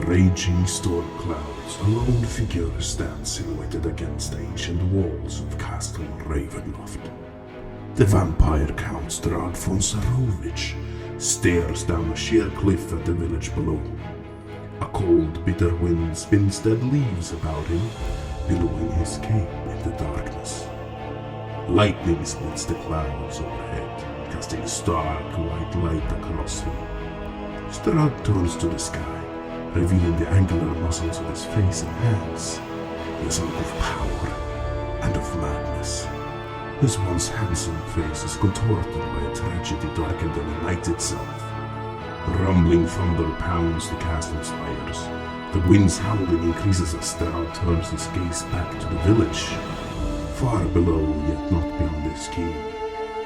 raging storm clouds, a lone figure stands silhouetted against the ancient walls of Castle Ravenloft. The vampire Count Strahd von Sarovich stares down a sheer cliff at the village below. A cold, bitter wind spins dead leaves about him, billowing his cape in the darkness. Lightning splits the clouds overhead, casting stark white light across him. Strahd turns to the sky, revealing the angular muscles of his face and hands. He is a look of power and of madness. His once handsome face is contorted by a tragedy darker than the night itself. Rumbling thunder pounds the castle's spires. The wind's howling increases as Strahd turns his gaze back to the village. Far below, yet not beyond his ken,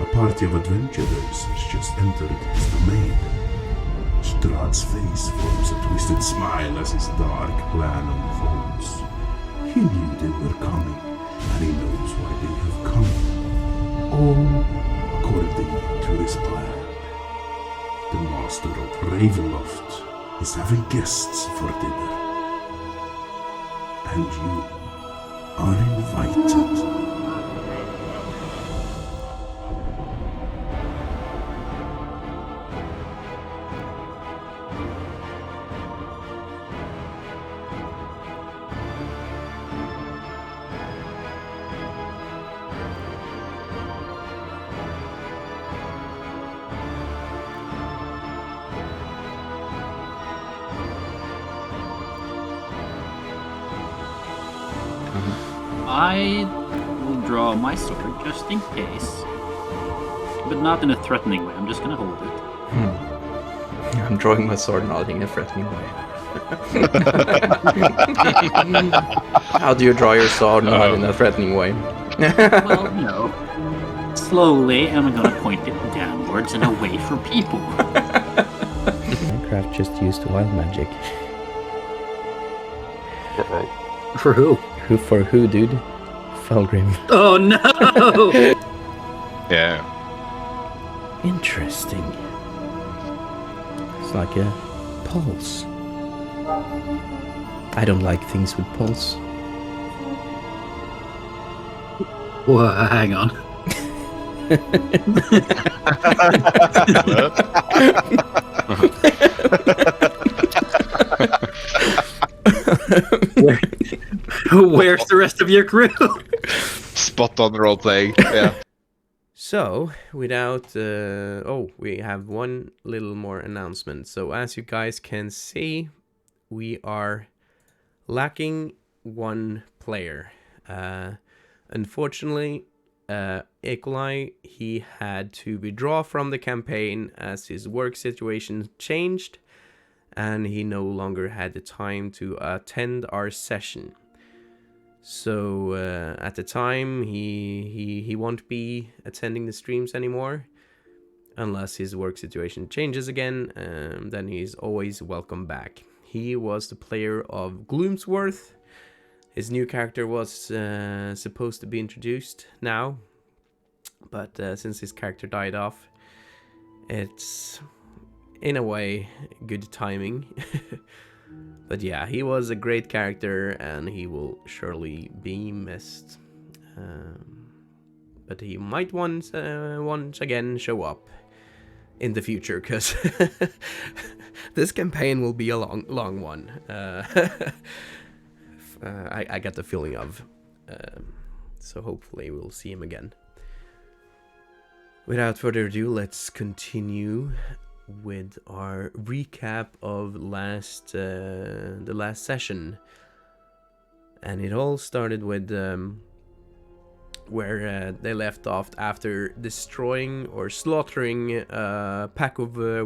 a party of adventurers has just entered his domain. Strahd's face forms a twisted smile as his dark plan unfolds. He knew they were coming, and he knows why they have come. All according to his plan. The master of Ravenloft is having guests for dinner. And you are invited. I will draw my sword just in case. But not in a threatening way, I'm just gonna hold it. I'm drawing my sword not in a threatening way. How do you draw your sword not in a threatening way? Well, slowly, I'm gonna point it downwards and away from people. Minecraft just used wild magic. For who? Who for who, dude? Fulgrim. Oh no! Yeah. Interesting. It's like a pulse. I don't like things with pulse. Well, hang on. Where's the rest of your crew? Spot on role playing. Yeah. So, without... we have one little more announcement. So, as you guys can see, we are lacking one player. Unfortunately, Ecolai, he had to withdraw from the campaign as his work situation changed, and he no longer had the time to attend our session. So at the time, he won't be attending the streams anymore, unless his work situation changes again. Then he's always welcome back. He was the player of Gloomsworth. His new character was supposed to be introduced now, but since his character died off, it's in a way good timing. But yeah, he was a great character and he will surely be missed. But he might once again show up in the future, because this campaign will be a long one. I got the feeling of. So hopefully we'll see him again. Without further ado, let's continue with our recap of the last session. And it all started with where they left off after destroying or slaughtering a pack of four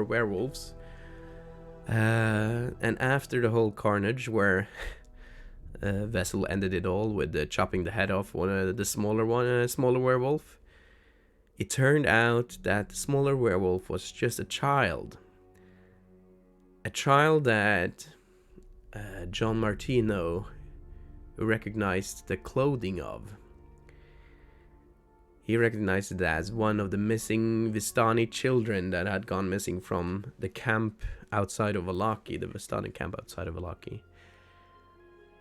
werewolves. And after the whole carnage, where Vessel ended it all with chopping the head off the smaller werewolf, it turned out that the smaller werewolf was just a child. A child that John Martino recognized the clothing of. He recognized it as one of the missing Vistani children that had gone missing from the camp outside of Vallaki, the Vistani camp outside of Vallaki.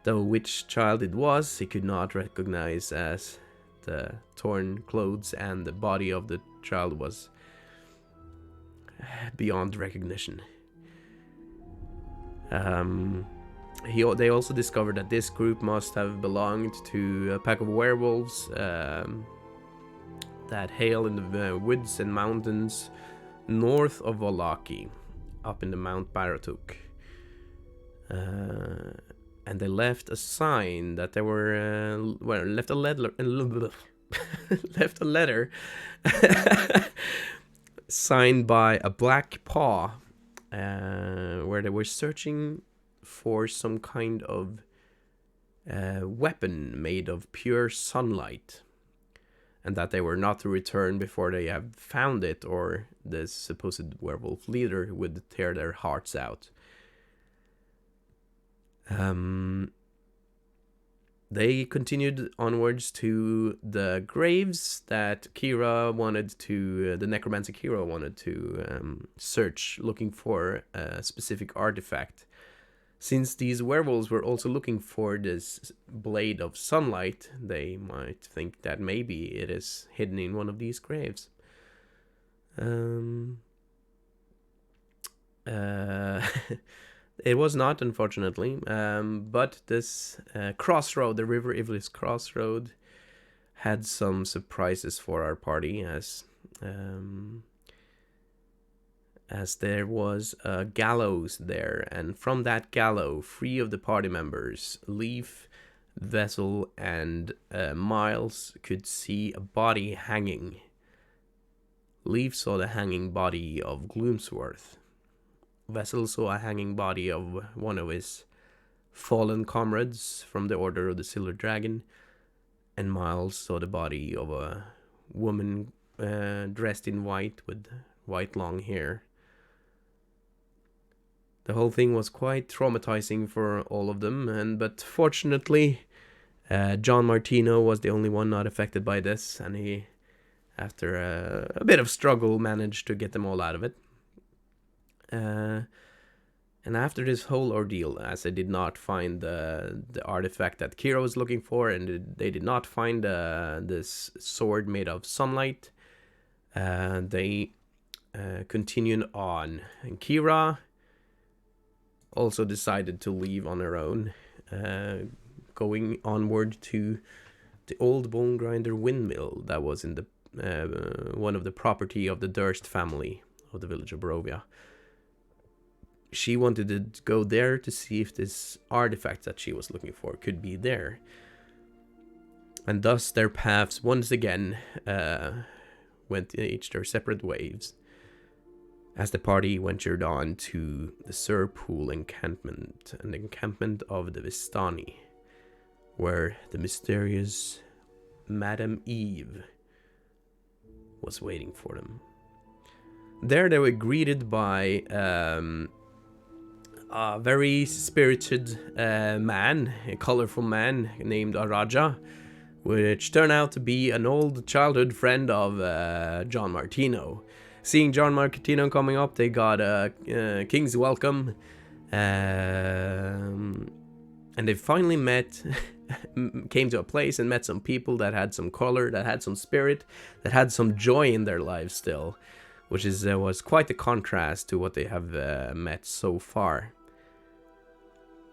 Though which child it was, he could not recognize, as the torn clothes and the body of the child was beyond recognition. They also discovered that this group must have belonged to a pack of werewolves that hail in the woods and mountains north of Vallaki, up in the Mount Baratuk. And they left a sign that they were left a letter left a letter signed by a black paw, where they were searching for some kind of weapon made of pure sunlight, and that they were not to return before they have found it, or the supposed werewolf leader would tear their hearts out. They continued onwards to the graves that Kira wanted to, the necromancer Kira wanted to search, looking for a specific artifact. Since these werewolves were also looking for this blade of sunlight, they might think that maybe it is hidden in one of these graves. It was not, unfortunately, but this crossroad, the River Ivlis crossroad, had some surprises for our party, as there was a gallows there, and from that gallows, 3 of the party members, Leaf, Vessel, and Miles, could see a body hanging. Leaf saw the hanging body of Gloomsworth. Vessel saw a hanging body of one of his fallen comrades from the Order of the Silver Dragon, and Miles saw the body of a woman dressed in white with white long hair. The whole thing was quite traumatizing for all of them, but fortunately, John Martino was the only one not affected by this, and he, after a bit of struggle, managed to get them all out of it. And after this whole ordeal, as they did not find the artifact that Kira was looking for, and they did not find this sword made of sunlight, they continued on. And Kira also decided to leave on her own, going onward to the old bone grinder windmill that was in the one of the property of the Durst family of the village of Barovia. She wanted to go there to see if this artifact that she was looking for could be there. And thus their paths once again went each their separate ways, as the party ventured on to the Surpool encampment, an encampment of the Vistani, where the mysterious Madame Eve was waiting for them. There they were greeted by a very spirited man, a colorful man named Araja, which turned out to be an old childhood friend of John Martino. Seeing John Martino coming up, they got a king's welcome, and they finally came to a place and met some people that had some color, that had some spirit, that had some joy in their lives still, which was quite a contrast to what they have met so far.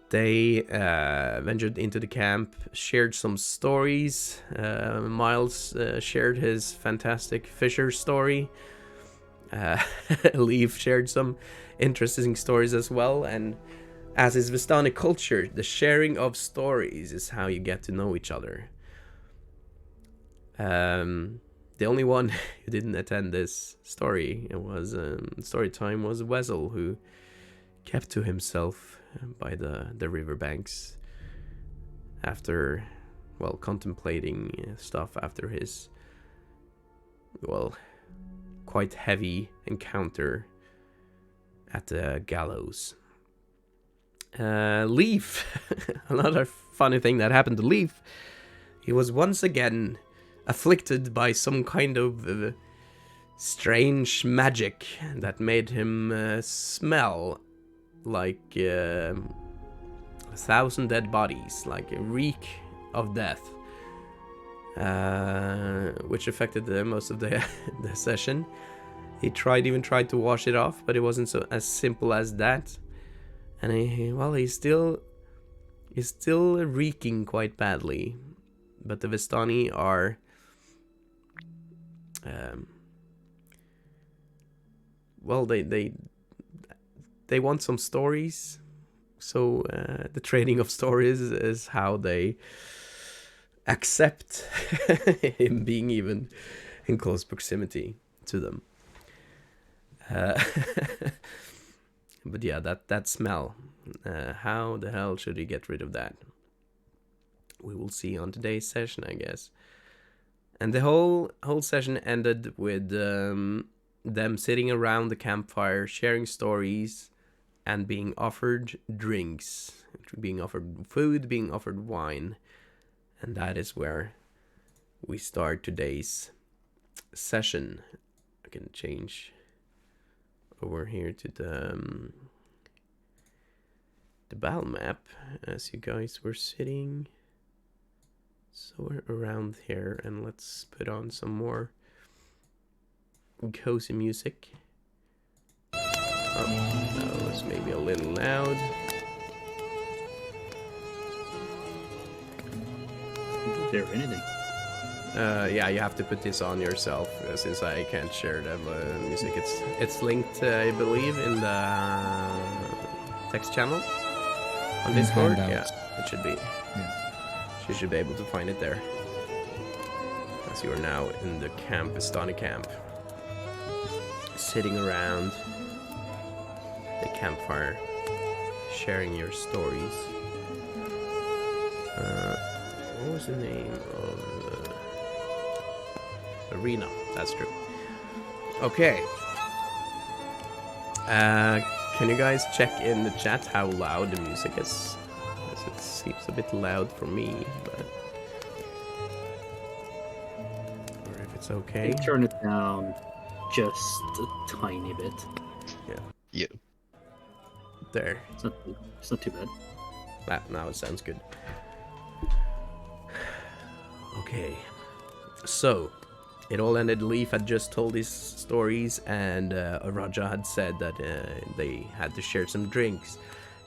They ventured into the camp, shared some stories. Miles shared his fantastic fisher story. Leaf shared some interesting stories as well. And as is Vistani culture, the sharing of stories is how you get to know each other. The only one who didn't attend this story time was Wessel, who kept to himself by the riverbanks after, contemplating stuff after his, quite heavy encounter at the gallows. Leaf, another funny thing that happened to Leaf, he was once again afflicted by some kind of strange magic that made him smell like 1,000 dead bodies, like a reek of death, which affected most of the session. He even tried to wash it off, but it wasn't as simple as that. And he's still reeking quite badly. But the Vistani are they want some stories. So the trading of stories is how they accept him being even in close proximity to them. But yeah, that smell. How the hell should he get rid of that? We will see on today's session, I guess. And the whole session ended with them sitting around the campfire, sharing stories, and being offered drinks, being offered food, being offered wine. And that is where we start today's session. I can change over here to the battle map as you guys were sitting. So we're around here, and let's put on some more cozy music. Oh, that was maybe a little loud. There anything? Yeah, you have to put this on yourself since I can't share the music. It's linked, I believe, in the text channel on Discord. Yeah, it should be. Yeah. You should be able to find it there. As you are now in the camp, Vistani camp, sitting around the campfire, sharing your stories. What was the name of Arena? That's true. Okay. Can you guys check in the chat how loud the music is? Because it seems a bit loud for me, but or if it's okay. Turn it down just a tiny bit. Yeah. There. It's not too bad. Now it sounds good. Okay. So, it all ended. Leaf had just told his stories, and Raja had said that they had to share some drinks.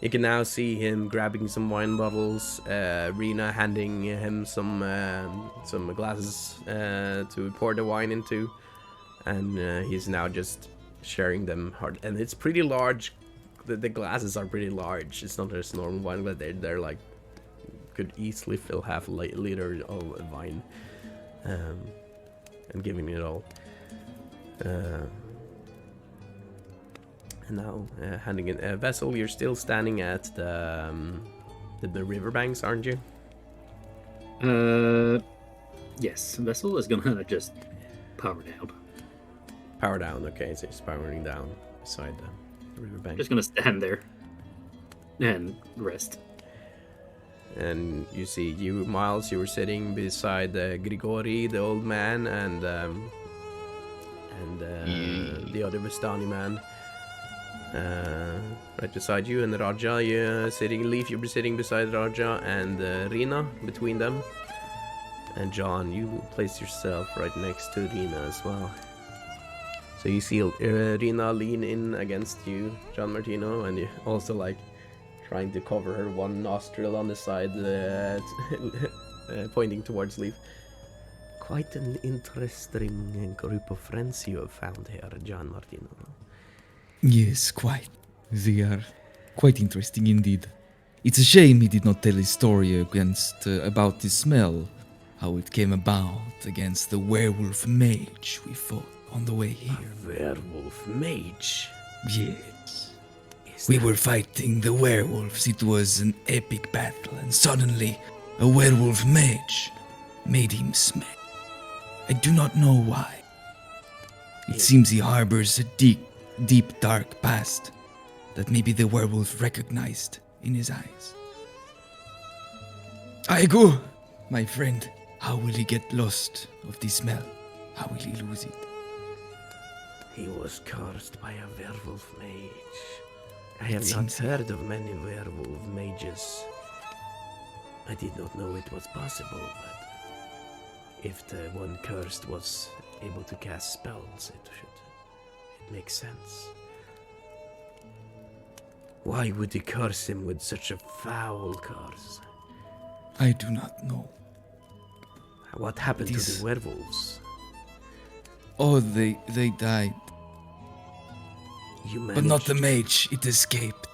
You can now see him grabbing some wine bottles, Rena handing him some glasses to pour the wine into, and he's now just sharing them hard. And it's pretty large. The glasses are pretty large. It's not just normal wine, but they're like could easily fill half a liter of wine, and giving it all. And now handing in a vessel. You're still standing at the riverbanks, aren't you? Yes, vessel is gonna just power down. Power down. Okay, so it's powering down beside the riverbank. Just gonna stand there and rest. And you see, Miles, you were sitting beside Grigori, the old man, and the other Vistani man, right beside you, and Raja, you're sitting. Leaf, you were sitting beside Raja, and Rina between them. And John, you place yourself right next to Rina as well. So you see Rina lean in against you, John Martino, and you also like trying to cover her one nostril on the side, pointing towards Leaf. Quite an interesting group of friends you have found here, John Martino. Yes, quite. They are quite interesting indeed. It's a shame he did not tell his story about the smell, how it came about against the werewolf mage we fought on the way here. Werewolf mage? Yes. We were fighting the werewolves. It was an epic battle, and suddenly a werewolf mage made him smell. I do not know why. It seems he harbors a deep, dark past that maybe the werewolf recognized in his eyes. Aigu, my friend, how will he get lost of the smell? How will he lose it? He was cursed by a werewolf mage. I have It not seems- heard of many werewolf mages. I did not know it was possible, but if the one cursed was able to cast spells, it makes sense. Why would he curse him with such a foul curse? I do not know. What happened to These- the werewolves? Oh, they died. You managed. But not the mage. It escaped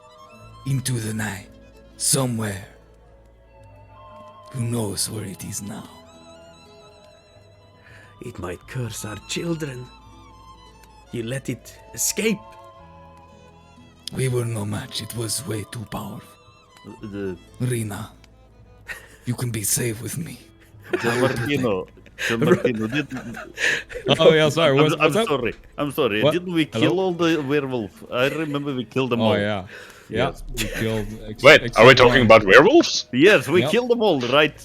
into the night. Somewhere. Who knows where it is now? It might curse our children. You let it escape. We were no match. It was way too powerful. The Rina, you can be safe with me. John Martino. John Martino, Oh yeah, sorry. What's I'm up? sorry. I'm sorry. What? Didn't we Hello? kill all the werewolves? I remember we killed them Oh all. yeah, yeah. Yes. We killed. Wait, are we except talking one. about werewolves? Yes, we Yep. killed them all, right?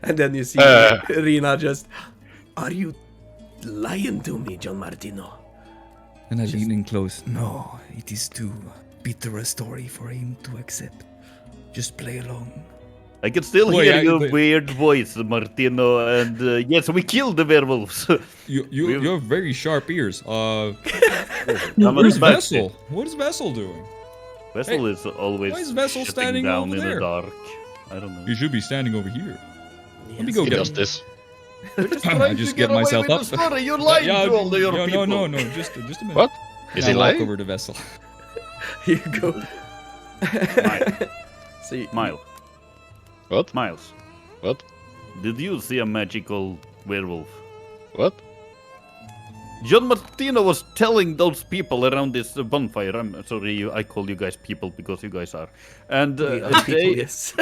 And then you see Rina just. Are you lying to me, John Martino? And I lean in close. No, it is too bitter a story for him to accept. Just play along. I can still Well, hear yeah, your but- weird voice, Martino. And yes, we killed the werewolves. You have very sharp ears. I'm Where's back. Vessel? What is Vessel doing? Vessel is always why is Vessel shutting standing down over in there? the dark. I don't know. You should be standing over here. Let me Yes. go He get does him. this. I just get myself up. You're lying Yeah, to all your no, people. no, just a minute. What? Is he And I walk lying? over to Vessel. You go. Miles. So you, Miles. What? Miles. What? Did you see a magical werewolf? What? John Martino was telling those people around this bonfire. I'm sorry, I call you guys people because you guys are. And we are people, they, yes.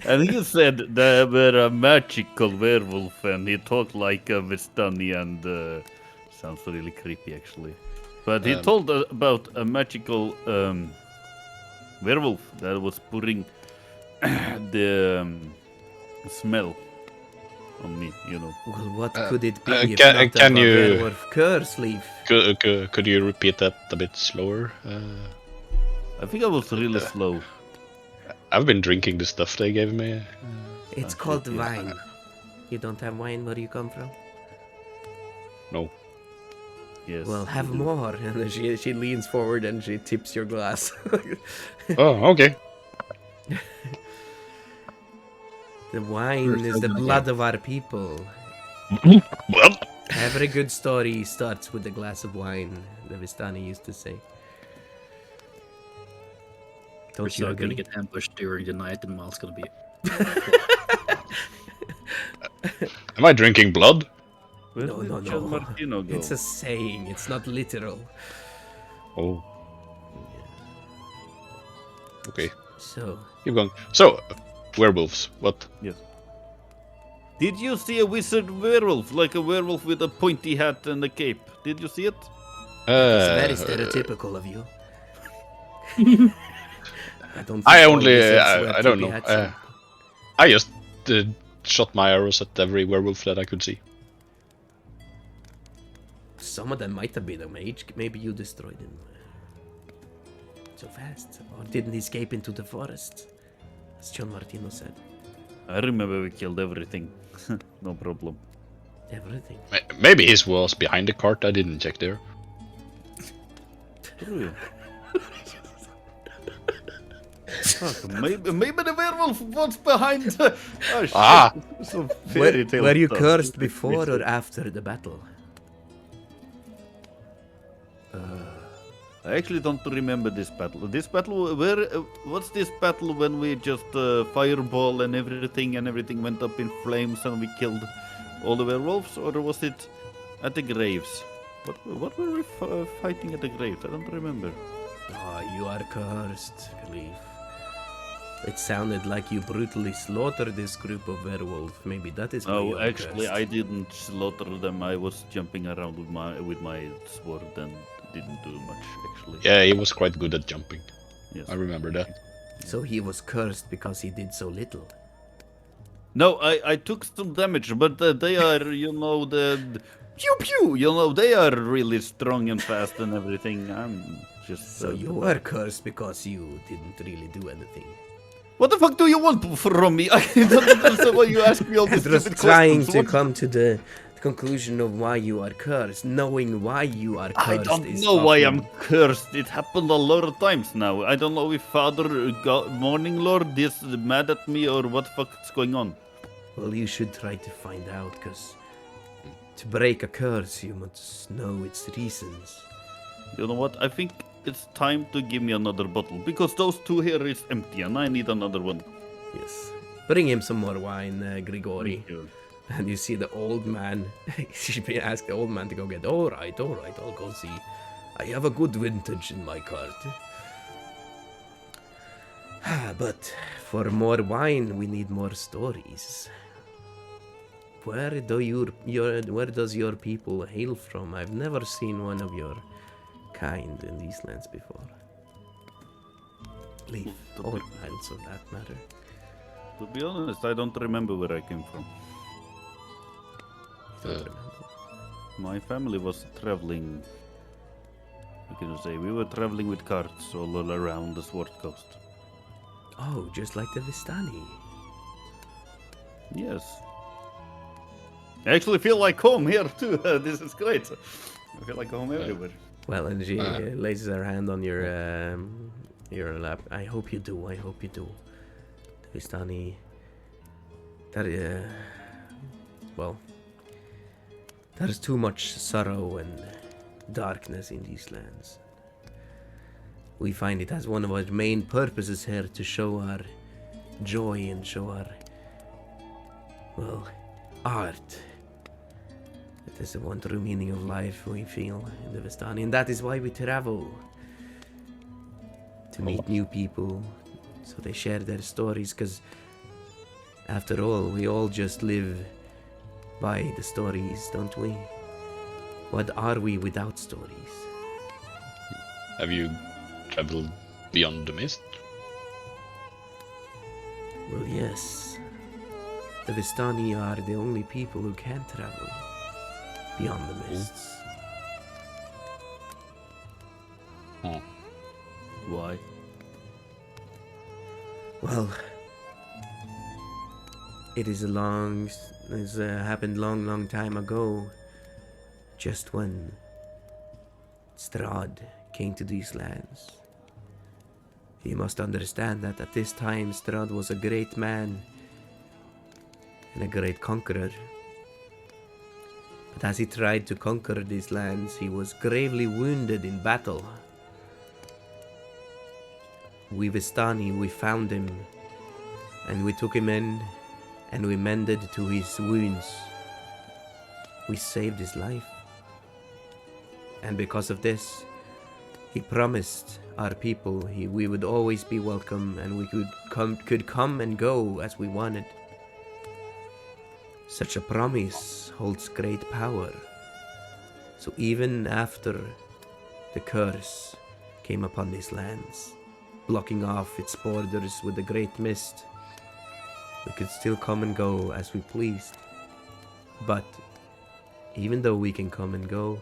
and he said they were a magical werewolf, and he talked like a Vistani, and sounds really creepy actually. But he told about a magical werewolf that was putting the smell on me, you know. Well, what could it be if can not a you- werewolf curse leaf? Could you repeat that a bit slower? I think I was really slow. I've been drinking the stuff they gave me. It's called wine. You don't have wine where you come from? No. Yes. Well, have more. And then she leans forward and she tips your glass. Oh, okay. The wine is the blood of our people. Well, Every good story starts with a glass of wine, the Vistani used to say. We're Don't you so agree? gonna get ambushed during the night, and Miles gonna be. am I drinking blood? Where No, did no, John no. Martino go? It's a saying, it's not literal. Oh. Okay, So, keep going. So, werewolves. What? Yes. Did you see a wizard werewolf, like a werewolf with a pointy hat and a cape? Did you see it? it's very stereotypical of you. I don't think I all only. wizards wear I don't tippy know. hats. I just shot my arrows at every werewolf that I could see. Some of them might have been a mage. Maybe you destroyed him so fast. Or didn't escape into the forest, as John Martino said. I remember we killed everything. No problem. Everything. Maybe his was behind the cart. I didn't check there. True. Fuck, maybe the werewolf was behind. Oh shit! Ah. Some fairy tale Were you stuff. cursed before or after the battle? I actually don't remember this battle. This battle, what's this battle when we just fireball and everything went up in flames and we killed all the werewolves, or was it at the graves? What were we fighting at the graves? I don't remember. Oh, you are cursed, Leaf. It sounded like you brutally slaughtered this group of werewolves. Maybe that is why you Oh, are actually, cursed. I didn't slaughter them. I was jumping around with my sword and didn't do much actually. Yeah, he was quite good at jumping. Yes. I remember that. So he was cursed because he did so little. No, I took some damage, but they are, you know, the pew pew. You know, they are really strong and fast and everything. I'm just. So you were cursed because you didn't really do anything. What the fuck do you want from me? I don't understand why you ask me all these Just stupid trying questions. to What- come to the conclusion of why you are cursed. Knowing why you are cursed I don't is know why often- I'm cursed. It happened a lot of times now. I don't know if Father Morning Lord is mad at me or what the fuck is going on. Well, you should try to find out, because to break a curse, you must know its reasons. You know what? I think it's time to give me another bottle because those two here is empty and I need another one. Yes. Bring him some more wine, Grigori. Thank you. And you see the old man. You should be asked the old man to go get. All right, I'll go see. I have a good vintage in my cart. But for more wine, we need more stories. Where does your people hail from? I've never seen one of your kind in these lands before. Leaf, or Isles of that matter. To be honest, I don't remember where I came from. Don't remember. My family was traveling. What can you say? We were traveling with carts all around the Sword Coast. Oh, just like the Vistani. Yes. I actually feel like home here too. This is great. I feel like home everywhere. Well, and she lays her hand on your lap. I hope you do. I hope you do. The Vistani. That well, there's too much sorrow and darkness in these lands. We find it as one of our main purposes here to show our joy and show our, well, art. That is the one true meaning of life we feel in the Vistani, and that is why we travel. To meet new people, so they share their stories, because after all, we all just live by the stories, don't we? What are we without stories? Have you traveled beyond the mist? Well, yes. The Vistani are the only people who can travel beyond the mists. Oh. Why? Well, it's happened long time ago, just when Strahd came to these lands. You must understand that at this time Strahd was a great man and a great conqueror. But as he tried to conquer these lands, he was gravely wounded in battle. We Vistani, we found him, and we took him in, and we mended to his wounds. We saved his life. And because of this, he promised our people we would always be welcome, and we could come and go as we wanted. Such a promise holds great power. So even after the curse came upon these lands, blocking off its borders with the great mist, we could still come and go as we pleased. But even though we can come and go,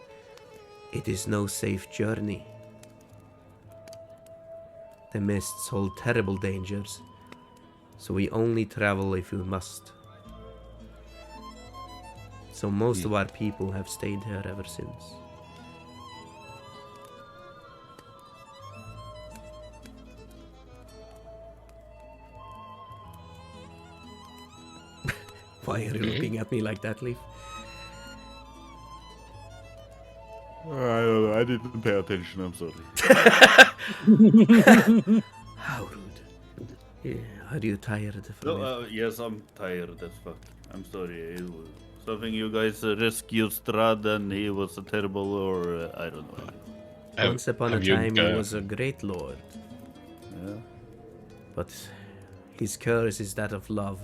it is no safe journey. The mists hold terrible dangers, so we only travel if we must. So most of our people have stayed here ever since. Why are you looking at me like that, Leaf? I don't know. I didn't pay attention. I'm sorry. How rude. Yeah, are you tired from it? No, yes, I'm tired as fuck. I'm sorry. It was something you guys rescued Strahd and he was terrible, or I don't know. Once upon a have you, time, he was a great lord. Yeah. But his curse is that of love.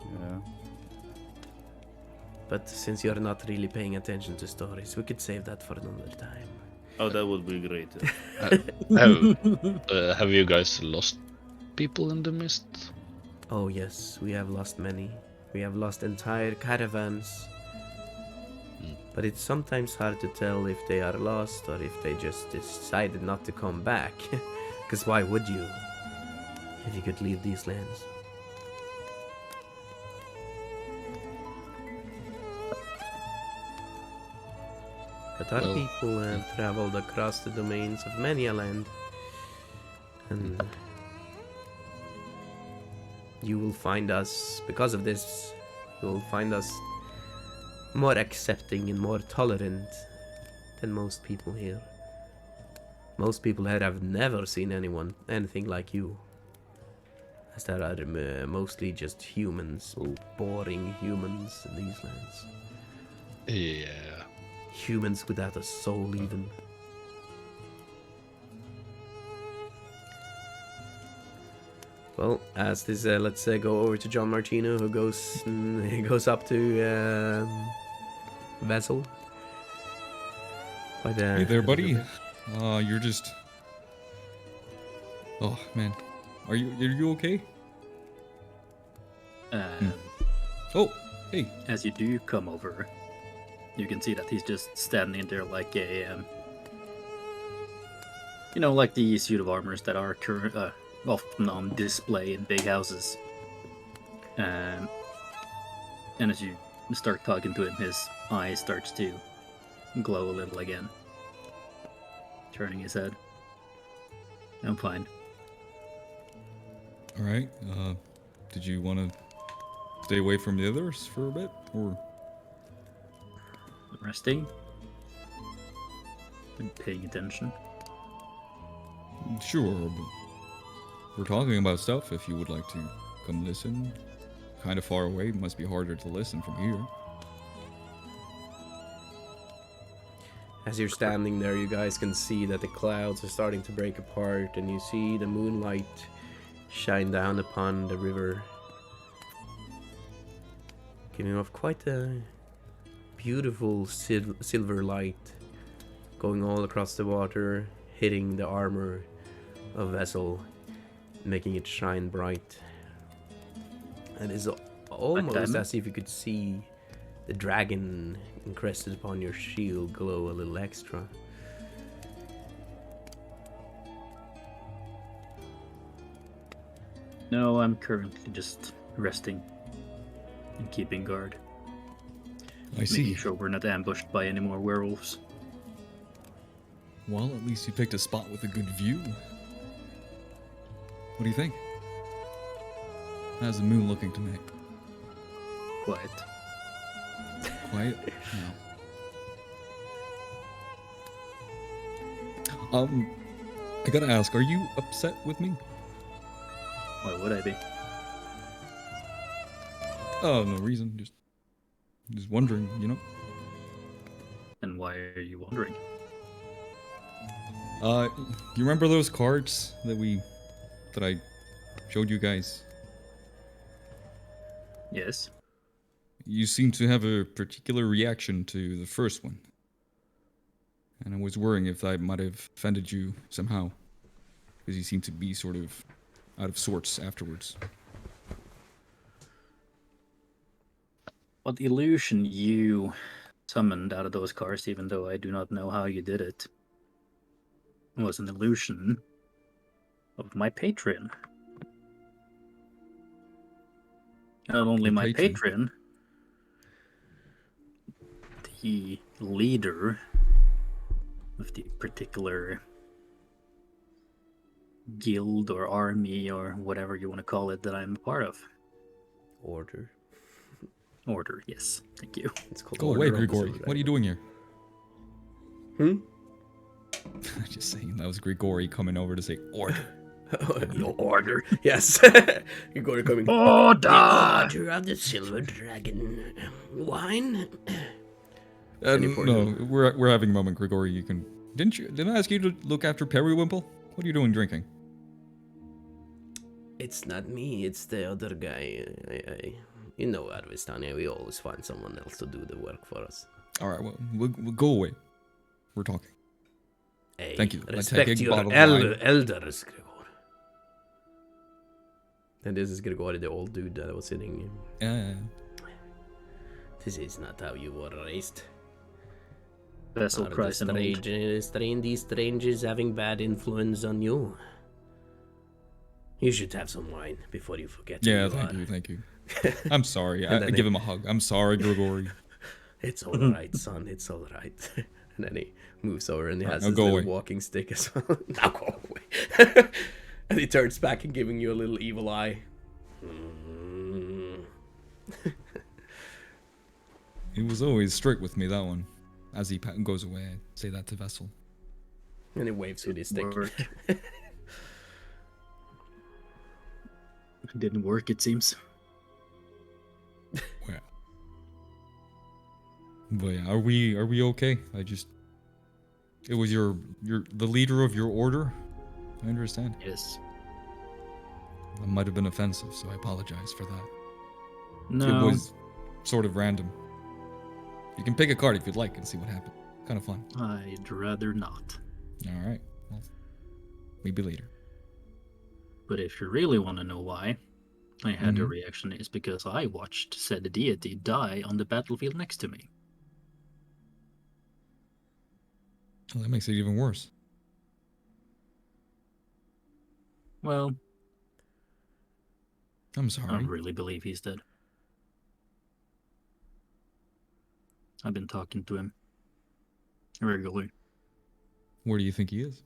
Yeah. But since you're not really paying attention to stories, we could save that for another time. Oh, that would be great. Have you guys lost people in the mist? Oh yes, we have lost many. We have lost entire caravans. But it's sometimes hard to tell if they are lost or if they just decided not to come back. Because why would you? If you could leave these lands. But our people have traveled across the domains of many a land. And you will find us, because of this, you will find us more accepting and more tolerant than most people here. Most people here have never seen anything like you. As there are mostly just humans, boring humans in these lands. Yeah. Humans without a soul even. Well, as this, let's go over to John Martino, who goes up to Vessel. Hey there, buddy. You're just. Oh man, are you okay? Oh, hey. As you do come over, you can see that he's just standing there like a, like the suit of armors that are often on display in big houses. And as you start talking to him, his eye starts to glow a little again. Turning his head. I'm fine. Alright, did you want to stay away from the others for a bit, or? Resting? And paying attention? Sure, but we're talking about stuff if you would like to come listen. Kind of far away, must be harder to listen from here. As you're standing there, you guys can see that the clouds are starting to break apart, and you see the moonlight shine down upon the river, giving off quite a beautiful silver light going all across the water, hitting the armor of Vessel, making it shine bright. And it's almost as if you could see the dragon encrusted upon your shield glow a little extra. No, I'm currently just resting and keeping guard. I see. Making sure we're not ambushed by any more werewolves. Well, at least you picked a spot with a good view. What do you think? How's the moon looking tonight? Quiet. Quiet? No. I gotta ask, are you upset with me? Why would I be? Oh, no reason. Just wondering, you know? And why are you wondering? You remember those cards that I showed you guys? Yes. You seem to have a particular reaction to the first one. And I was worrying if I might have offended you somehow. Because you seem to be sort of out of sorts afterwards. What illusion you summoned out of those cards, even though I do not know how you did it, was an illusion of my patron. Not only my patron, the leader of the particular guild or army or whatever you want to call it that I'm a part of. Order. Order, yes. Thank you. It's called Go Order away, of the Grigori. Silver What are you doing here? Just saying, that was Grigori coming over to say order. Order. Yes. Grigori coming. Order! The Order of the Silver Dragon. Wine? No, we're having a moment, Grigori. You can. Didn't I ask you to look after Periwimple? What are you doing drinking? It's not me, it's the other guy. You know, Arvistania, we always find someone else to do the work for us. Alright, well, we'll go away. We're talking. Hey, Thank you. Respect Let's take a your bottle of wine. elders, Gregor. And this is Grigori, the old dude that was sitting. This is not how you were raised. Vessel Are the cries an old. these strangers having bad influence on you? You should have some wine before you forget who Yeah, you are. thank you. I'm sorry. And I then give him a hug. I'm sorry, Gregory. It's all right, son. It's all right. And then he moves over and he Alright, has now his go little away. walking stick as well. Now go away. And he turns back and giving you a little evil eye. He was always strict with me, that one. As he goes away, I say that to Vessel. And he waves with his stick. Work. Didn't work, it seems. Well. But yeah, are we okay? It was the leader of your order? I understand. Yes. That might have been offensive, so I apologize for that. No. It was sort of random. You can pick a card if you'd like and see what happens. Kind of fun. I'd rather not. Alright, well, maybe later. But if you really want to know why I had a reaction, it's because I watched said deity die on the battlefield next to me. Well, that makes it even worse. Well, I'm I sorry. don't really believe he's dead. I've been talking to him regularly. Where do you think he is?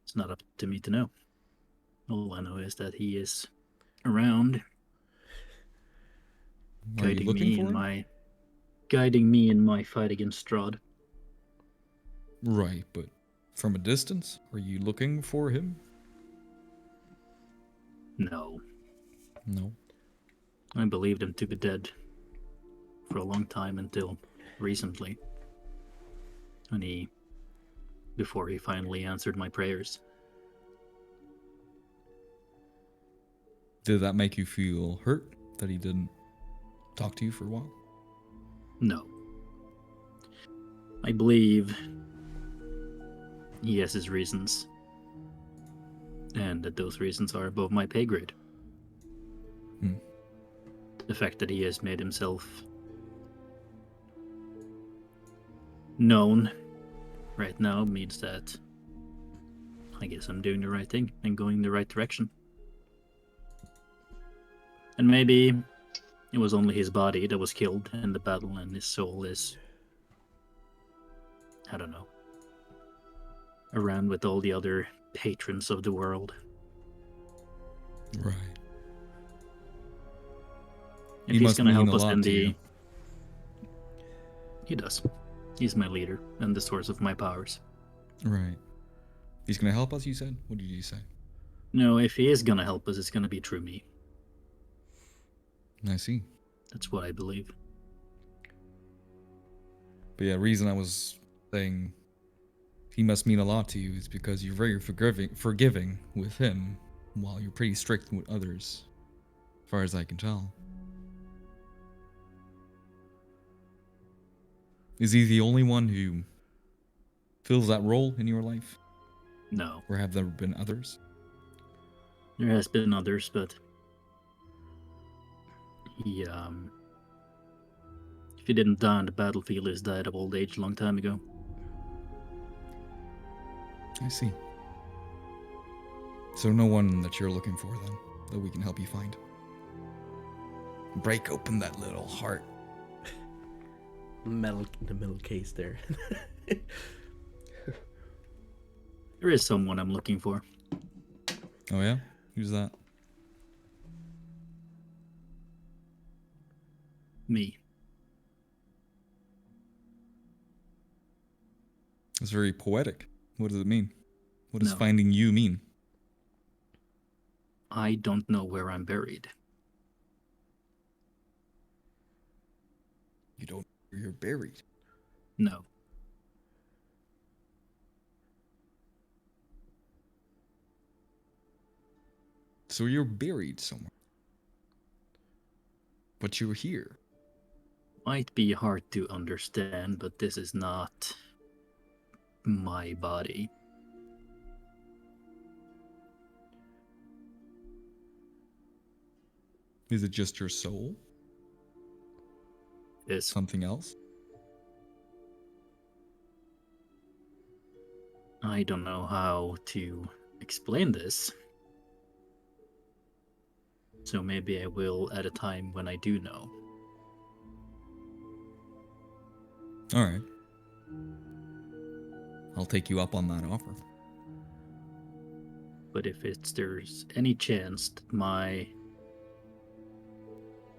It's not up to me to know. All I know is that he is around, Are you looking for him? guiding me in my fight against Strahd. Right, but from a distance? Are you looking for him? No, No. I believed him to be dead for a long time until recently. And before he finally answered my prayers. Did that make you feel hurt that he didn't talk to you for a while? No. I believe he has his reasons. And that those reasons are above my pay grade. The fact that he has made himself known right now means that I guess I'm doing the right thing and going the right direction. And maybe it was only his body that was killed in the battle and his soul is, I don't know, around with all the other patrons of the world. Right. If He he's must gonna mean help a us lot in to the... you. He does. He's my leader and the source of my powers. Right. He's gonna help us, you said? What did you say? No, if he is gonna help us, it's gonna be through me. I see. That's what I believe. But yeah, reason I was saying he must mean a lot to you is because you're very forgiving with him, while you're pretty strict with others, as far as I can tell. Is he the only one who fills that role in your life? No. Or have there been others? There has been others, but he, if he didn't die on the battlefield, he's died of old age a long time ago. I see. So no one that you're looking for, then, that we can help you find. Break open that little heart. The metal case there. There is someone I'm looking for. Oh yeah? Who's that? Me. It's very poetic. What does it mean? What does No. finding you mean? I don't know where I'm buried. You don't know where you're buried. No. So you're buried somewhere. But you're here. Might be hard to understand, but this is not my body. Is it just your soul? Yes. Something else? I don't know how to explain this. So maybe I will at a time when I do know. Alright. I'll take you up on that offer. But if there's any chance that my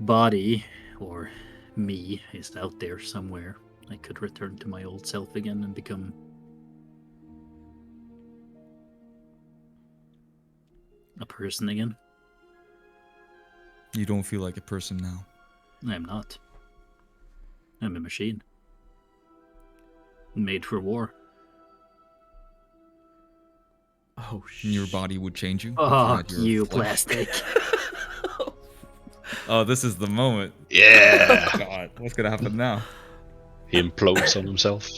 body or me is out there somewhere, I could return to my old self again and become a person again. You don't feel like a person now. I'm not. I'm a machine. Made for war. Oh, And your body would change you? if Oh, had your you flesh? plastic. Oh, this is the moment. Yeah. God, what's gonna happen now? He implodes on himself.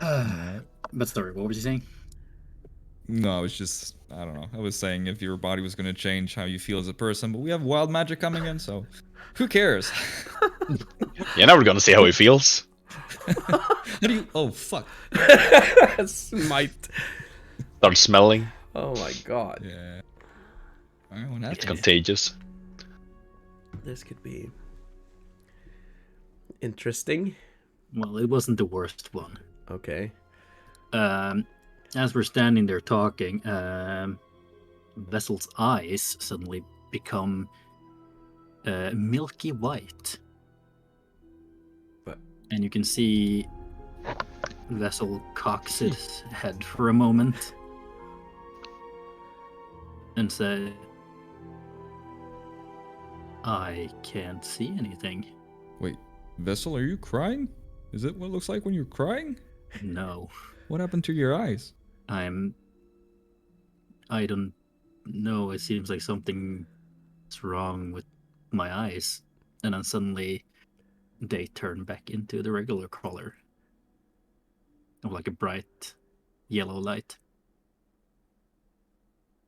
But sorry, what was you saying? No, I was just, I don't know. I was saying if your body was gonna change how you feel as a person, but we have wild magic coming in, so who cares? You're never gonna see how he feels. How do you? Oh fuck! Smite. Start smelling. Oh my god. Yeah. Alright, what It's happened? contagious. This could be interesting. Well, it wasn't the worst one. Okay. As we're standing there talking, Vessel's eyes suddenly become milky white. What? And you can see Vessel cocks his head for a moment and say, I can't see anything. Wait, Vessel, are you crying? Is it what it looks like when you're crying? No, What happened to your eyes? I don't know. It seems like something's wrong with my eyes. And then suddenly they turn back into the regular color of like a bright yellow light.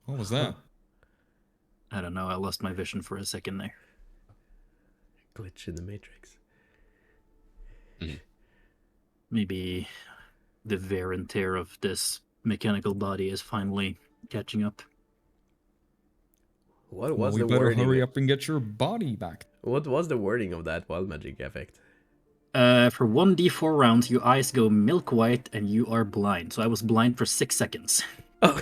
What was that? I don't know. I lost my vision for a second there. Glitch in the matrix. Maybe the wear and tear of this mechanical body is finally catching up. What Well, was we the better wording? hurry up and get your body back. What was the wording of that wild magic effect? For 1d4 rounds, your eyes go milk white and you are blind. So I was blind for 6 seconds. Oh,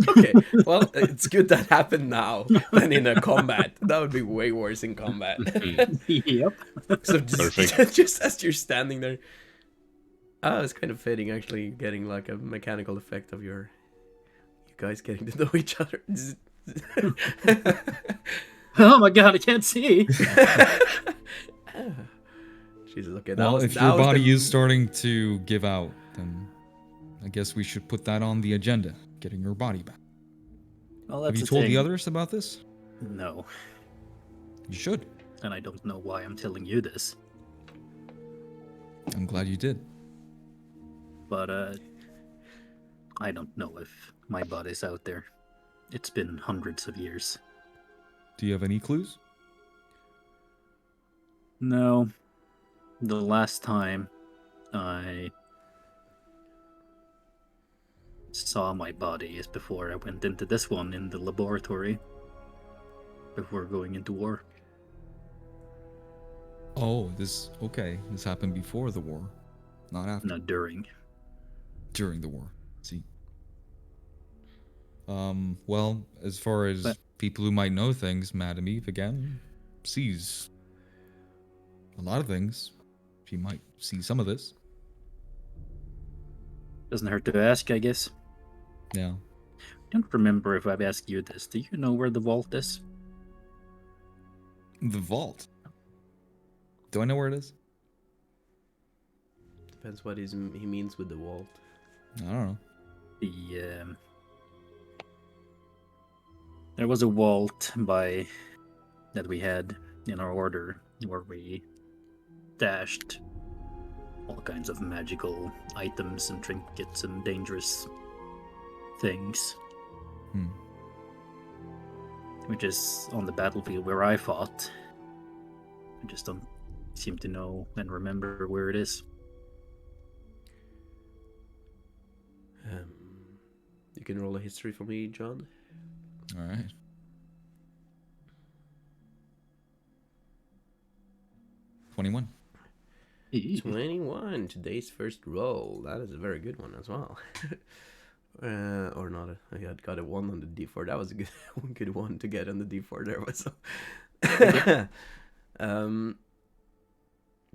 okay. Well, it's good that happened now than in a combat. That would be way worse in combat. Yep. So Perfect. just as you're standing there, it's kind of fitting actually, getting like a mechanical effect of you guys getting to know each other. Oh my god, I can't see. Jesus, okay. Well, if your body is starting to give out, then I guess we should put that on the agenda. Getting your body back. Well, Have that's you told the thing. others about this? No, You should. and I don't know why I'm telling you this. I'm glad you did. But I don't know if my body's out there. It's been hundreds of years. Do you have any clues? No. The last time I saw my body is before I went into this one in the laboratory. Before going into war. Oh, okay. This happened before the war, not after. No, during. During the war. See. Well, as far as But- people who might know things, Madame Eve again sees a lot of things. She might see some of this. Doesn't hurt to ask, I guess. Yeah. I don't remember if I've asked you this. Do you know where the vault is? The vault. Do I know where it is? Depends what he means with the vault. I don't know. There was a vault that we had in our order where we stashed all kinds of magical items and trinkets and dangerous things. which is on the battlefield where I fought. I just don't seem to know and remember where it is. You can roll a history for me, John. All right. $21. 21, today's first roll. That is a very good one as well. Or not. I had got a 1 on the D4. That was a good one to get on the D4 there. But so,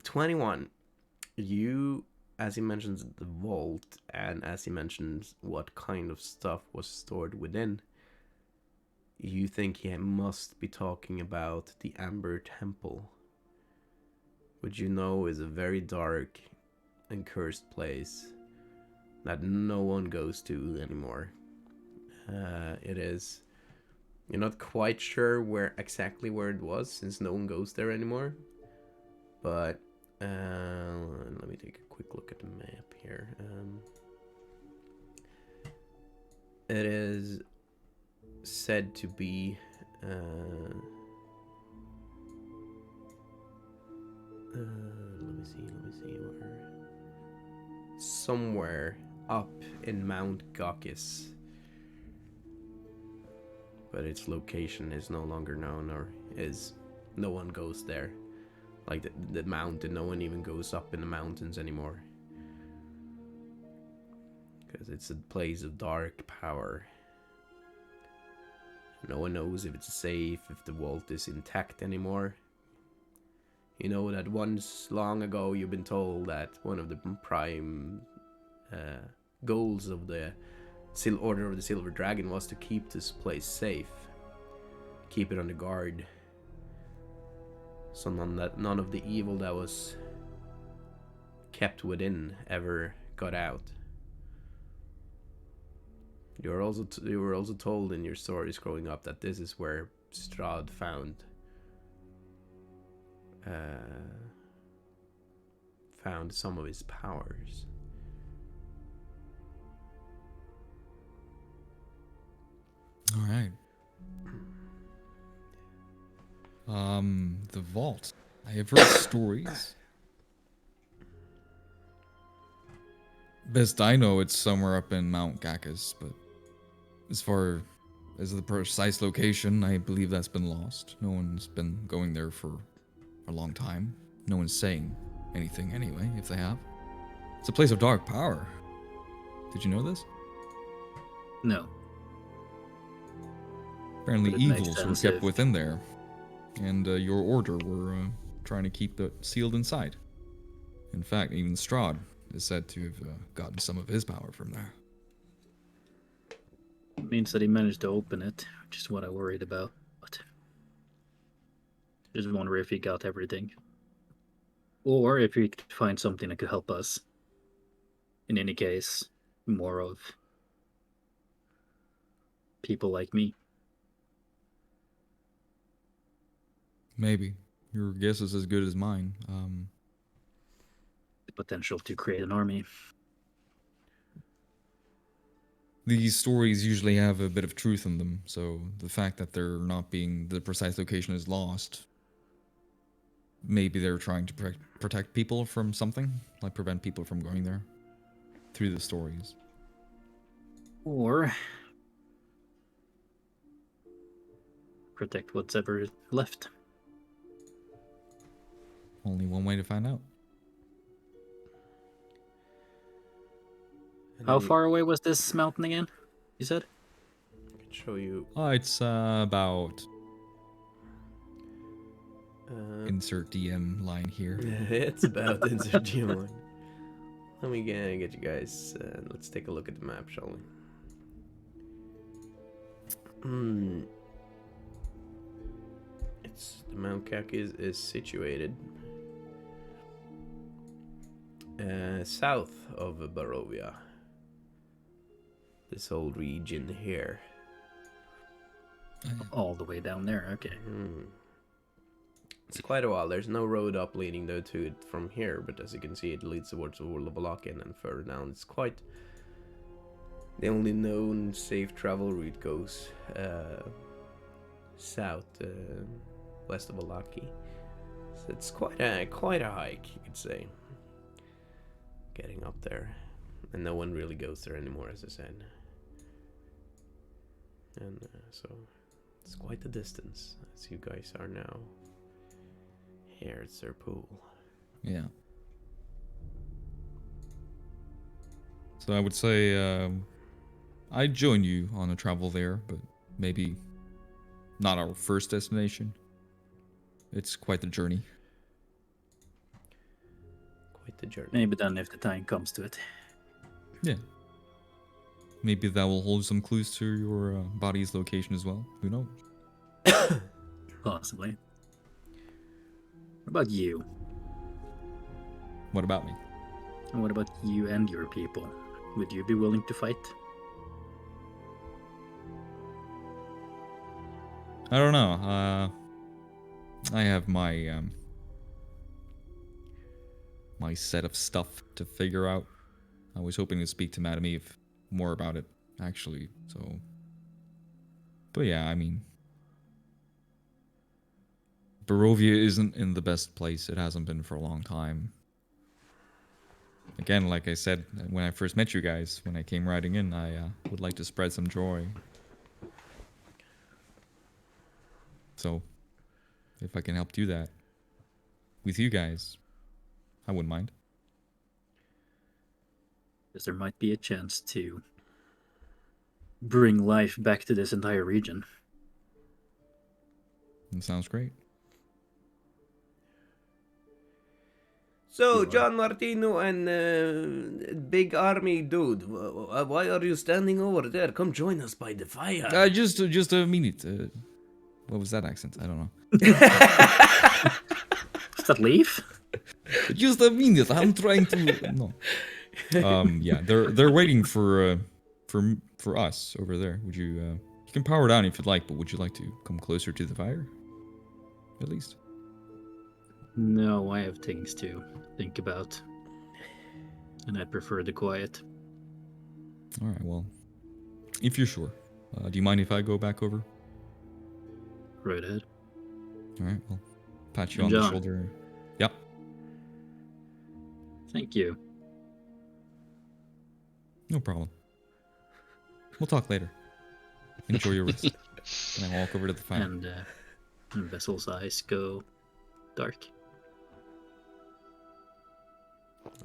21. You, as he mentions the vault, and as he mentions what kind of stuff was stored within, you think he must be talking about the Amber Temple, which you know is a very dark and cursed place that no one goes to anymore. It is. You're not quite sure exactly where it was, since no one goes there anymore. But let me take a quick look at the map here. It is said to be let me see where. Somewhere up in Mount Gokis. But its location is no longer known, or is no one goes there. Like the mountain, no one even goes up in the mountains anymore. Because it's a place of dark power. No one knows if it's safe, if the vault is intact anymore. You know that once long ago you've been told that one of the prime goals of the Order of the Silver Dragon was to keep this place safe. Keep it on the guard. So none of the evil that was kept within ever got out. You were also told in your stories growing up that this is where Strahd found some of his powers. All right. The vault. I have heard stories. Best I know, it's somewhere up in Mount Gakis, but as far as the precise location, I believe that's been lost. No one's been going there for a long time. No one's saying anything anyway, if they have. It's a place of dark power. Did you know this? No. Apparently But it makes evils were sense kept if- within there, and your order were trying to keep it sealed inside. In fact, even Strahd is said to have gotten some of his power from there. It means that he managed to open it, which is what I worried about. Just wonder if he got everything. Or if he could find something that could help us. In any case, more of people like me. Maybe. Your guess is as good as mine. The potential to create an army. These stories usually have a bit of truth in them, so the fact that the precise location is lost, maybe they're trying to protect people from something, like prevent people from going there through the stories. Or protect what's ever left. Only one way to find out. And How then far away was this mountain again? You said? I can show you. It's about Insert insert DM line here. it's about the insert GM line. Let me get you guys. Let's take a look at the map, shall we? It's the Mount Kakis is situated south of Barovia. This whole region here. All the way down there, okay. It's quite a while. There's no road up leading though to it from here, but as you can see, it leads towards Urlabalak and further down. It's quite the only known safe travel route goes south, west of Alaki. So it's quite a hike, you could say. Getting up there, and no one really goes there anymore, as I said. And so it's quite the distance, as you guys are now here at Sir Pool. Yeah. So I would say I'd join you on a travel there, but maybe not our first destination. It's quite the journey. Quite the journey. Maybe then if the time comes to it. Yeah. Maybe that will hold some clues to your body's location as well. Who knows? Possibly. What about you? What about me? And what about you and your people? Would you be willing to fight? I don't know. I have my my set of stuff to figure out. I was hoping to speak to Madame Eve more about it, actually. So, but yeah, I mean, Barovia isn't in the best place. It hasn't been for a long time. Again, like I said when I first met you guys, when I came riding in, I would like to spread some joy. So, if I can help do that with you guys, I wouldn't mind. Because there might be a chance to bring life back to this entire region. That sounds great. So, John Martino and Big Army Dude, why are you standing over there? Come join us by the fire. Just a minute. What was that accent? I don't know. Is that Leaf? Just a minute. I'm trying to. No. Yeah, they're waiting for us over there. Would you? You can power down if you'd like, but would you like to come closer to the fire? At least. No, I have things to think about. And I prefer the quiet. All right. Well, if you're sure, do you mind if I go back over? Right ahead. All right. Well, pat you And on the John. shoulder. Yep. Thank you. No problem. We'll talk later. Enjoy your rest. And I walk over to the fire. And Vessel's eyes go dark.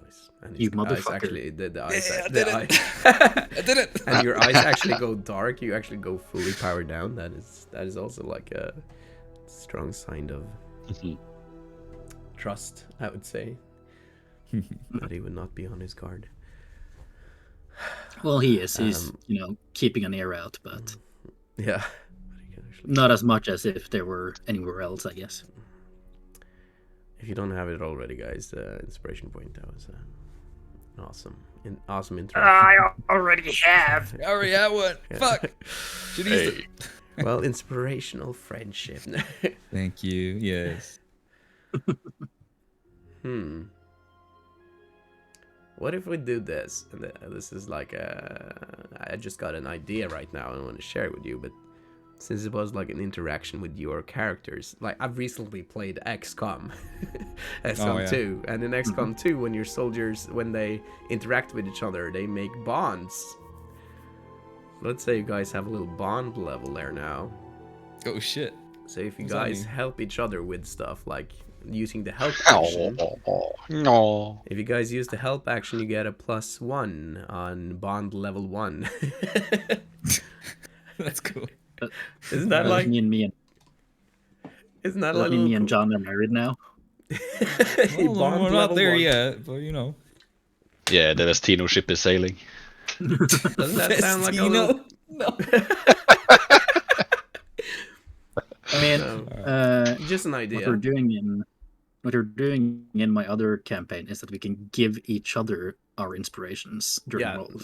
Nice. And You his eyes motherfucker. actually, the eyes, Yeah, I the did it. eye- I did it. and your eyes actually go dark. You actually go fully powered down. That is also like a strong sign of trust, I would say. That he would not be on his guard. Well, he is. He's, keeping an ear out, but Yeah. You can actually- not as much as if there were anywhere else, I guess. If you don't have it already, guys, inspiration point. That was awesome intro. already have. I already had one. Yeah. Fuck. Should use it. Well, inspirational friendship. Thank you. Yes. What if we do this? And this is like I just got an idea right now and I want to share it with you, but since it was like an interaction with your characters, like I've recently played XCOM, XCOM 2, and in XCOM 2, when your soldiers, when they interact with each other, they make bonds. Let's say you guys have a little bond level there now. Oh shit. So if you What does that guys mean? help each other with stuff, like using the help action, No. if you guys use the help action, you get a +1 on bond level 1. That's cool. Isn't that Does like? that mean me and Isn't that does that like? mean me and John are married now? Well, Bond we're not level there 1. yet, but you know. Yeah, the Vestino ship is sailing. Doesn't that sound like a little? No. I mean, Just an what idea. we're doing in my other campaign is that we can give each other our inspirations during Yeah, rolls.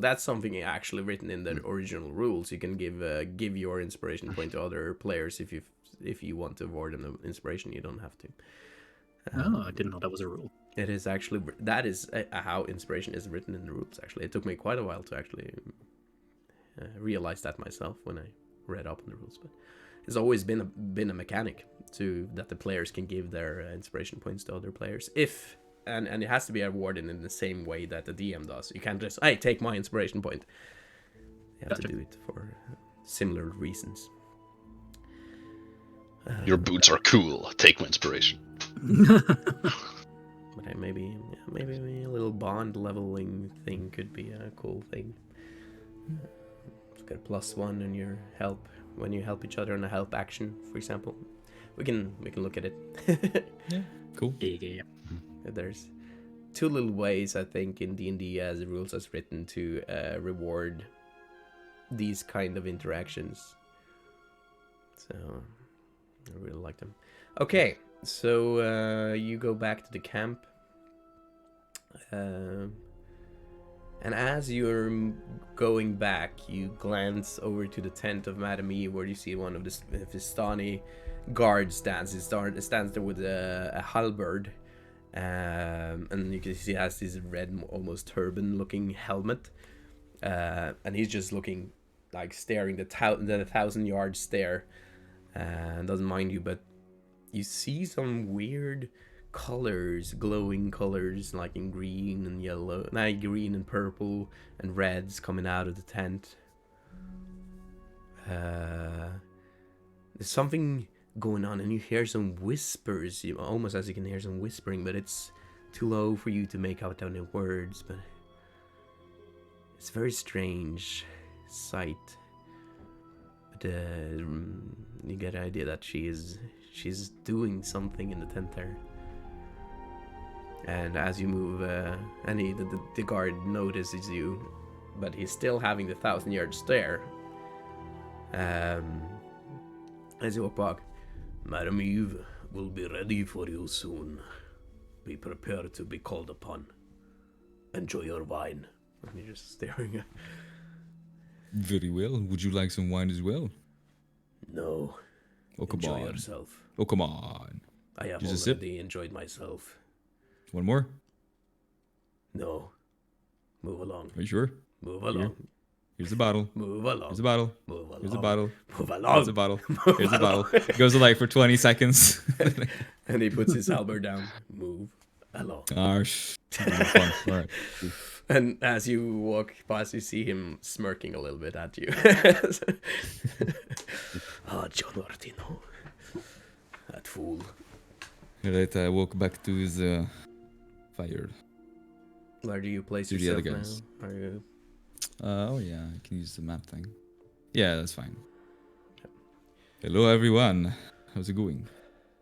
that's something actually written in the original rules. You can give your inspiration point to other players if you want to award them inspiration. You don't have to. Oh, I didn't know that was a rule. It is actually that is how inspiration is written in the rules. Actually, it took me quite a while to actually realize that myself when I read up on the rules. But it's always been a mechanic that the players can give their inspiration points to other players and it has to be awarded in the same way that the DM does. You can't just, hey, take my inspiration point. You have to do it for similar reasons. Your boots are cool. Take my inspiration. But maybe a little bond leveling thing could be a cool thing. Get a +1 in your help when you help each other in a help action, for example. We can look at it. Yeah, cool. Yeah. There's 2 little ways, I think, in D&D as the rules as written to reward these kind of interactions. So I really like them. Okay, so you go back to the camp. And as you're going back, you glance over to the tent of Madame Eve, where you see one of the Vistani guards stands. He stands there with a halberd, and you can see he has this red, almost turban-looking helmet, and he's just looking, like, staring the 1,000-yard stare, and doesn't mind you, but you see some weird colors, glowing colors, like in green and yellow, green and purple and reds coming out of the tent. There's something going on, and you hear some whispers, almost as you can hear some whispering, but it's too low for you to make out any words. But it's a very strange sight. But you get the idea that she's doing something in the tent there. And as you move, the guard notices you, but he's still having the 1,000-yard stare. As you walk back, Madame Eve will be ready for you soon. Be prepared to be called upon. Enjoy your wine. And you're just staring at... Very well. Would you like some wine as well? No. Oh, come Enjoy on. yourself. Oh, come on. I have Just a already enjoyed myself. One more? No. Move along. Are you sure? Move along. Here's the bottle. Move along. Here's the bottle. Move along. Here's the bottle. Move along. Here's the bottle. Here's the bottle. It goes like for 20 seconds. And he puts his halberd down. Move along. Fun. All right. And as you walk past, you see him smirking a little bit at you. John Martino. That fool. Alright, I walk back to his fire. Where do you place To the yourself other guys. now? Are you... Oh yeah, I can use the map thing. Yeah, that's fine. Hello everyone. How's it going?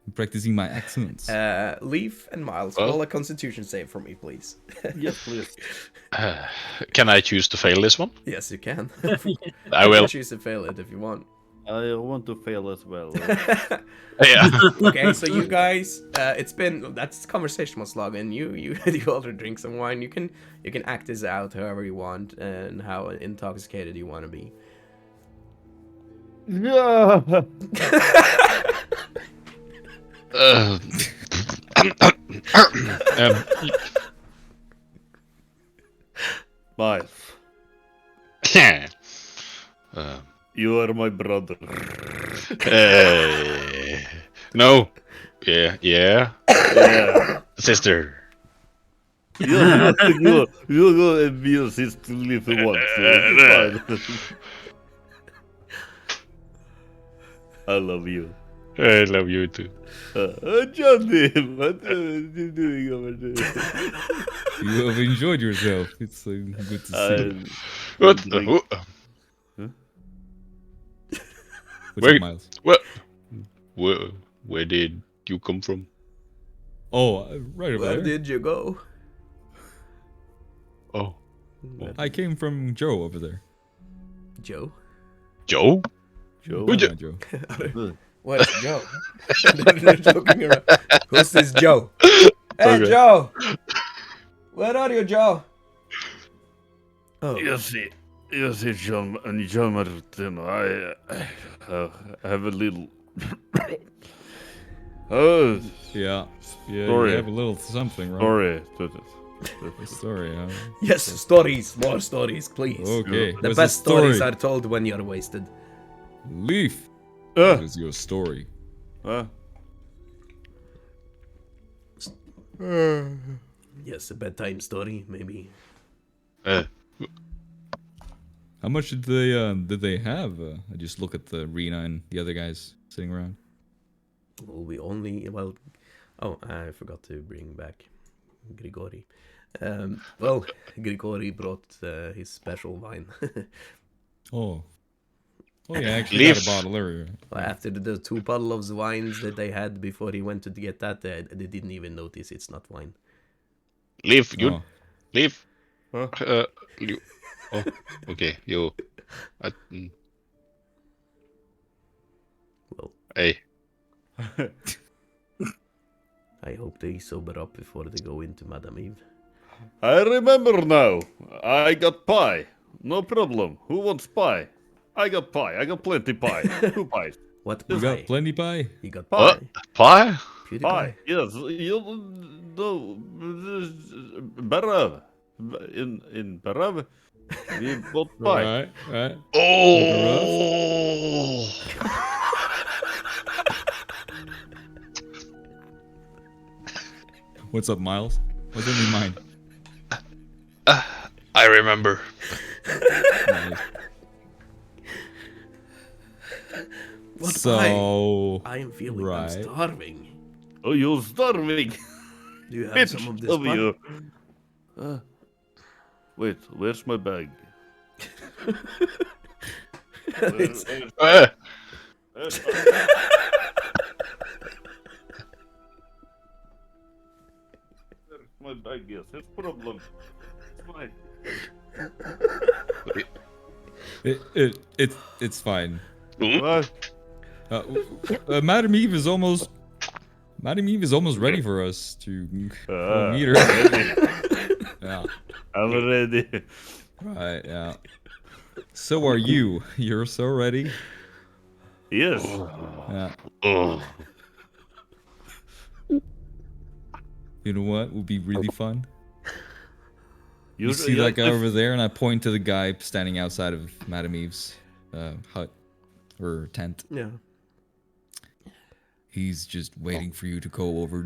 I'm practicing my accents. Leaf and Miles, Well- roll a constitution save for me, please. Yes, please. Can I choose to fail this one? Yes, you can. I will. You choose to fail it if you want. I want to fail as well. Yeah. Okay, so you guys, that's conversation was long, and you also drink some wine. You can act this out however you want and how intoxicated you want to be. Yeah. Miles, you are my brother. No. Yeah. Yeah. Sister. You go and be a sister live once. It's fine. I love you. I love you too. Johnny, what are you doing over there? You have enjoyed yourself. It's good to see. What? What's Wait. up, Miles? Where did you come from? Oh, right over Where there. did you go? Oh, I came from Joe over there. Joe? Joe? Joe. Who'd you- Joe. What's Joe? They're joking around. Who's this Joe? Hey, Okay. Joe! Where are you, Joe? Oh, You see, John Martino, I have a little. Oh, Yeah. Yeah, Sorry. you have a little something, right? sorry. Sorry, huh? yes, stories. More stories, please. Okay. The what's best story? stories are told when you're wasted. Leaf. What is your story? Yes, a bedtime story, maybe. How much did they have? I just look at the arena and the other guys sitting around. Well, we only oh, I forgot to bring back Grigori. Well, Grigori brought his special wine. Oh, yeah, I actually got a bottle earlier. After the 2 bottles of wines that they had before he went to get that, they didn't even notice it's not wine. Leave, you Oh. leave. Huh? You. Oh, okay, you. Well, Hey. I hope they sober up before they go into Madame Eve. I remember now. I got pie. No problem. Who wants pie? I got pie. I got plenty pie. 2 pies. What You pie? got plenty pie. You got What? pie. Pie? Pewdie Pie. Yes. You know, Barav. In Barav, we bought pie. Right. Oh! What's up, Miles? What's in your mind? I remember. Nice. What So, pie? I am feeling right. I'm starving. Oh, you're starving. Do you have some of this Of pie? you. Wait, where's my bag? It's- Where's my bag? Yes, it's problem. It's fine. it's fine. What? Madame Eve is almost ready for us to go meet her. Yeah. I'm ready. Right. Yeah. So are you? You're so ready. Yes. Yeah. Oh. You know what would be really fun? You You're- see yeah, that guy if- over there, and I point to the guy standing outside of Madame Eve's hut or tent. Yeah. He's just waiting for you to go over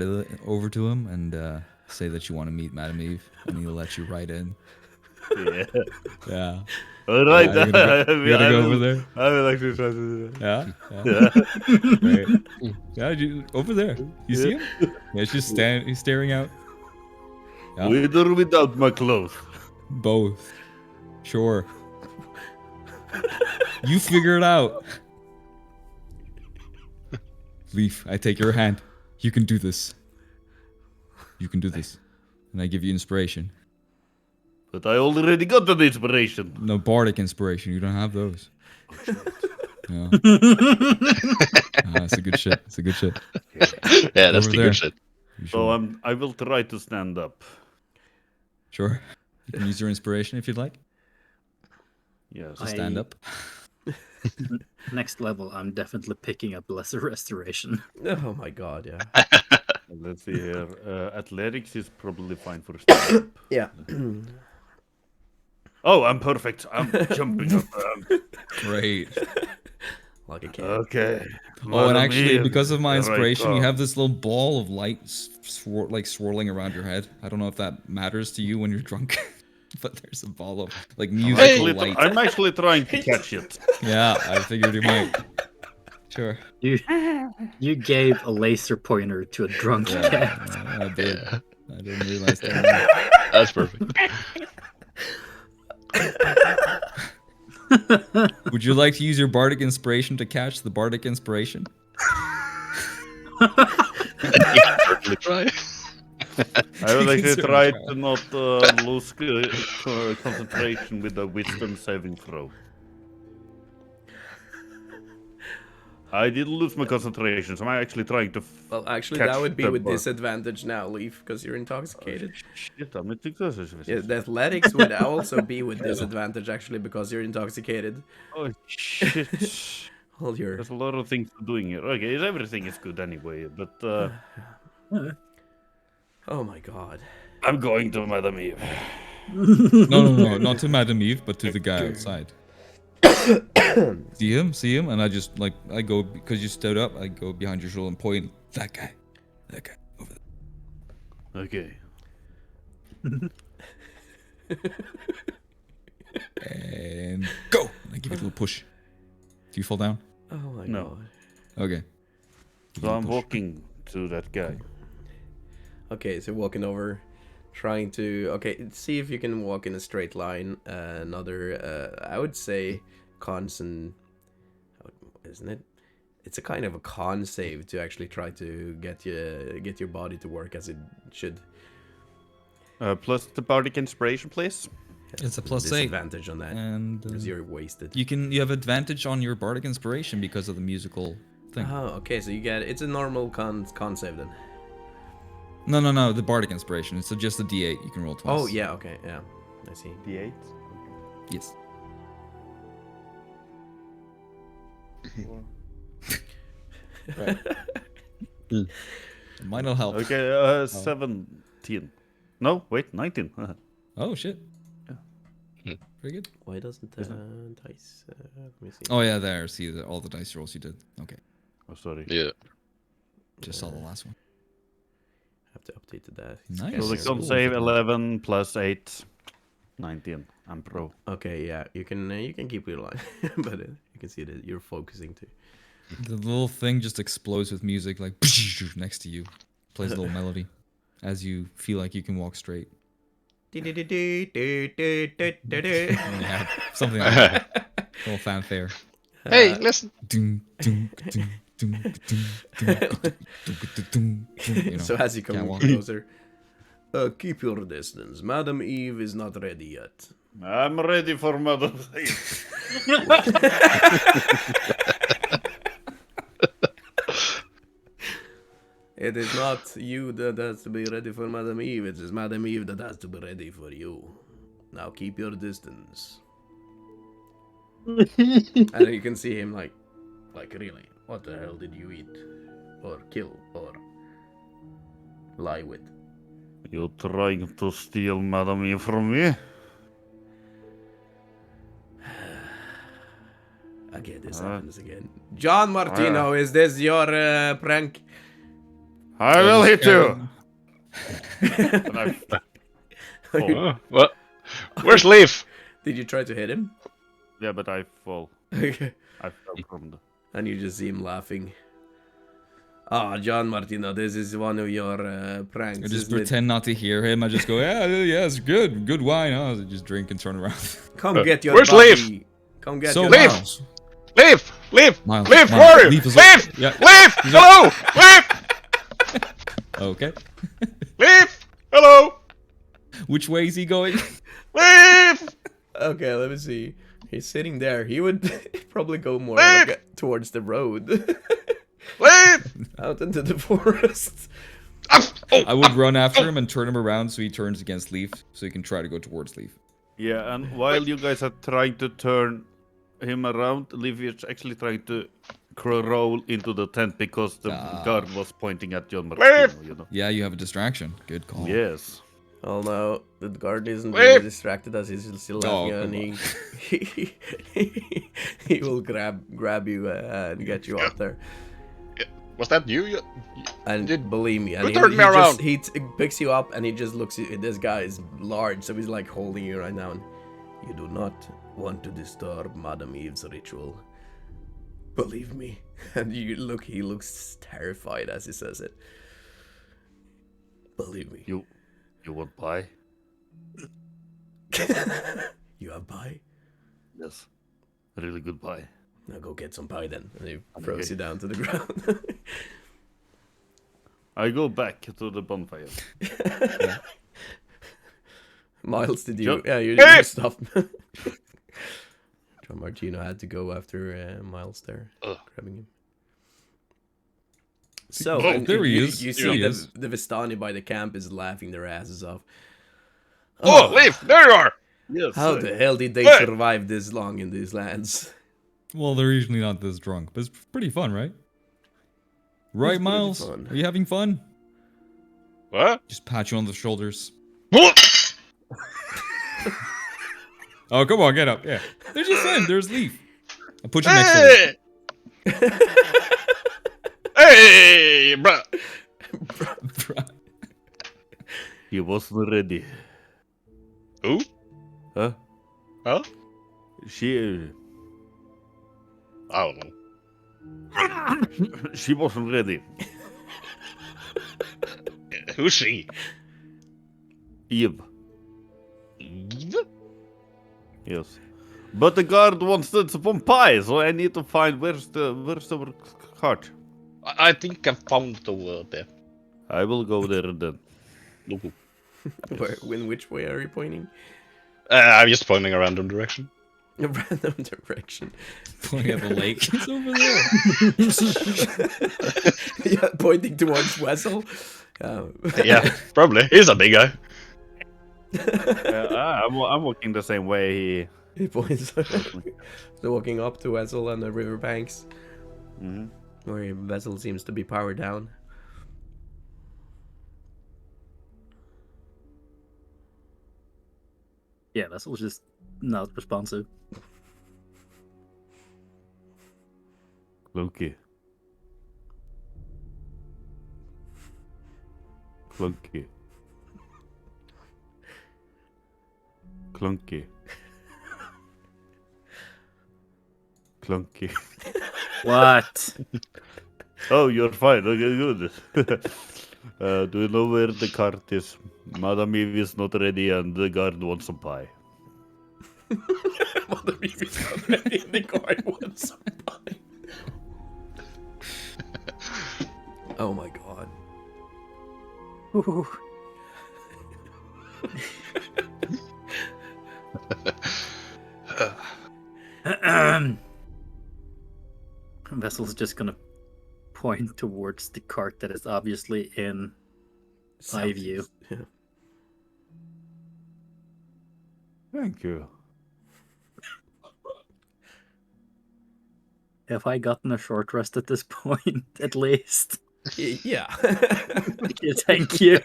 to him and say that you want to meet Madame Eve, and he'll let you right in. Yeah. Yeah. All right. Yeah, you're gonna go over there. I will actually try to do that. Yeah. Yeah. Right. Yeah, over there. You see him? Yeah, it's just he's staring out. Yeah. With or without my clothes? Both. Sure. You figure it out. Leaf, I take your hand. You can do this. You can do this. And I give you inspiration. But I already got the inspiration. No bardic inspiration. You don't have those. Yeah. That's a good shit. That's a good shit. Yeah, that's Over the there. good shit. You So should- I will try to stand up. Sure. You can use your inspiration if you'd like. Yes. To stand up. Next level, I'm definitely picking up lesser restoration. Oh my god, yeah. Let's see here. Athletics is probably fine for stand up. Yeah. Oh, I'm perfect. I'm jumping up. Great. Like a cat. Okay. Oh, and Madam actually, Eve, because of my right inspiration, you up. have this little ball of light swirling around your head. I don't know if that matters to you when you're drunk, but there's a ball of like musical light. I'm actually trying to catch it. Yeah, I figured you might. Sure. You gave a laser pointer to a drunk cat. Yeah, I did. I didn't realize that. That's perfect. Would you like to use your bardic inspiration to catch the bardic inspiration? Certainly try. I will You can actually certainly try try. to not lose concentration with the wisdom saving throw. I didn't lose my concentration, so I'm actually trying to. Well, actually, catch that would be the with bug. disadvantage now, Leaf, because you're intoxicated. Shit, I'm intoxicated. Yeah, the athletics would also be with disadvantage, actually, because you're intoxicated. Oh shit! All your... There's a lot of things doing here. Okay, everything is good anyway, but Oh my god. I'm going to Madame Eve. No, not to Madame Eve, but to the guy outside. See him, and I just like I go because you stood up. I go behind your shoulder and point that guy over there. Okay. And go. And I give it a little push. Do you fall down? Oh my No. god. Okay. Give it So a I'm push. walking to that guy. Okay, so walking over, trying to see if you can walk in a straight line. I would say isn't it? It's a kind of a con save to actually try to get your body to work as it should. Plus the bardic inspiration, please. It's a +8, disadvantage on that and because you're wasted. you have advantage on your bardic inspiration because of the musical thing. Oh, okay, so it's a normal con save then. No, the bardic inspiration. It's just a D8. You can roll twice. Oh yeah, okay, yeah, I see. D8. Yes. Mine'll help. Okay, 17. No, wait, 19. Oh shit. Yeah. Very good. Why doesn't dice? Let me see. Oh yeah, there. See all the dice rolls you did. Okay. Oh, sorry. Yeah. Just saw the last one. Have to update that. Nice. So the Yes. con save 11 plus 8, 19. I'm pro. Okay, yeah, you can keep your line, but you can see that you're focusing too. The little thing just explodes with music, like next to you. Plays a little melody as you feel like you can walk straight. Yeah, something like that. A little fanfare. Hey, listen. So as you come can't walk. closer, keep your distance. Madam Eve is not ready yet. I'm ready for Madam Eve. It is not you that has to be ready for Madam Eve. It is Madam Eve that has to be ready for you. Now keep your distance. And you can see him like really, what the hell did you eat? Or kill? Or lie with? You trying to steal Madam Eve from me? Again, this happens again. John Martino, is this your prank? I will hit you! And I fall. What? Where's Leaf? Did you try to hit him? Yeah, but I fall. Okay. I fell from the... And you just see him laughing. Ah, John Martino, this is one of your pranks. I just isn't it? pretend not to hear him. I just go, yeah, it's good wine. Huh? I just drink and turn around. Come get your Where's body. Leaf? Come get So your Leaf! Miles. Leaf! Leaf! Miles, Leaf, Miles, where are you? Leaf is Leaf! yeah. Leaf! Hello! Leaf! Okay. Leaf! Hello! Which way is he going? Leaf! Okay, let me see. He's sitting there. He would probably go more Leaf! like, towards the road. Leaf! Out into the forest. I would run after him and turn him around so he turns against Leaf, so he can try to go towards Leaf. Yeah, and while you guys are trying to turn him around, Leaf is actually trying to roll into the tent because the guard was pointing at John Martino, you know. Yeah, you have a distraction. Good call. Yes. Oh no, the guard isn't Leaf! really distracted as he's still Oh, laughing, and come he will grab you and get you out there. Was that you? And believe me, and Who turned me around? He picks you up and he just looks at this guy is large, so he's like holding you right now. And you do not want to disturb Madam Eve's ritual. Believe me. And he looks terrified as he says it. Believe me. You want pie? You have pie? Yes. Really good pie. Now go get some pie then. And he throws you down to the ground. I go back to the bonfire. Miles, did you? John- Yeah, you stopped. John Martino had to go after Miles there, grabbing him. So Oh, and there he you, is. You There he see is. the Vistani by the camp is laughing their asses off. Oh, Leaf! There you are! Yes. How the hell did they Hey! survive this long in these lands? Well, they're usually not this drunk, but it's pretty fun, right? Right, pretty Miles? fun. Are you having fun? What? Just pat you on the shoulders. Oh, come on, get up. Yeah. There's your friend. There's Leaf. I'll put you next to him. Hey, bruh. He wasn't ready. Who? Huh? Huh? She I don't know. she wasn't ready. Who's she? Eve. Eve? Yes. But the guard wants some pie, so I need to find where's the cart. I think I found the word there. I will go there then. Look. In which way are you pointing? I'm just pointing a random direction. A random direction. Pointing at the lake. It's over there. Yeah, pointing towards Wessel. Yeah, probably. He's a big guy. I'm walking the same way. He points. So walking up to Wessel on the riverbanks, where Wessel seems to be powered down. Yeah, Vessel's just not responsive. Clunky. Clunky. Clunky. Clunky. What? Oh, you're fine. Okay, good. Do you know where the cart is? Madame Eve is not ready and the guard wants some pie. Madame Eve is not ready and the guard wants some pie. Oh my god. Vessel's just gonna point towards the cart that is obviously in eye view. Yeah. Thank you. Have I gotten a short rest at this point, at least? Yeah. Yeah, thank you.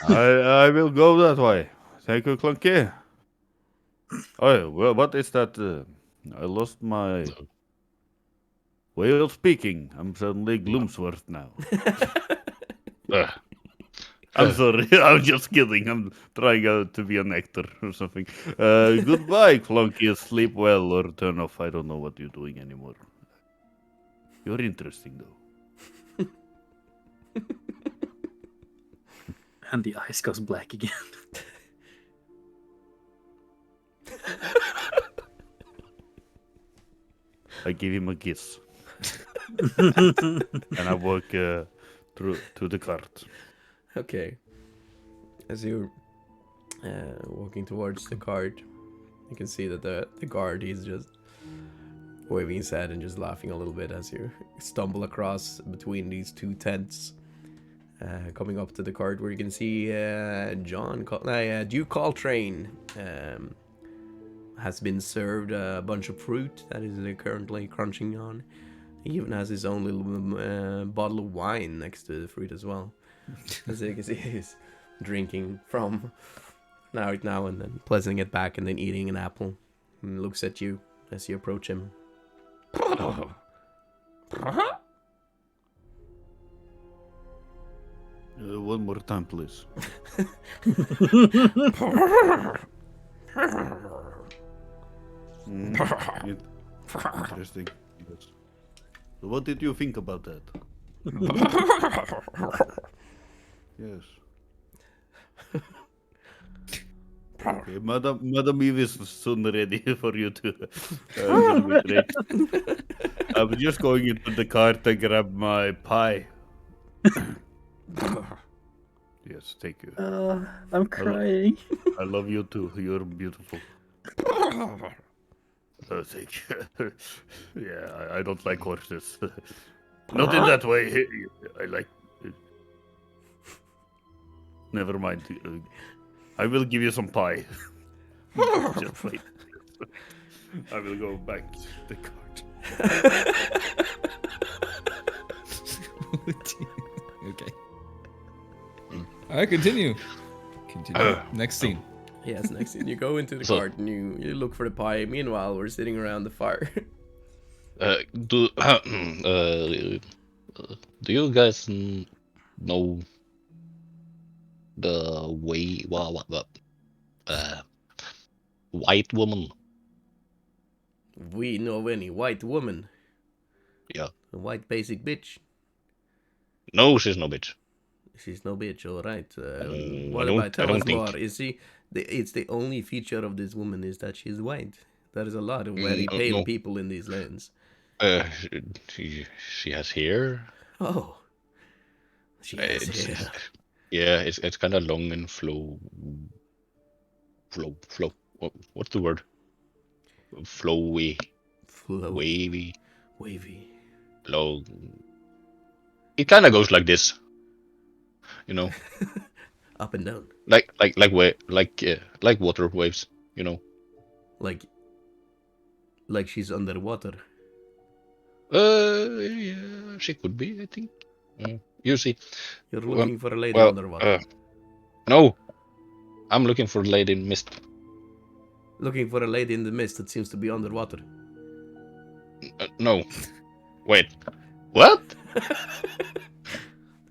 I will go that way. Thank you, Clunky. Oh, well, what is that? I lost my way of speaking. I'm suddenly Gloomsworth now. I'm sorry. I'm just kidding. I'm trying to be an actor or something. Goodbye, Clunky. Sleep well or turn off. I don't know what you're doing anymore. You're interesting, though. And the ice goes black again. I give him a kiss. And I walk through to the cart. Okay. As you're walking towards the cart, you can see that the guard, he's just waving his head and just laughing a little bit as you stumble across between these two tents. Coming up to the cart where you can see Duke Coltrane has been served a bunch of fruit that is currently crunching on. He even has his own little bottle of wine next to the fruit as well. As you can see, he's drinking from now and then, placing it back and then eating an apple. And looks at you as you approach him. One more time, please. Interesting. Yes. So what did you think about that? Yes. Okay, Madam Eve is soon ready for you to celebrate. I'm just going into the cart to grab my pie. Yes, thank you. I'm crying. I love you too. You're beautiful. Thank you. Yeah, I don't like horses. Not in that way. I like. Never mind. I will give you some pie. Just wait. I will go back to the cart. Okay. All right, continue. Next scene. Yes, next thing you go into the So- garden, you look for the pie. Meanwhile, we're sitting around the fire. Do you guys know the way white woman? We know any white woman, Yeah. a white basic bitch. No, she's no bitch. She's no bitch, all right. I What don't. about? I Tell don't us think. more. Is she? It's the only feature of this woman is that she's white. There is a lot of very No, pale no. people in these lands. She has hair. Oh, she has It's hair. yeah. It's kind of long and flow. What's the word? Flowy, Flow, wavy, wavy. long. It kind of goes like this, you know, Up and down, like water waves, you know. like she's underwater. Yeah, she could be. I think. You see, You're looking for a lady well, underwater. no, I'm looking for Lady in Mist. Looking for a lady in the mist that seems to be underwater. No, wait, what?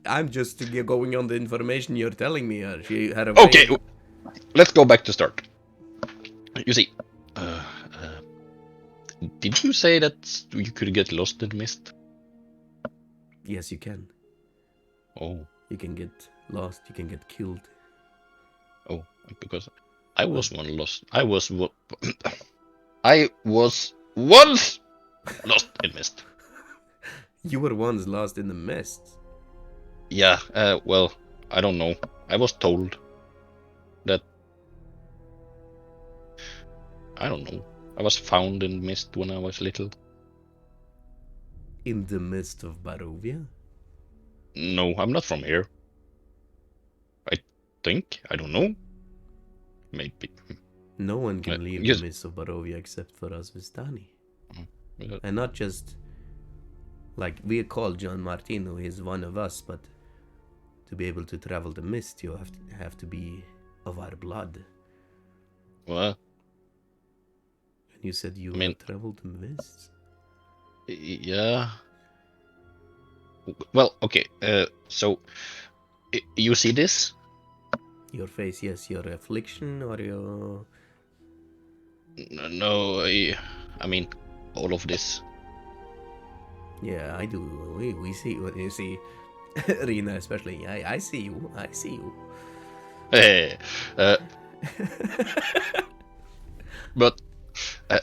I'm just going on the information you're telling me. She had a Okay, vein. let's go back to start. You see, did you say that you could get lost in mist? Yes, you can. Oh, You can get lost. You can get killed. oh, because I was one lost. I was once lost in mist. You were once lost in the mist. Yeah, well, I don't know. I was told that. I don't know. I was found in mist when I was little. In the mist of Barovia? No, I'm not from here. I think. I don't know. Maybe. No one can leave yes. the mist of Barovia except for us Vistani. Yeah. And not just... Like, we call John Martino, he's one of us, but... To be able to travel the mist, you have to be of our blood. Well, And you said you I mean- have traveled the mist? yeah. Well, okay. So you see this? Your face, yes, your affliction or your... No, I mean all of this. Yeah, I do. We see what you see. Rina especially. I see you. I see you. Hey, but I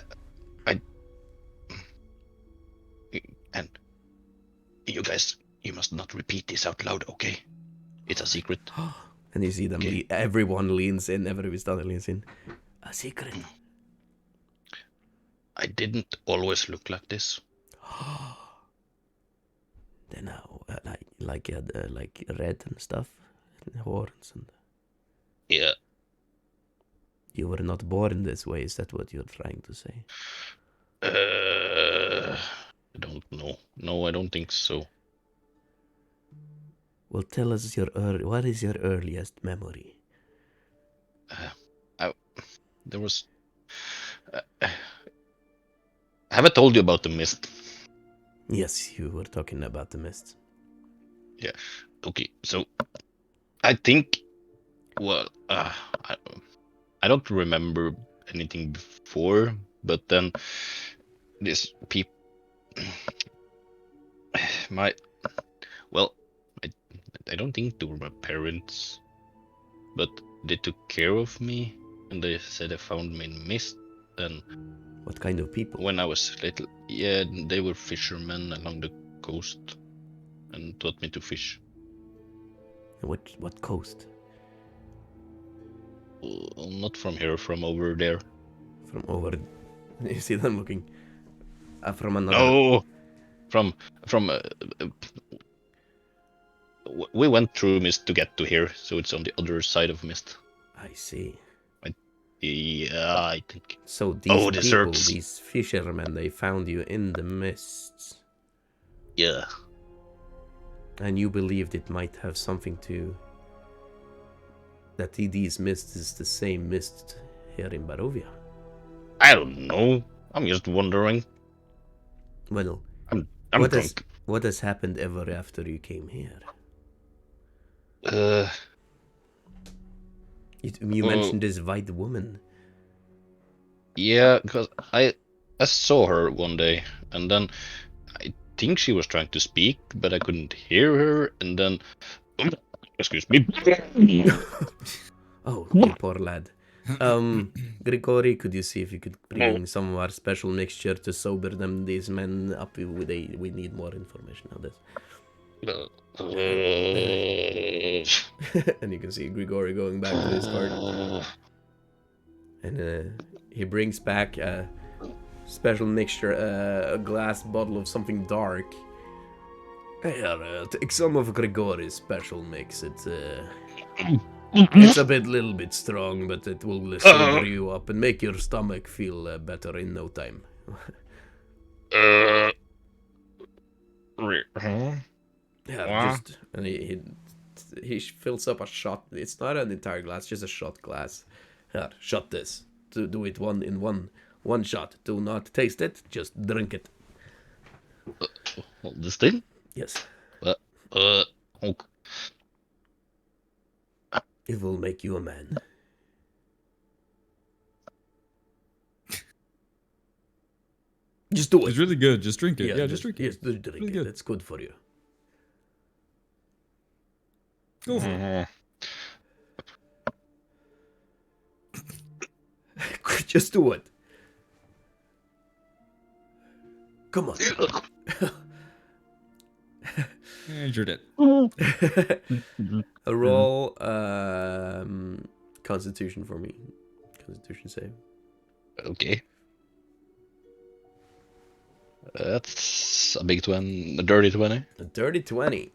and you guys, you must not repeat this out loud, okay? It's a secret. And you see them. Okay. Everyone leans in. Every Vistani leans in. A secret. I didn't always look like this. Then like red and stuff, and horns and. Yeah. You were not born this way. Is that what you're trying to say? I don't know. No, I don't think so. Well, tell us what is your earliest memory? There was. I haven't told you about the mist. Yes, you were talking about the mist. Yeah. Okay. So, I think. Well, I don't remember anything before, but then this people. I don't think they were my parents, but they took care of me, and they said they found me in mist. And What kind of people? when I was little, yeah, they were fishermen along the coast, and taught me to fish. What coast? Not from here, from over there. From over. You see them looking. From another. No, from. We went through mist to get to here, so it's on the other side of mist. I see. Yeah, I think. So these Oh, people, deserts. these fishermen, they found you in the mists, Yeah. and you believed it might have something to that these mists is the same mist here in Barovia? I don't know. I'm just wondering. Well, I'm what drunk. has happened ever after you came here? You mentioned this white woman. Yeah, because I saw her one day, and then I think she was trying to speak, but I couldn't hear her, and then excuse me. Oh, you poor lad. Grigori, could you see if you could bring some of our special mixture to sober these men up? We need more information on this. And you can see Grigori going back to his cart. And he brings back a special mixture, a glass bottle of something dark. Here, take some of Grigori's special mix. It's a little bit strong, but it will sober you up and make your stomach feel better in no time. Yeah, just and he fills up a shot. It's not an entire glass, just a shot glass. Here, shot this. Do it one shot. Do not taste it. Just drink it. This thing? Yes. Okay. It will make you a man. Just do it. It's really good. Just drink it. Yeah, just drink it. Yes, drink really it. good. It's good for you. Go for it. Just do it. Come on. And you're dead. A roll Constitution for me. Constitution save. Okay. That's a big 20, a dirty 20. A dirty 20.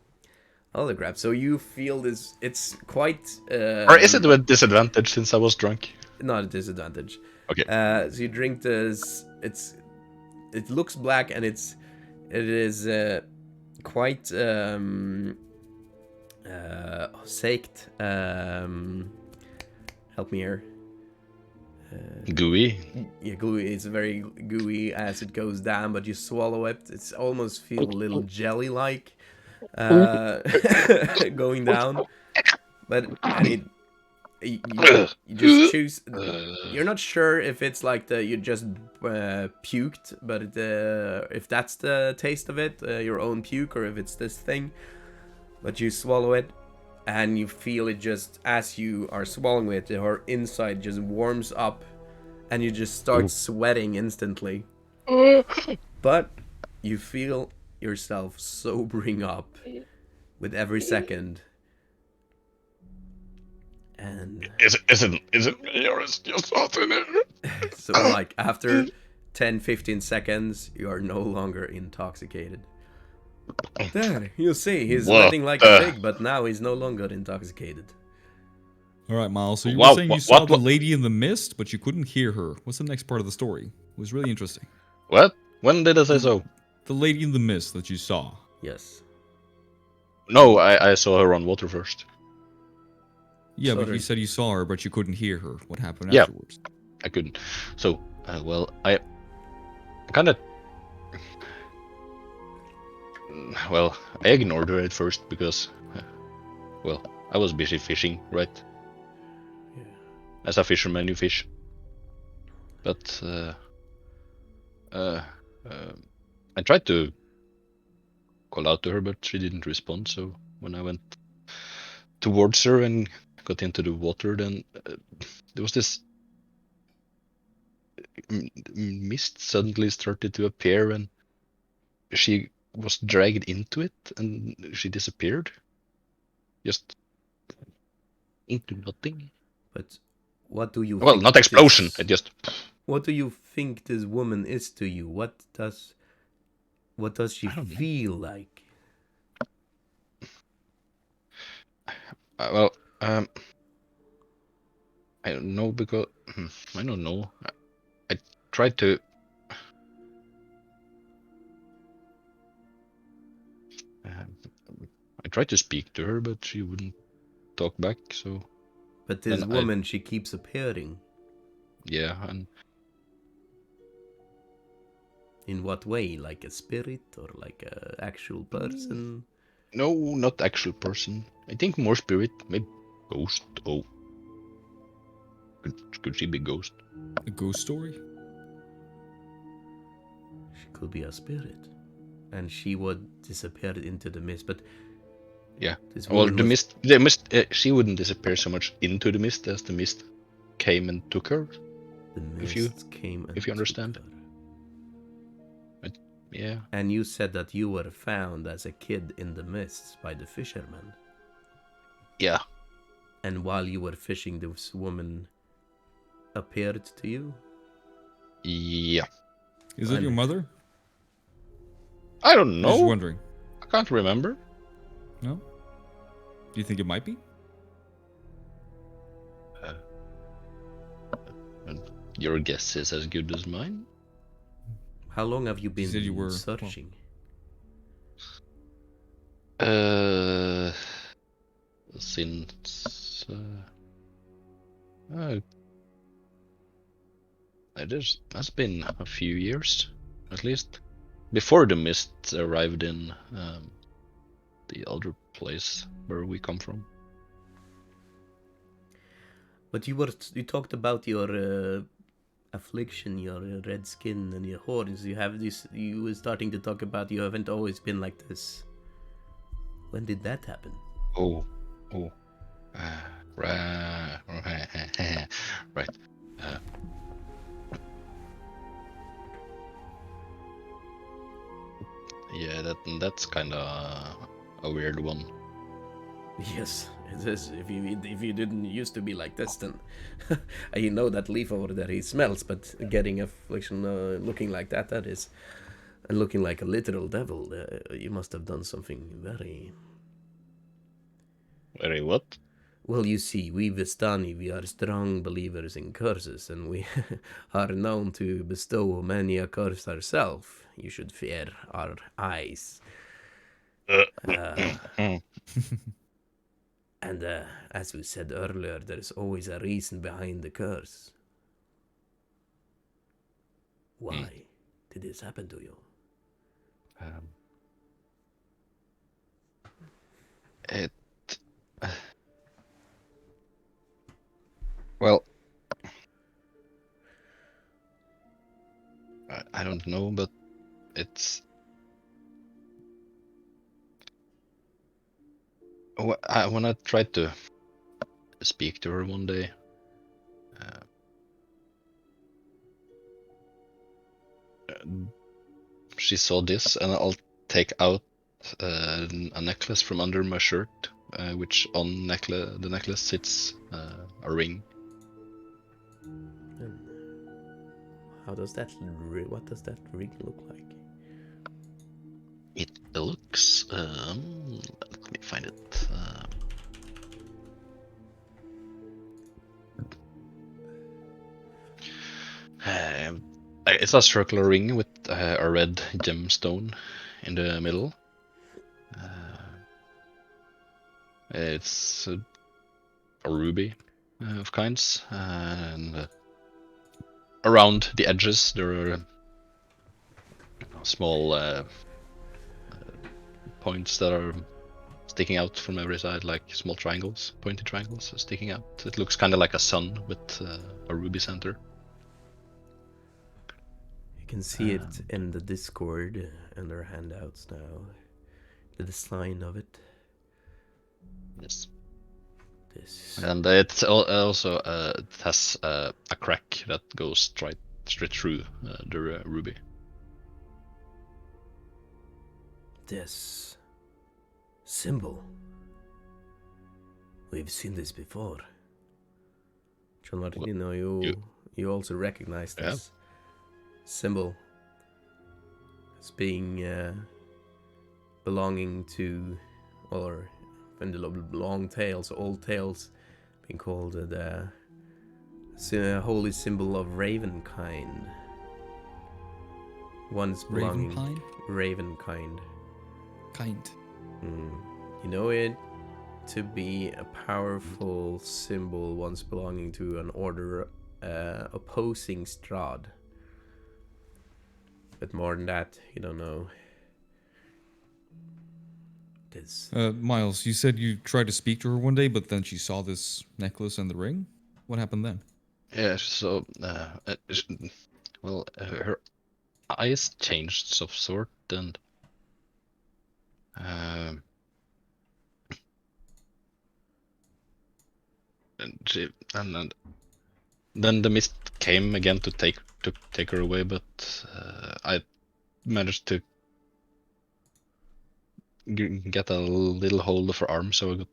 Holy crap. So you feel this, it's quite... Or is it with disadvantage since I was drunk? Not a disadvantage. Okay. So you drink this, it looks black and it is quite saked. Help me here. Gooey. Yeah, gooey. It's very gooey as it goes down, but you swallow it. It's almost feel a little jelly-like going down. But you just choose. You're not sure if it's like you just puked, but if that's the taste of it, your own puke, or if it's this thing. But you swallow it, and you feel it just as you are swallowing it, your inside just warms up, and you just start sweating instantly. But you feel yourself sobering up with every second. And Is it me or is just hot in here? so like after 10-15 seconds, you are no longer intoxicated. There, you see, he's sweating like a pig, but now he's no longer intoxicated. All right, Miles. So you were saying you saw the lady in the mist, but you couldn't hear her. What's the next part of the story? It was really interesting. What? When did I say so? The lady in the mist that you saw. Yes. No, I saw her on water first. Yeah, So but you there's- said you saw her, but you couldn't hear her. What happened Yeah. afterwards? I couldn't. So, well, I kind of... Well, I ignored her at first because, well, I was busy fishing, right? Yeah. As a fisherman, you fish. But, I tried to call out to her, but she didn't respond. So when I went towards her and got into the water, then there was this mist suddenly started to appear, and she was dragged into it, and she disappeared. Just into nothing. But what do you Well, think not explosion. this- It just... What do you think this woman is to you? What does she I don't know. feel like? Well, I don't know because I don't know. I tried to. I tried to speak to her, but she wouldn't talk back. So But this And woman, she keeps appearing. Yeah, and In what way? Like a spirit or like a actual person? no, not actual person. I think more spirit, maybe ghost. Oh, could she be ghost? A ghost story? She could be a spirit. And she would disappear into the mist. But Yeah. this Well, woman was... the mist. She wouldn't disappear so much into the mist as the mist came and took her. The if you- mist came and if you took understand. her. Yeah. And you said that you were found as a kid in the mists by the fishermen. Yeah. And while you were fishing, this woman appeared to you? Yeah. Is it your mother? I don't I'm just know. wondering. I can't remember. No? Do you think it might be? Your guess is as good as mine. How long have you been said you were- searching? Since it has been a few years, at least, before the mist arrived in the other place where we come from. But you talked about your affliction, your red skin and your horns. You have this. You were starting to talk about you haven't always been like this. When did that happen? Oh, right, right. Yeah, that's kind of a weird one. Yes, it is. If you didn't used to be like this, then you know that leaf over there he smells. But getting affliction, looking like that is, and looking like a literal devil, you must have done something very. Very what? Well, you see, we Vistani, we are strong believers in curses, and we are known to bestow many a curse ourselves. You should fear our eyes. And as we said earlier, there's always a reason behind the curse. Why did this happen to you? It. Well, I don't know, but it's. When I tried to speak to her one day, she saw this, and I'll take out a necklace from under my shirt, which on the necklace sits a ring. And how does that? What does that ring look like? It looks. Let me find it. It's a circular ring with a red gemstone in the middle. It's a ruby of kinds, and around the edges there are small points that are sticking out from every side, like small triangles, pointy triangles sticking out. It looks kind of like a sun with a ruby center. You can see it in the Discord and their handouts now. The design of it. Yes. This. And it also it has a crack that goes straight through the ruby. This symbol. We've seen this before. John Martino, you also recognize this symbol as being belonging to, or in the long tales, old tales, being called the holy symbol of Ravenkind. Once belonging Ravenkind? Ravenkind. Kind. You know it. to be a powerful symbol once belonging to an order opposing Strahd. But more than that, you don't know. This. Miles, you said you tried to speak to her one day, but then she saw this necklace and the ring. What happened then? Yeah, so well, her eyes changed of sort, and then the mist came again to take her away, but I managed to get a little hold of her arm, so I got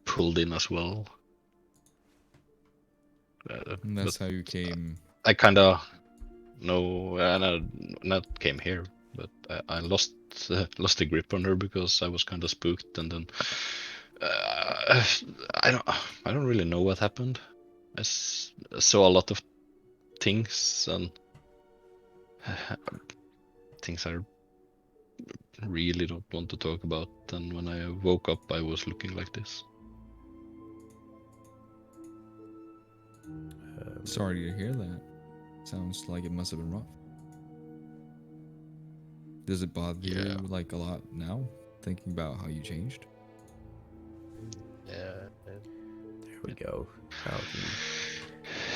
pulled in as well. And that's how you came. I kind of know, and I not came here, but I lost the grip on her because I was kind of spooked, and then I don't really know what happened. I saw a lot of things, and things I really don't want to talk about. And when I woke up, I was looking like this. Sorry to hear that. Sounds like it must have been rough. Does it bother you like a lot now, thinking about how you changed? Yeah. There we go.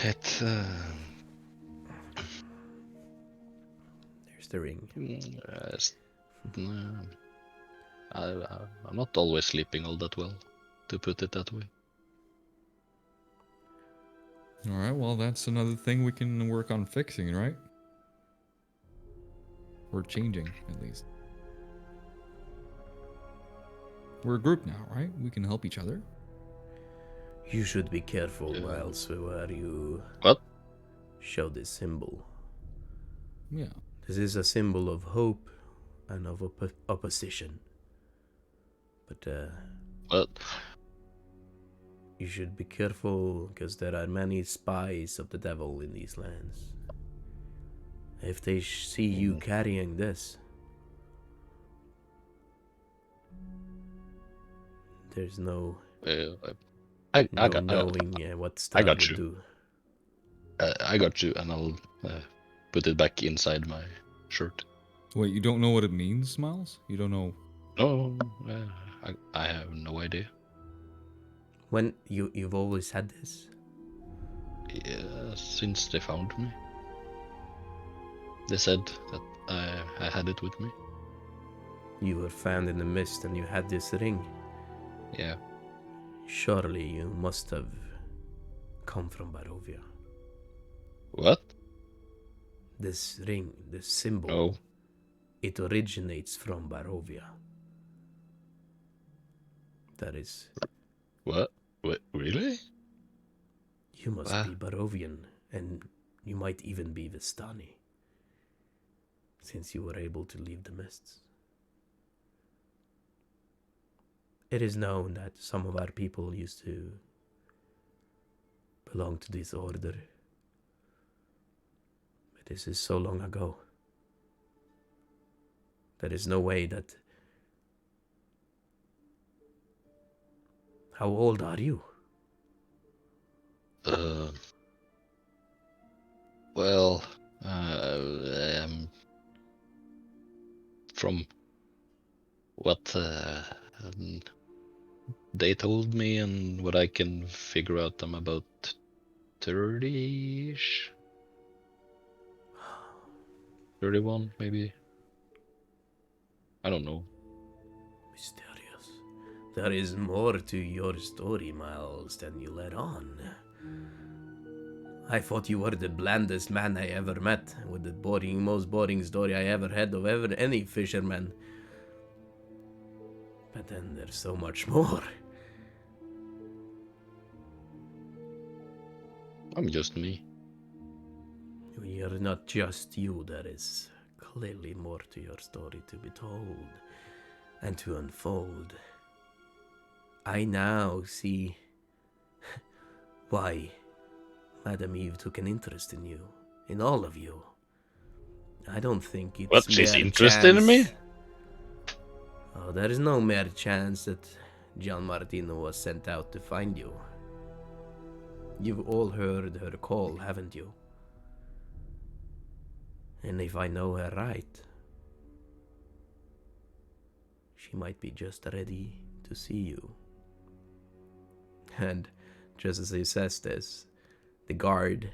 It. There's the ring. I'm not always sleeping all that well, to put it that way. All right, well, that's another thing we can work on fixing, right? Or changing, at least. We're a group now, right? We can help each other. You should be careful, Miles, where you What? show this symbol. Yeah. This is a symbol of hope and of opposition. But What? you should be careful, because there are many spies of the devil in these lands. If they see you carrying this, there's no I got knowing what I Strahd got would you. do. I got you, and I'll put it back inside my shirt. Wait, you don't know what it means, Miles? You don't know? No, I have no idea. When you've always had this? Yeah, since they found me. They said that I had it with me. You were found in the mist and you had this ring. Yeah. Surely you must have come from Barovia. What? This ring, this symbol, No. it originates from Barovia. That is... What? What? Really? You must be Barovian, and you might even be Vistani, since you were able to leave the mists. It is known that some of our people used to belong to this order. But this is so long ago. There is no way that... How old are you? Well, from what they told me and what I can figure out, I'm about 30-ish. 31, maybe. I don't know. Mysterious. There is more to your story, Miles, than you let on. I thought you were the blandest man I ever met, with the most boring story I ever had of any fisherman. But then there's so much more. I'm just me. You're not just you. There is clearly more to your story to be told and to unfold. I now see why Madame Eve took an interest in you, in all of you. I don't think it's What? She's mere interested in me? chance. Oh, there is no mere chance that John Martino was sent out to find you. You've all heard her call, haven't you? And if I know her right, she might be just ready to see you. And just as he says this, the guard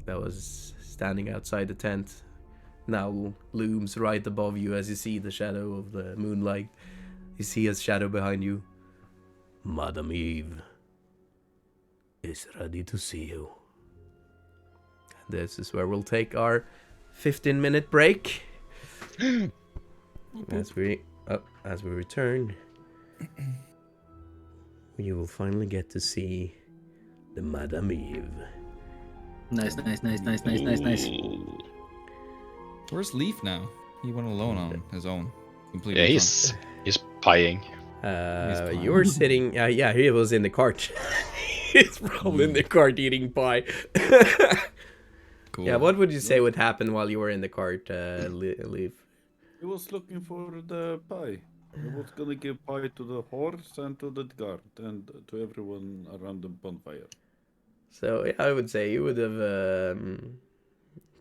that was standing outside the tent now looms right above you as you see the shadow of the moonlight. You see his shadow behind you. Madame Eve is ready to see you. This is where we'll take our 15-minute break. As we return, you will finally get to see the Madame Eve. Nice. Where's Leaf now? He went alone on his own. Completely. Yeah, he's pieing. You were sitting. Yeah, he was in the cart. He's probably in the cart eating pie. Cool. Yeah, what would you say would happen while you were in the cart, Leaf? He was looking for the pie. He was gonna give pie to the horse and to the guard and to everyone around the bonfire. So yeah, I would say you would have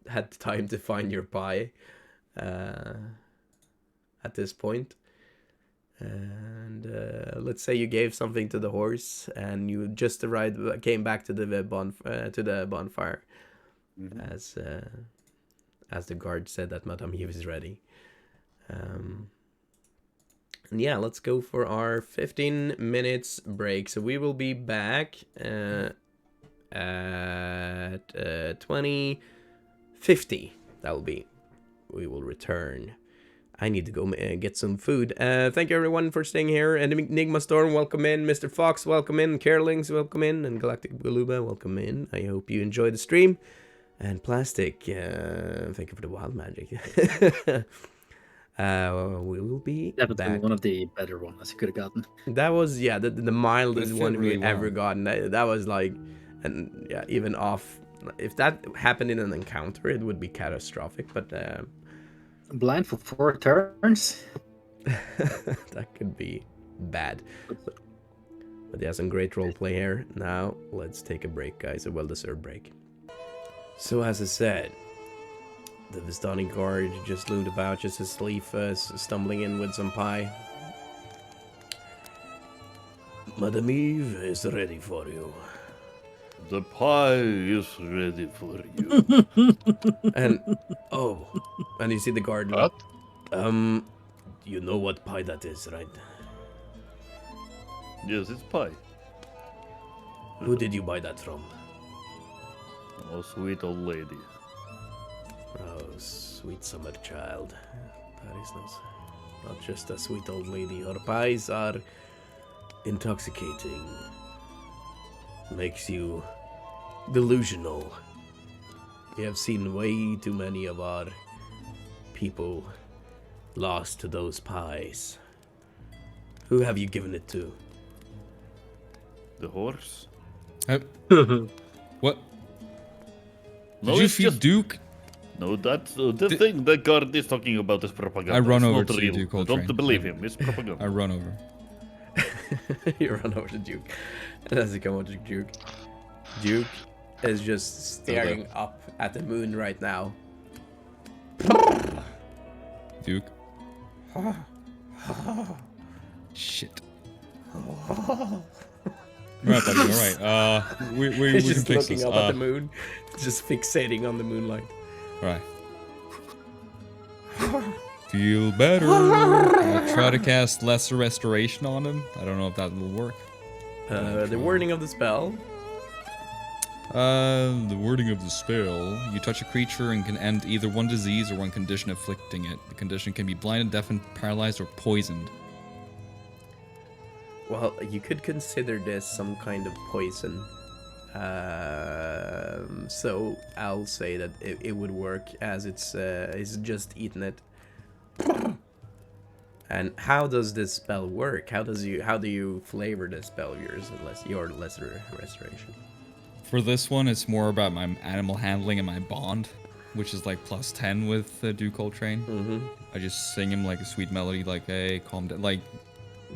had time to find your pie at this point. And let's say you gave something to the horse, and you just came back to the bonfire, as the guard said that Madame Eve is ready. And yeah, let's go for our 15 minutes break. So we will be back at 20:50. That will be. We will return. I need to go get some food. Thank you everyone for staying here. And Enigma Storm, welcome in. Mr. Fox, welcome in. Carolings, welcome in. And Galactic Galuba, welcome in. I hope you enjoyed the stream. And Plastic, thank you for the wild magic. We will be back. One of the better ones you could have gotten. That was, yeah, the mildest It fit one really we ever well. gotten. That was like, and yeah, even off. If that happened in an encounter, it would be catastrophic. But Blind for 4 turns. that could be bad. But yeah, some great roleplay here. Now let's take a break, guys. A well-deserved break. So as I said, the Vistani guard just loomed about, just as Leaf stumbling in with some pie. Madame Eve is ready for you. The pie is ready for you. And and you see the guard. What? You know what pie that is, right? Yes, it's pie. Who did you buy that from? Oh, sweet old lady. Oh, sweet summer child. That is not just a sweet old lady. Her pies are intoxicating. Makes you delusional. We have seen way too many of our people lost to those pies. Who have you given it to? The horse? What? No, Did you it's feed just- Duke? No, that's the thing the guard is talking about is propaganda. I run It's over not to real. Duke Coltrane. Don't believe him. It's I propaganda. run over. You run over to Duke. And as you come over to Duke, Duke is just staring up at the moon right now. Duke. Shit. Alright, buddy, alright. We He's can just fix looking this. up at the moon, just fixating on the moonlight. Alright. Feel better. I'll try to cast Lesser Restoration on him. I don't know if that will work. The wording of the spell. The wording of the spell. You touch a creature and can end either one disease or one condition afflicting it. The condition can be blinded, deafened, paralyzed, or poisoned. Well, you could consider this some kind of poison. So I'll say that it would work as it's just eaten it. And how does this spell work? How do you flavor the spell your lesser restoration? For this one, it's more about my animal handling and my bond, which is like +10 with Duke Coltrane. Mm-hmm. I just sing him like a sweet melody, like, hey, calm down. Like,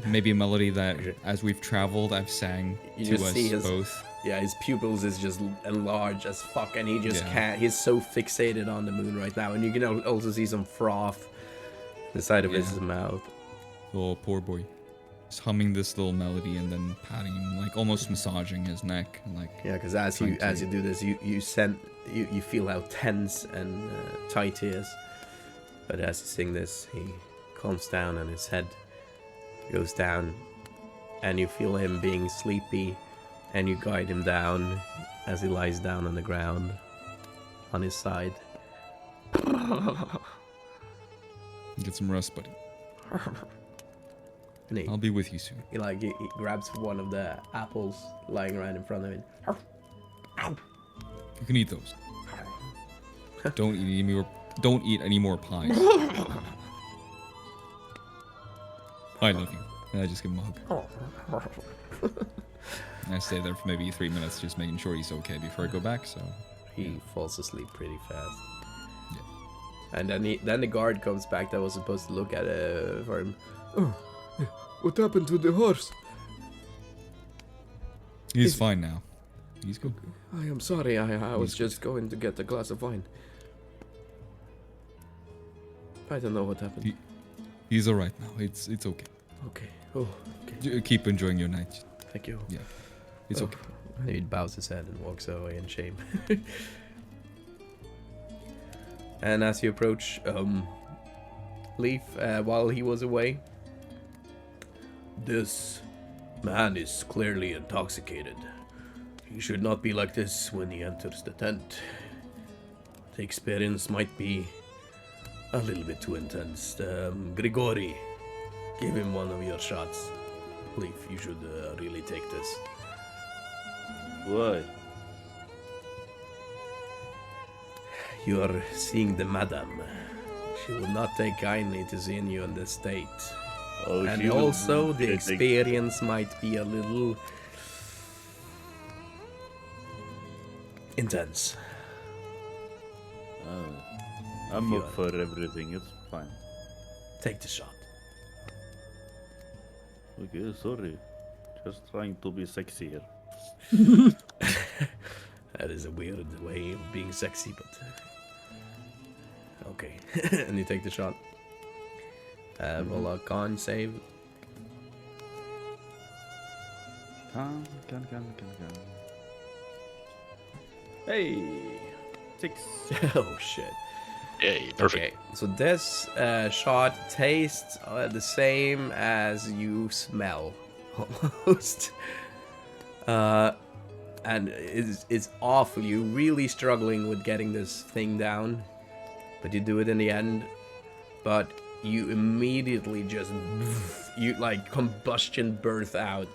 Maybe a melody that, as we've traveled, I've sang You to just us see his both. Yeah, his pupils is just enlarged as fuck, and he just Yeah. can't. He's so fixated on the moon right now, and you can also see some froth the side of his Yeah. mouth. Oh, poor boy. Just humming this little melody and then patting him, like almost massaging his neck. Like, Yeah, because as you do this, you feel how tense and tight he is. But as you sing this, he calms down, and his head goes down, and you feel him being sleepy. And you guide him down as he lies down on the ground on his side. get some rest, buddy. And I'll be with you soon. he grabs one of the apples lying right in front of him. You can eat those. Don't eat any more pies. I love you. And I just give him a hug. And I stay there for maybe 3 minutes, just making sure he's okay before I go back. So He falls asleep pretty fast. Yeah. And then the guard comes back that was supposed to look at for him. Oh, what happened to the horse? he's fine now. He's good. I am sorry. I was just going to get a glass of wine. I don't know what happened. He's all right now. It's okay. Okay. Oh, okay. Keep enjoying your night. Thank you. Yeah, it's okay. He bows his head and walks away in shame. And as you approach Leaf, while he was away, this man is clearly intoxicated. He should not be like this when he enters the tent. The experience might be a little bit too intense. Grigori, give him one of your shots. Leaf, you should really take this. Why? You are seeing the madam. She will not take kindly to seeing you in this state. Oh, And she will also, the take- experience might be a little intense. I'm You up for everything. It's fine. Take the shot. Okay, sorry. Just trying to be sexy here. That is a weird way of being sexy, but okay. And you take the shot. Roll a con save. Can. Hey! 6. Oh shit. Yay, perfect. Okay, so this shot tastes the same as you smell, almost. And it's awful. You're really struggling with getting this thing down, but you do it in the end. But you immediately just, you like combustion birth out,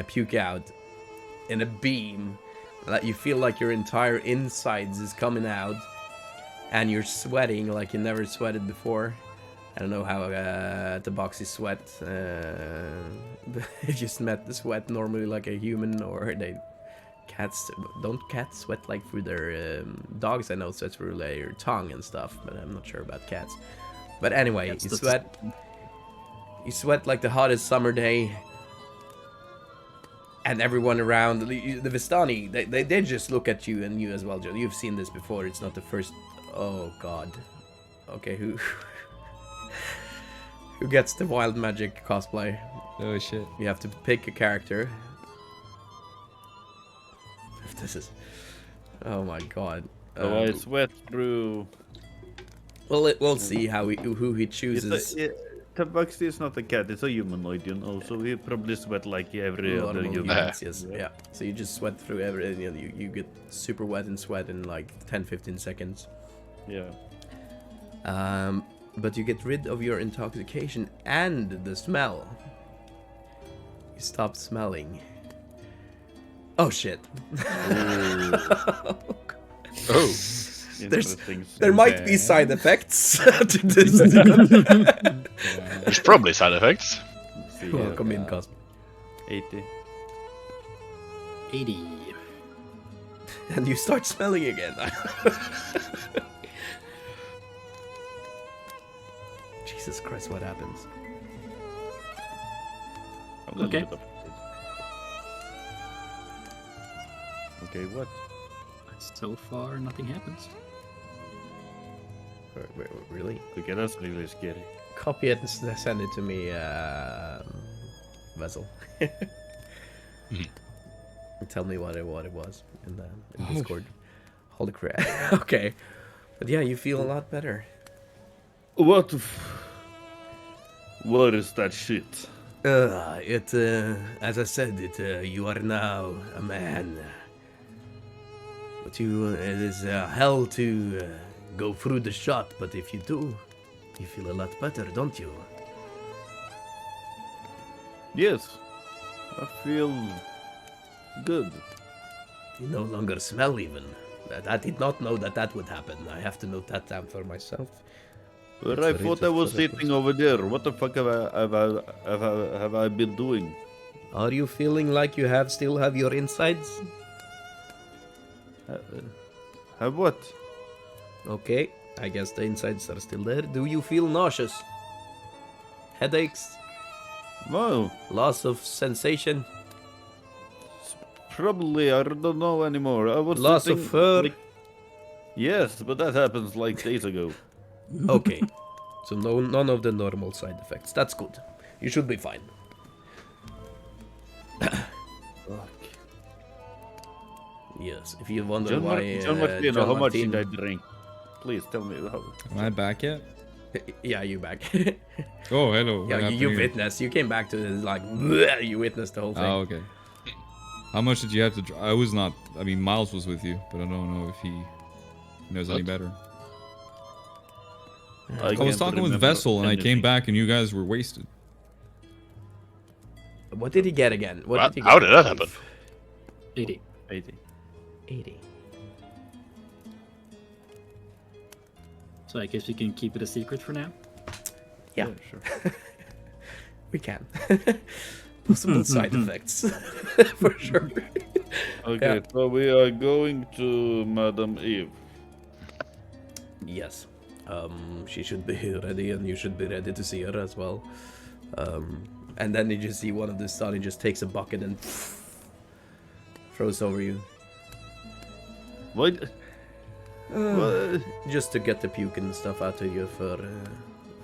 puke out in a beam. That you feel like your entire insides is coming out. And you're sweating like you never sweated before. I don't know how tabaxi sweat. If you sweat normally like a human, or don't cats sweat like through their dogs? I know sweat through their tongue and stuff, but I'm not sure about cats. But anyway, Cats you does- sweat like the hottest summer day. And everyone around, the Vistani, they just look at you, and you as well, Joe. You've seen this before. It's not the first. Oh God. Okay, who gets the wild magic cosplay? Oh shit. You have to pick a character. This is. Oh my God. So I sweat through. Well, we'll see who he chooses. Tabaxi is not a cat, it's a humanoid, you know, so he probably sweat like every other Normal human. humans, yes. Yeah. So you just sweat through everything. You get super wet in sweat in like 10-15 seconds. Yeah. But you get rid of your intoxication and the smell. You stop smelling. Oh shit. Oh, There might be side effects to this. there's probably side effects. Welcome in, Cosp. 80. 80. And you start smelling again. Jesus Christ, what happens? I'm a little Okay. bit afraid. Okay, what? So far, nothing happens. Wait, really? Okay, that's really scary. Copy it and send it to me, Vessel. And tell me what it was in Discord. Holy crap. Okay. But yeah, you feel a lot better. What is that shit? As I said, you are now a man. But it is hell to go through the shot, but if you do, you feel a lot better, don't you? Yes, I feel good. You no longer smell even. I did not know that would happen. I have to note that down for myself. But It's I a thought rich I was for the sitting person. over there. What the fuck have I been doing? Are you feeling like you still have your insides? Have what? Okay, I guess the insides are still there. Do you feel nauseous? Headaches? No, Loss of sensation? probably I don't know anymore. I was Loss of sitting, fur? yes, but that happens like days ago. Okay, so none of the normal side effects. That's good. You should be fine. Yes, if you wonder why John Martino, John how much Martino- did I drink? Please tell me how. Am I back yet? Yeah, you back. Oh, hello. what Yeah, happened you here? witnessed. You came back to this, like, bleh, you witnessed the whole thing. Oh, okay. How much did you have to? I was not. I mean, Miles was with you, but I don't know if he knows any What? better. I I was can't talking with remember Vessel, and I came anything. back, and you guys were wasted. What did he get again? What Wow, did he get? how did that happen? 80. 80. 80. So I guess we can keep it a secret for now. Yeah, sure. we can. Possible side effects, for sure. Okay, Yeah. so we are going to Madame Eve. Yes. She should be ready, and you should be ready to see her as well. And then you just see one of the Stalin just takes a bucket and throws over you. What? What? Just to get the puke and stuff out of your fur.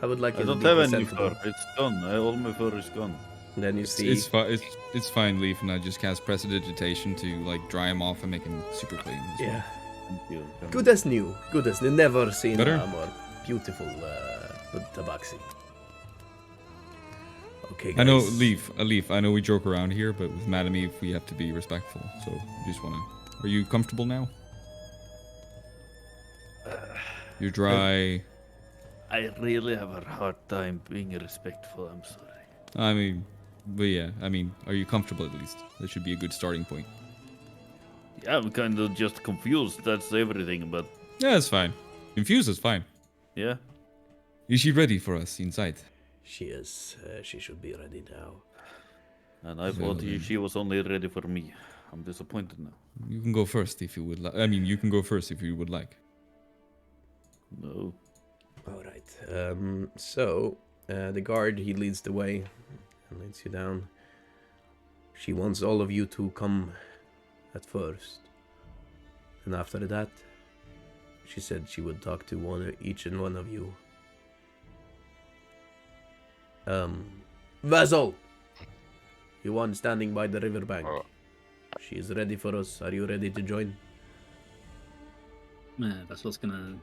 I would like I you to don't be have any presentable. fur. It's gone. All my fur is gone. And then you see... It's fine, Leaf, and I just cast Prestidigitation to like dry him off and make him super clean. as well. Yeah. Thank you. Good as new. Good as new. Never seen Better? a more beautiful tabaxi. Okay, guys. I know, Leaf. I know we joke around here, but with Madame Eve, we have to be respectful. So, just wanna. Are you comfortable now? You're dry. I really have a hard time being respectful. I'm sorry. I mean, but yeah. I mean, are you comfortable at least? That should be a good starting point. Yeah, I'm kind of just confused. That's everything. But Yeah, it's fine. Confused is fine. yeah, Is she ready for us inside? She is. She should be ready now. and I thought she was only ready for me. I'm disappointed now. You can go first if you would like. I mean, you can go first if you would like. No. All right. So the guard, he leads the way and leads you down. She wants all of you to come at first, and after that, she said she would talk to each and one of you. Vassal, you one standing by the riverbank. She is ready for us. Are you ready to join? That's what's gonna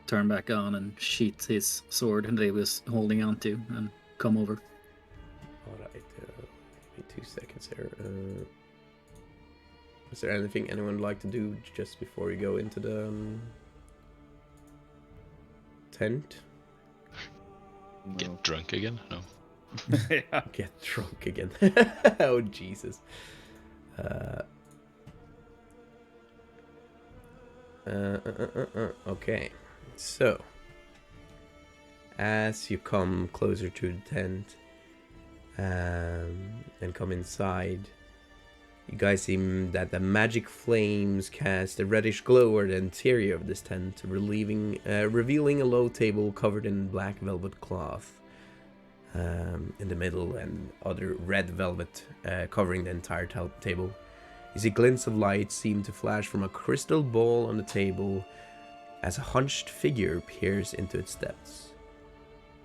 turn back on and sheath his sword that he was holding on to and come over. All right. Give me 2 seconds here. Is there anything anyone would like to do just before we go into the tent? Get drunk again? No. Get drunk again. Oh, Jesus. Okay. So, as you come closer to the tent and come inside, you guys see that the magic flames cast a reddish glow over the interior of this tent, revealing a low table covered in black velvet cloth. in the middle, and other red velvet covering the entire table. You see glints of light seem to flash from a crystal ball on the table as a hunched figure peers into its depths.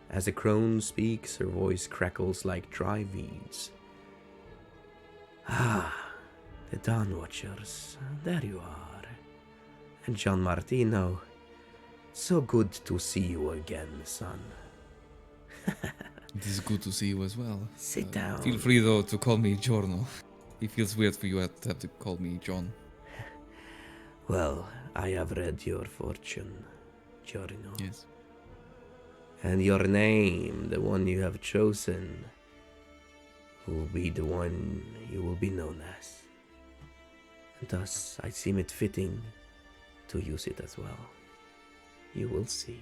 As the crone speaks, her voice crackles like dry reeds. Ah, the Dawnwatchers, there you are. And John Martino, so good to see you again, son. It is good to see you as well. Sit down. Feel free, though, to call me Giorno. It feels weird for you to have to call me John. Well, I have read your fortune, Giorno. Yes. And your name, the one you have chosen, will be the one you will be known as. And thus, I seem it fitting to use it as well. You will see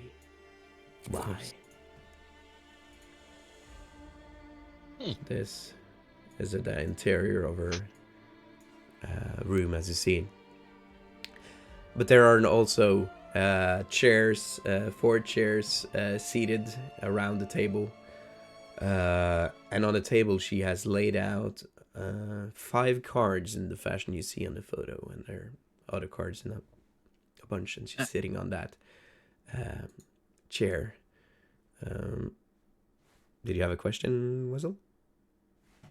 Of why. course. This is the interior of her room, as you see. But there are also chairs, 4 chairs seated around the table. And on the table, she has laid out 5 cards in the fashion you see on the photo. And there are other cards in a bunch, and she's sitting on that chair. Did you have a question, Whistle?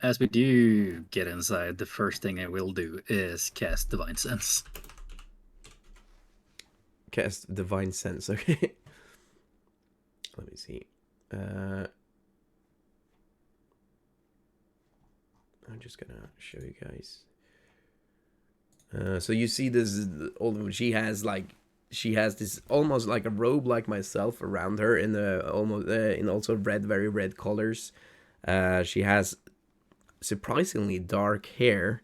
As we do get inside, the first thing I will do is cast Divine Sense. Cast Divine Sense, okay. Let me see. I'm just gonna show you guys. So you see this old. She has this almost like a robe like myself around her in the almost in also red, very red colors. She has surprisingly dark hair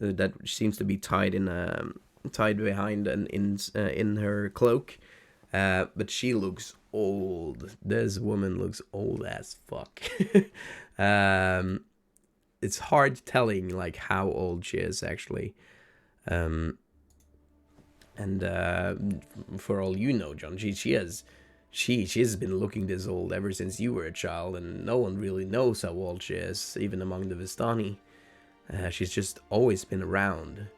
that seems to be tied behind and in her cloak. But she looks old. This woman looks old as fuck. It's hard telling like how old she is actually. And for all you know, John, she has been looking this old ever since you were a child, and no one really knows how old she is, even among the Vistani. She's just always been around.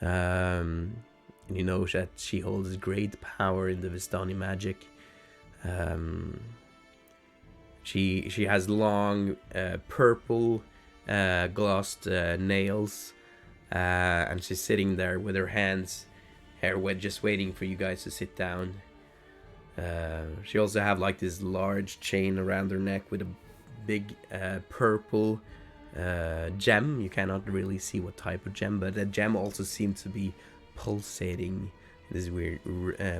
You know that she holds great power in the Vistani magic. She has long purple glossed nails, and she's sitting there with her hands hair wet, just waiting for you guys to sit down. She also have like this large chain around her neck with a big purple gem. You cannot really see what type of gem, but the gem also seems to be pulsating this weird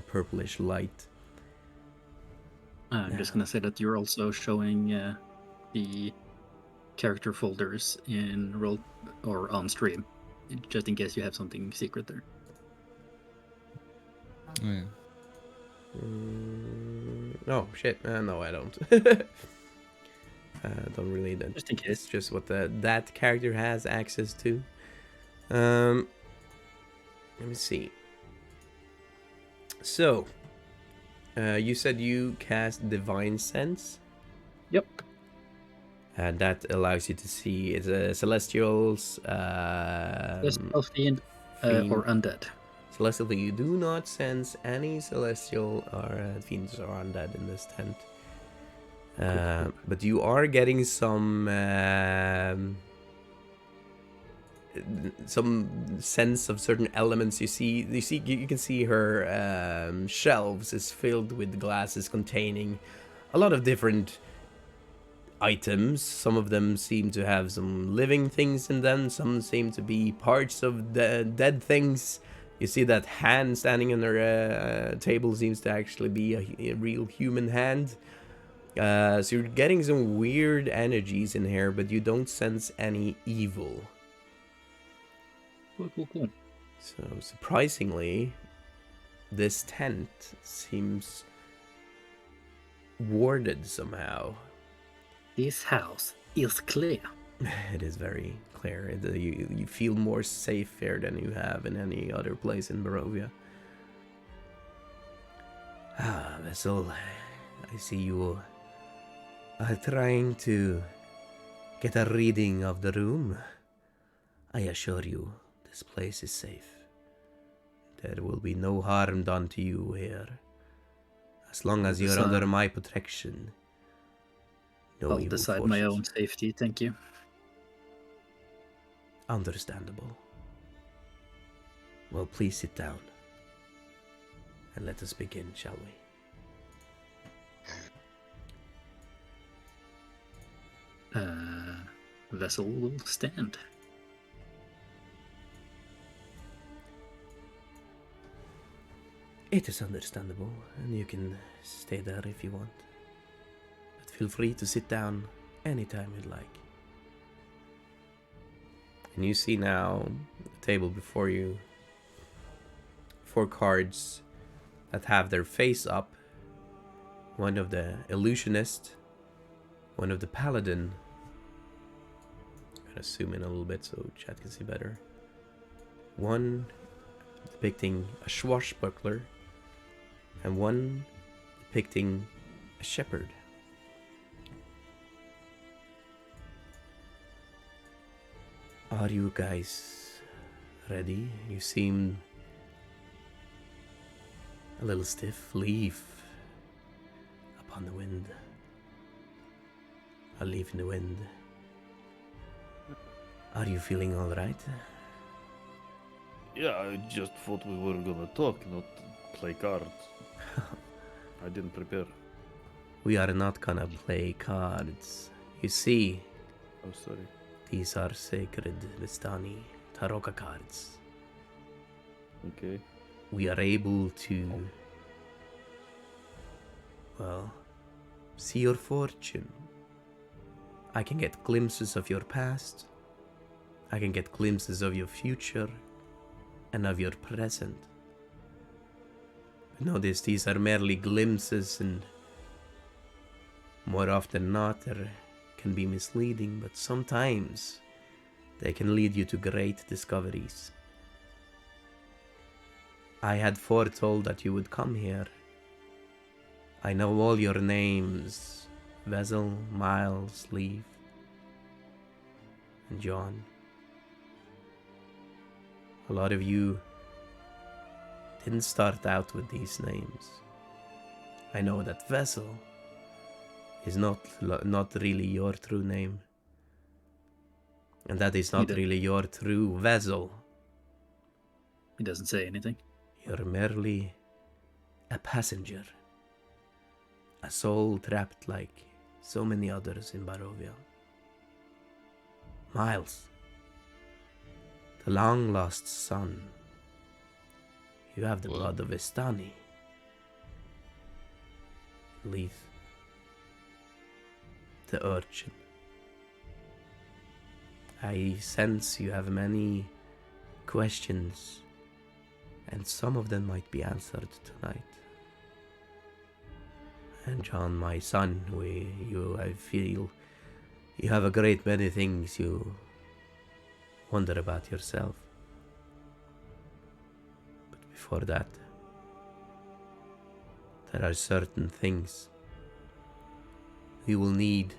purplish light. I'm just gonna say that you're also showing the character folders in roll or on stream, just in case you have something secret there. Oh, yeah. Oh shit! No, I don't. Don't really. Just in case. It's just what that character has access to. Let me see. So, you said you cast Divine Sense. Yep. And that allows you to see it's celestials. Celestial fiend or undead. Celestial, you do not sense any celestial or fiends or undead in this tent. But you are getting some sense of certain elements. You can see her shelves is filled with glasses containing a lot of different items. Some of them seem to have some living things in them. Some seem to be parts of the dead things. You see that hand standing on her table seems to actually be a real human hand. So you're getting some weird energies in here, but you don't sense any evil. Cool. So surprisingly, this tent seems warded somehow. This house is clear. It is very clear. You feel more safe here than you have in any other place in Barovia. Ah, Vessel, I see you are trying to get a reading of the room. I assure you, this place is safe. There will be no harm done to you here. As long as you're under my protection. No I'll evil decide forces. my own safety, thank you. Understandable. Well, please sit down. And let us begin, shall we? Vessel will stand. It is understandable, and you can stay there if you want. But feel free to sit down anytime you'd like. And you see now the table before you. 4 cards that have their face up. One of the illusionist, one of the paladin. I'm gonna zoom in a little bit so chat can see better. One depicting a swashbuckler, and one depicting a shepherd. Are you guys ready? You seem a little stiff. Leaf upon the wind. A leaf in the wind. Are you feeling alright? Yeah, I just thought we were gonna talk, not play cards. I didn't prepare. We are not gonna play cards. You see, Oh, sorry. these are sacred Vistani Taroka cards. Okay. We are able to, well, see your fortune. I can get glimpses of your past. I can get glimpses of your future and of your present. But notice these are merely glimpses, and more often than not, they can be misleading, but sometimes they can lead you to great discoveries. I had foretold that you would come here. I know all your names: Vezel, Miles, Leaf, and John. A lot of you didn't start out with these names. I know that Vezel is not really your true name. And that is not really your true Vezel. He doesn't say anything. You're merely a passenger. A soul trapped like so many others in Barovia. Miles, the long-lost son. You have the blood of Vistani. Leaf, the urchin. I sense you have many questions, and some of them might be answered tonight. And John, my son, I feel you have a great many things you wonder about yourself. But before that, there are certain things you will need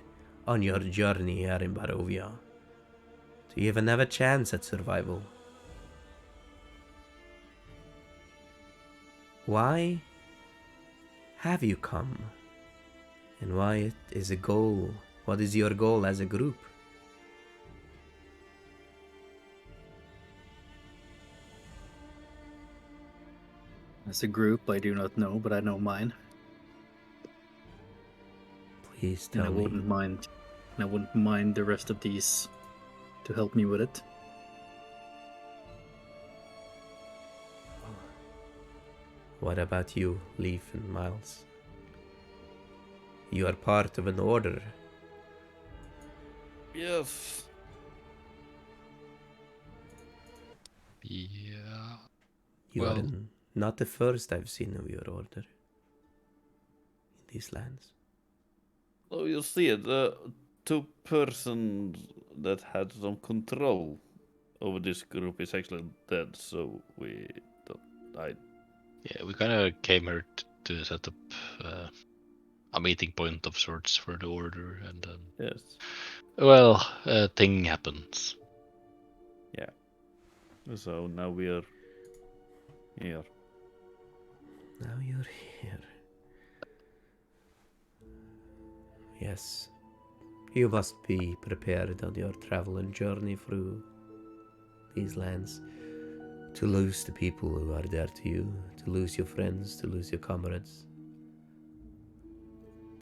on your journey here in Barovia to even have a chance at survival. Why have you come? And why is a goal? What is your goal as a group? As a group, I do not know, but I know mine. Please And tell me. I wouldn't mind the rest of these to help me with it. What about you, Leaf and Miles? You are part of an order. Yes. Yeah. You are not the first I've seen of your order in these lands. Oh, you see, the 2 persons that had some control over this group is actually dead, so we don't. Yeah, we kind of came here to set up a meeting point of sorts for the order, and then Yes. well, a thing happens. Yeah. So now we are here. Now you're here. Yes. You must be prepared on your travel and journey through these lands. To lose the people who are there to you, to lose your friends, to lose your comrades.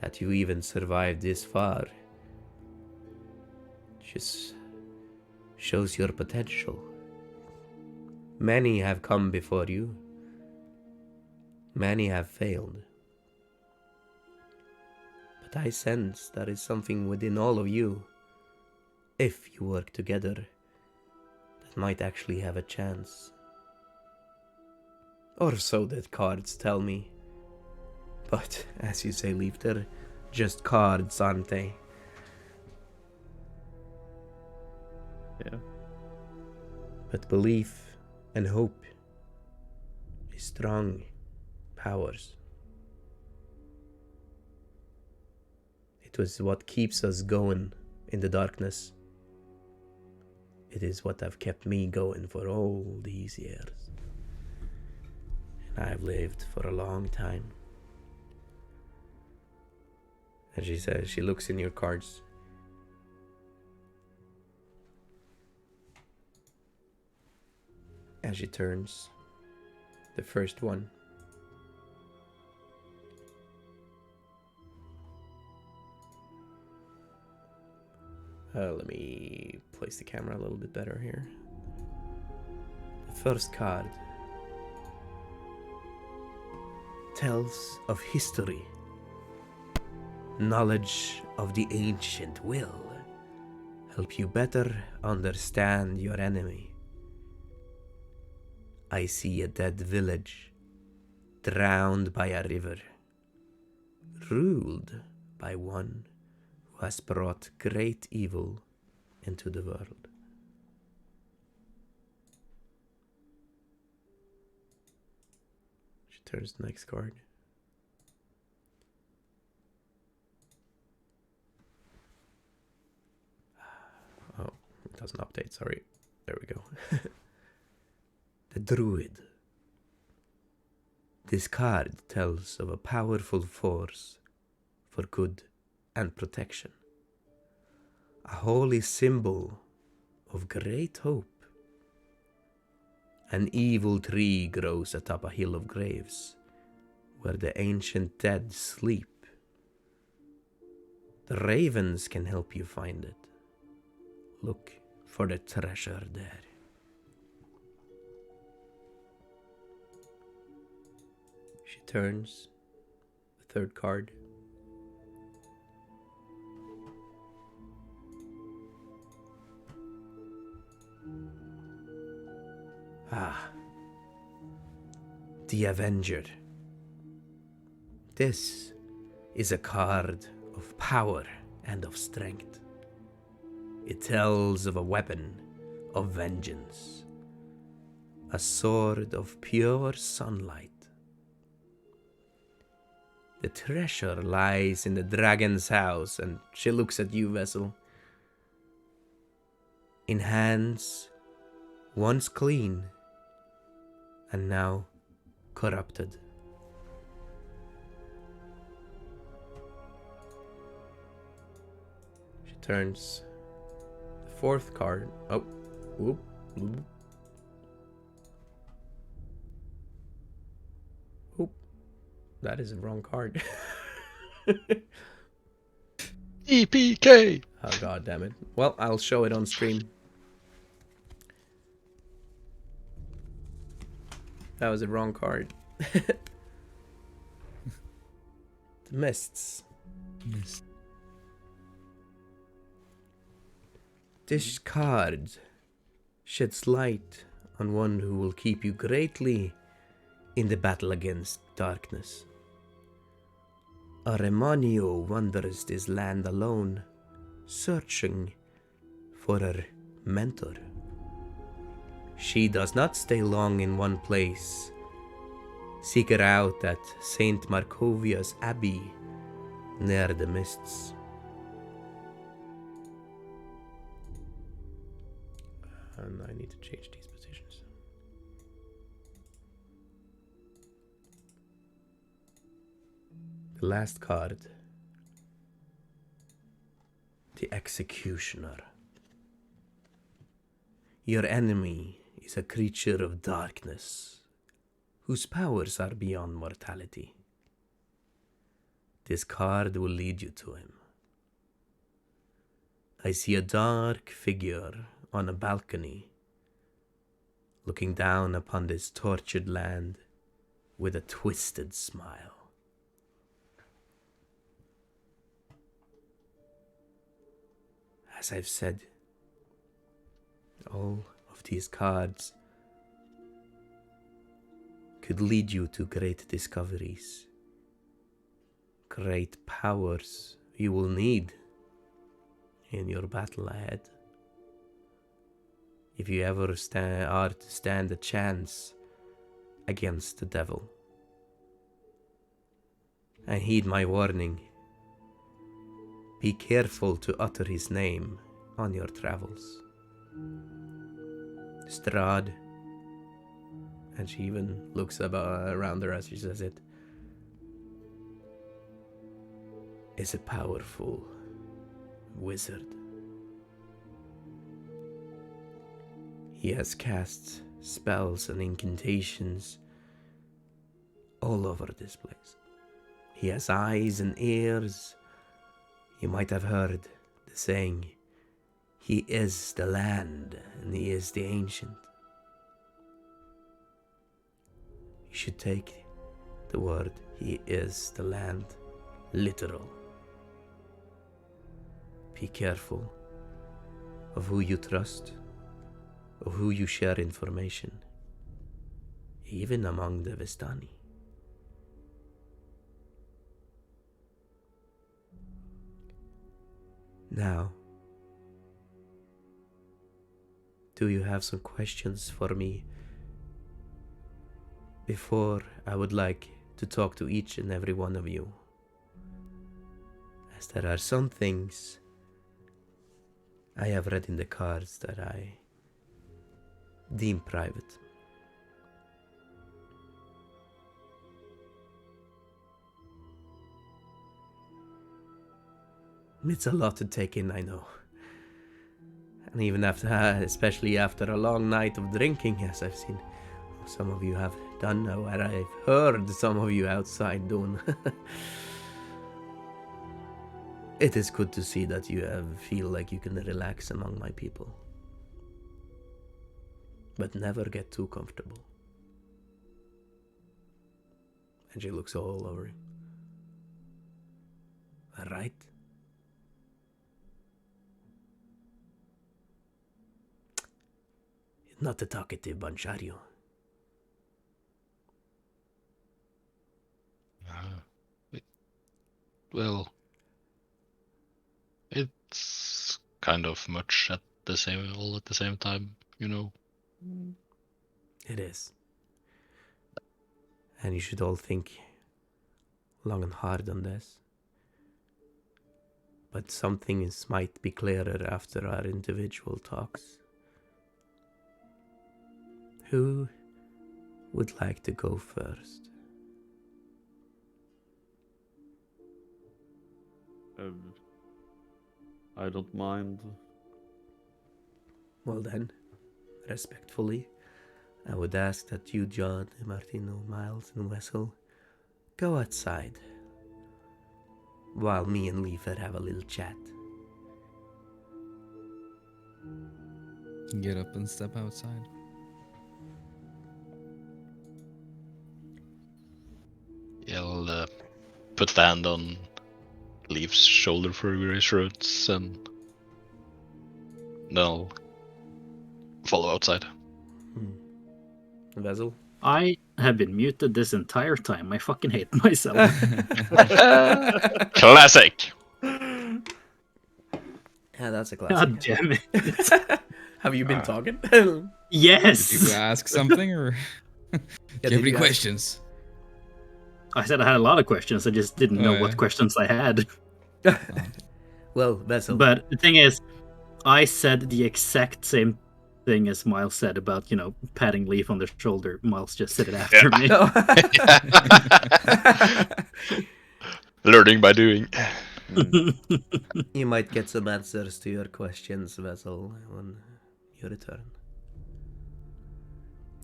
That you even survived this far just shows your potential. Many have come before you. Many have failed. But I sense there is something within all of you, if you work together, that might actually have a chance. Or so the cards tell me. But, as you say, Leaf, they're just cards, aren't they? Yeah. But belief and hope is strong powers. It was what keeps us going in the darkness. It is what have kept me going for all these years. And I've lived for a long time. And she says, she looks in your cards. As she turns the first one. Let me place the camera a little bit better here. The first card tells of history. Knowledge of the ancient will help you better understand your enemy. I see a dead village, drowned by a river, ruled by one who has brought great evil into the world. She turns the next card. Oh, it doesn't update, sorry. There we go. The Druid. This card tells of a powerful force for good and protection. A holy symbol of great hope. An evil tree grows atop a hill of graves, where the ancient dead sleep. The ravens can help you find it. Look for the treasure there. She turns the third card. The Avenger. This is a card of power and of strength. It tells of a weapon of vengeance, a sword of pure sunlight. The treasure lies in the dragon's house, and she looks at you, Vessel. In hands once clean and now corrupted. She turns the fourth card. Oh, whoop, whoop. Oop, that is the wrong card. EPK! Oh, god damn it. Well, I'll show it on stream. That was the wrong card. The Mists. Mist. This card sheds light on one who will keep you greatly in the battle against darkness. Aremanio wanders this land alone, searching for her mentor. She does not stay long in one place. Seek her out at Saint Markovia's Abbey, near the mists. And I need to change these positions. The last card. The Executioner. Your enemy is a creature of darkness, whose powers are beyond mortality. This card will lead you to him. I see a dark figure on a balcony, looking down upon this tortured land with a twisted smile. As I've said, all of these cards could lead you to great discoveries, great powers you will need in your battle ahead. If you ever are to stand a chance against the devil. And heed my warning. Be careful to utter his name on your travels. Strahd, and she even looks around her as she says it, is a powerful wizard. He has cast spells and incantations all over this place. He has eyes and ears. You might have heard the saying, he is the land and he is the ancient. You should take the word he is the land literal. Be careful of who you trust, of who you share information, even among the Vistani. Now, do you have some questions for me before I would like to talk to each and every one of you? As there are some things I have read in the cards that I deem private. It's a lot to take in, I know. And even after, especially after a long night of drinking, as I've seen some of you have done, or I've heard some of you outside doing. It is good to see that you feel like you can relax among my people. But never get too comfortable. And she looks all over him. All right? You're not a talkative bunch, are you? Well, it's kind of much at the same time, you know. It is. And you should all think long and hard on this. But some things might be clearer after our individual talks. Who would like to go first? I don't mind. Well then, respectfully, I would ask that you, John, Martino, Miles, and Wessel, go outside, while me and Leafer have a little chat. Get up and step outside. I'll put the hand on Leaf's shoulder for reassurance, and then I'll follow outside. Wessel? I have been muted this entire time. I fucking hate myself. Classic! Yeah, that's a God classic. damn it. Have you been talking? Yes! Did you ask something or? Do you have any ask- questions? I said I had a lot of questions. I just didn't know yeah. what questions I had. Well, Vessel. But the thing is, I said the exact same thing as Miles said about, patting Leaf on the shoulder. Miles just said it after me. Learning by doing. You might get some answers to your questions, Vessel, when you return.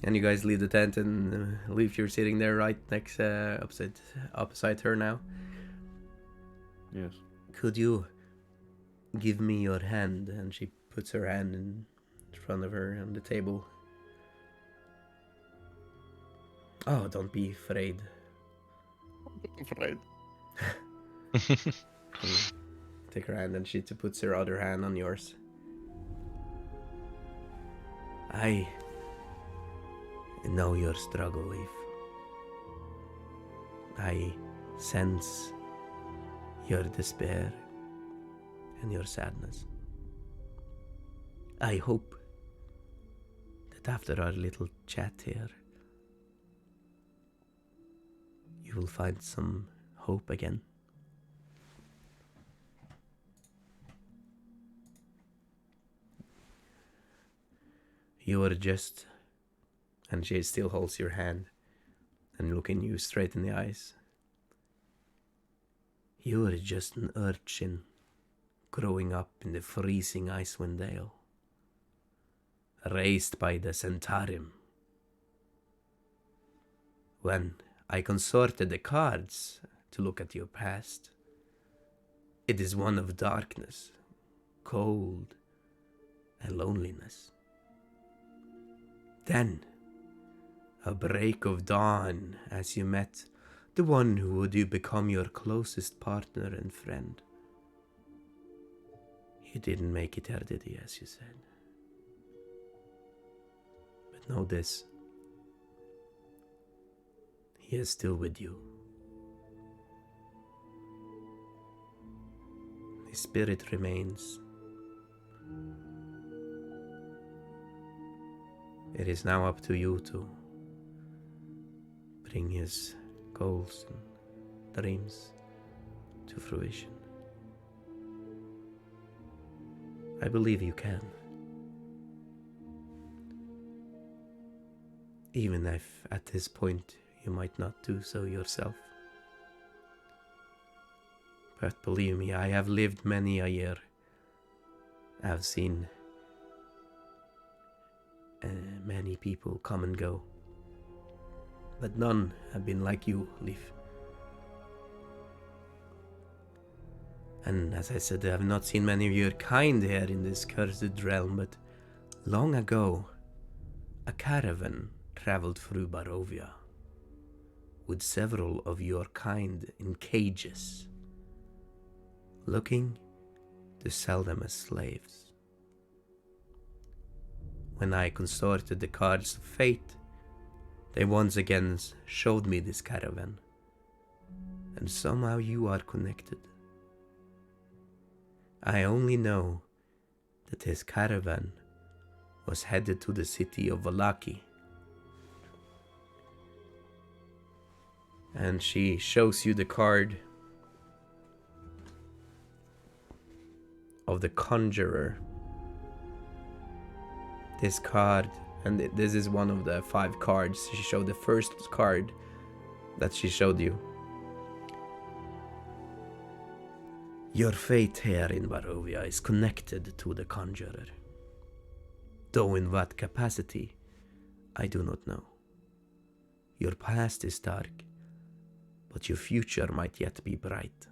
And you guys leave the tent, and Leaf, you're sitting there right next, opposite her now. Yes. Could you give me your hand? And she puts her hand in front of her on the table. Oh, don't be afraid. Afraid. Take her hand, and she puts her other hand on yours. I know your struggle, Leaf. I sense your despair and your sadness. I hope that after our little chat here, you will find some hope again. You are just... And she still holds your hand and looking you straight in the eyes. You are just an urchin growing up in the freezing Icewind Dale, raised by the Centarim. When I consorted the cards to look at your past, it is one of darkness, cold, and loneliness. Then, a break of dawn as you met the one who would become your closest partner and friend. He didn't make it here, did he, as you said? But know this. He is still with you. His spirit remains. It is now up to you to bring his goals and dreams to fruition. I believe you can. Even if at this point you might not do so yourself. But believe me, I have lived many a year. I have seen many people come and go. But none have been like you, Leaf. And as I said, I have not seen many of your kind here in this cursed realm, but long ago, a caravan traveled through Barovia with several of your kind in cages, looking to sell them as slaves. When I consorted the cards of fate, they once again showed me this caravan, and somehow you are connected. I only know that this caravan was headed to the city of Vallaki. And she shows you the card of the Conjurer. This card, and this is one of the 5 cards. She showed the first card that she showed you. Your fate here in Barovia is connected to the Conjurer. Though in what capacity, I do not know. Your past is dark, but your future might yet be bright.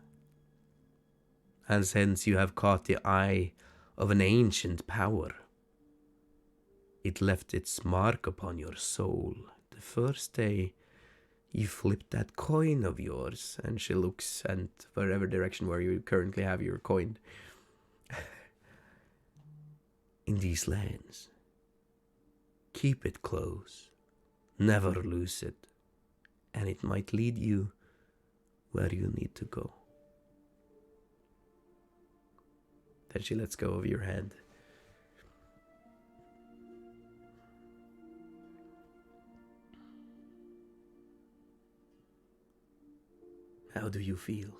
And since you have caught the eye of an ancient power, it left its mark upon your soul the first day you flipped that coin of yours. And she looks at wherever direction where you currently have your coin. In these lands, keep it close, never lose it, and it might lead you where you need to go. Then she lets go of your hand. How do you feel?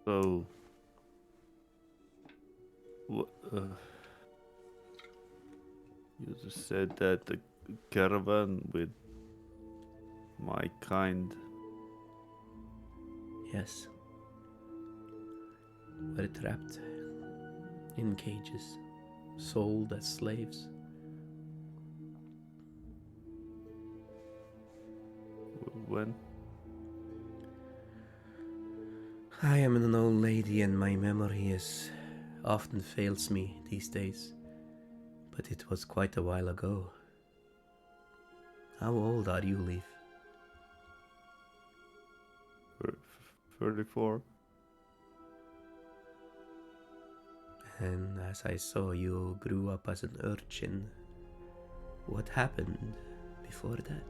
So, you just said that the caravan with my kind. Yes. Were trapped in cages, sold as slaves. When? I am an old lady and my memory often fails me these days, but it was quite a while ago. How old are you, Leaf? 34. And as I saw, you grew up as an urchin. What happened before that?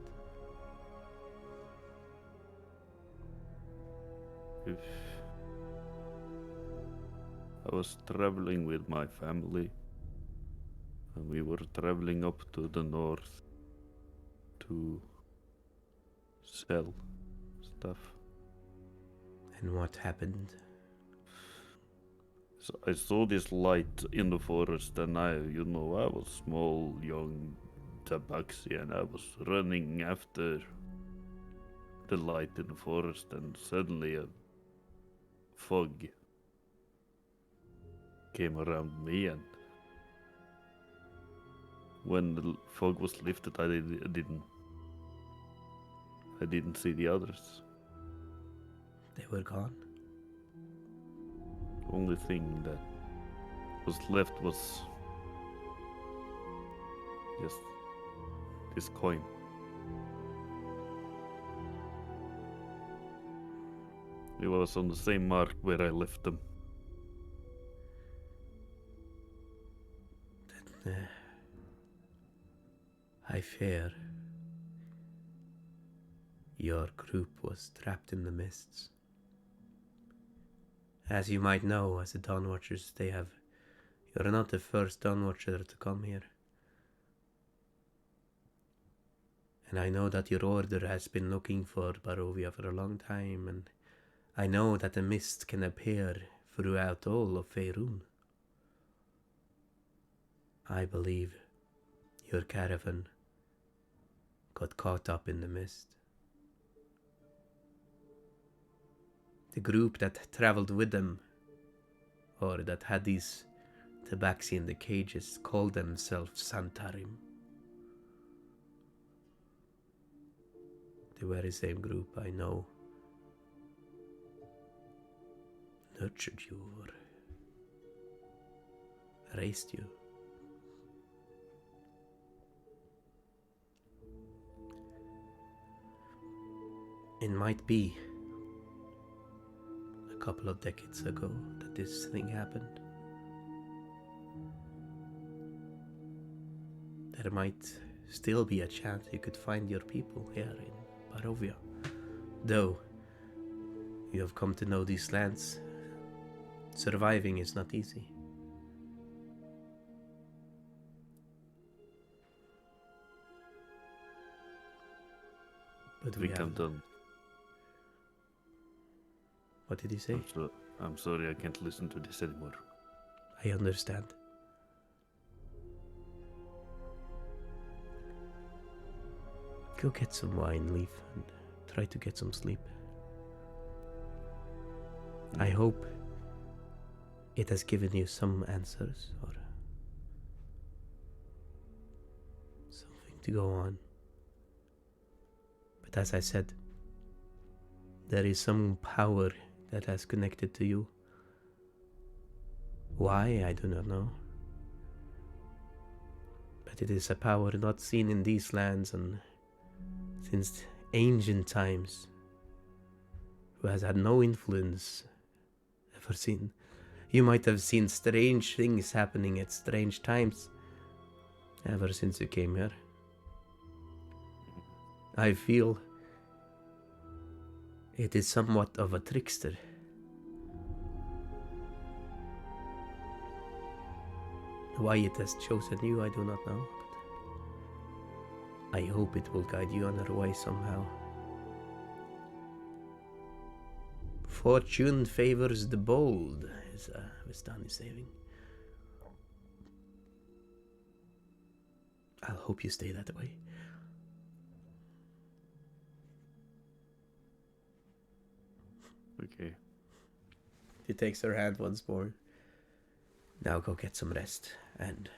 I was traveling with my family, and we were traveling up to the north to sell stuff. And what happened? So I saw this light in the forest, and I was small, young tabaxi, and I was running after the light in the forest, and suddenly a fog came around me, and when the fog was lifted, I didn't see the others. They were gone. Only thing that was left was just this coin. It was on the same mark where I left them. Then, I fear your group was trapped in the mists. As you might know, as the Dawnwatchers, you're not the first Dawnwatcher to come here. And I know that your order has been looking for Barovia for a long time, and I know that the mist can appear throughout all of Faerun. I believe your caravan got caught up in the mist. The group that traveled with them, or that had these tabaxi in the cages, called themselves Santarim. The very same group I know nurtured you or raised you. It might be a couple of decades ago that this thing happened. There might still be a chance you could find your people here in Barovia. Though you have come to know these lands, surviving is not easy. But we have done. What did he say? I'm sorry, I can't listen to this anymore. I understand. Go get some wine, Leaf, and try to get some sleep. I hope it has given you some answers or something to go on. But as I said, there is some power that has connected to you. Why, I do not know. But it is a power not seen in these lands and since ancient times, who has had no influence ever seen. You might have seen strange things happening at strange times ever since you came here. I feel it is somewhat of a trickster. Why it has chosen you, I do not know. But I hope it will guide you on our way somehow. Fortune favors the bold, is Vistani saving. I'll hope you stay that way. Okay. He takes her hand once more. Now go get some rest and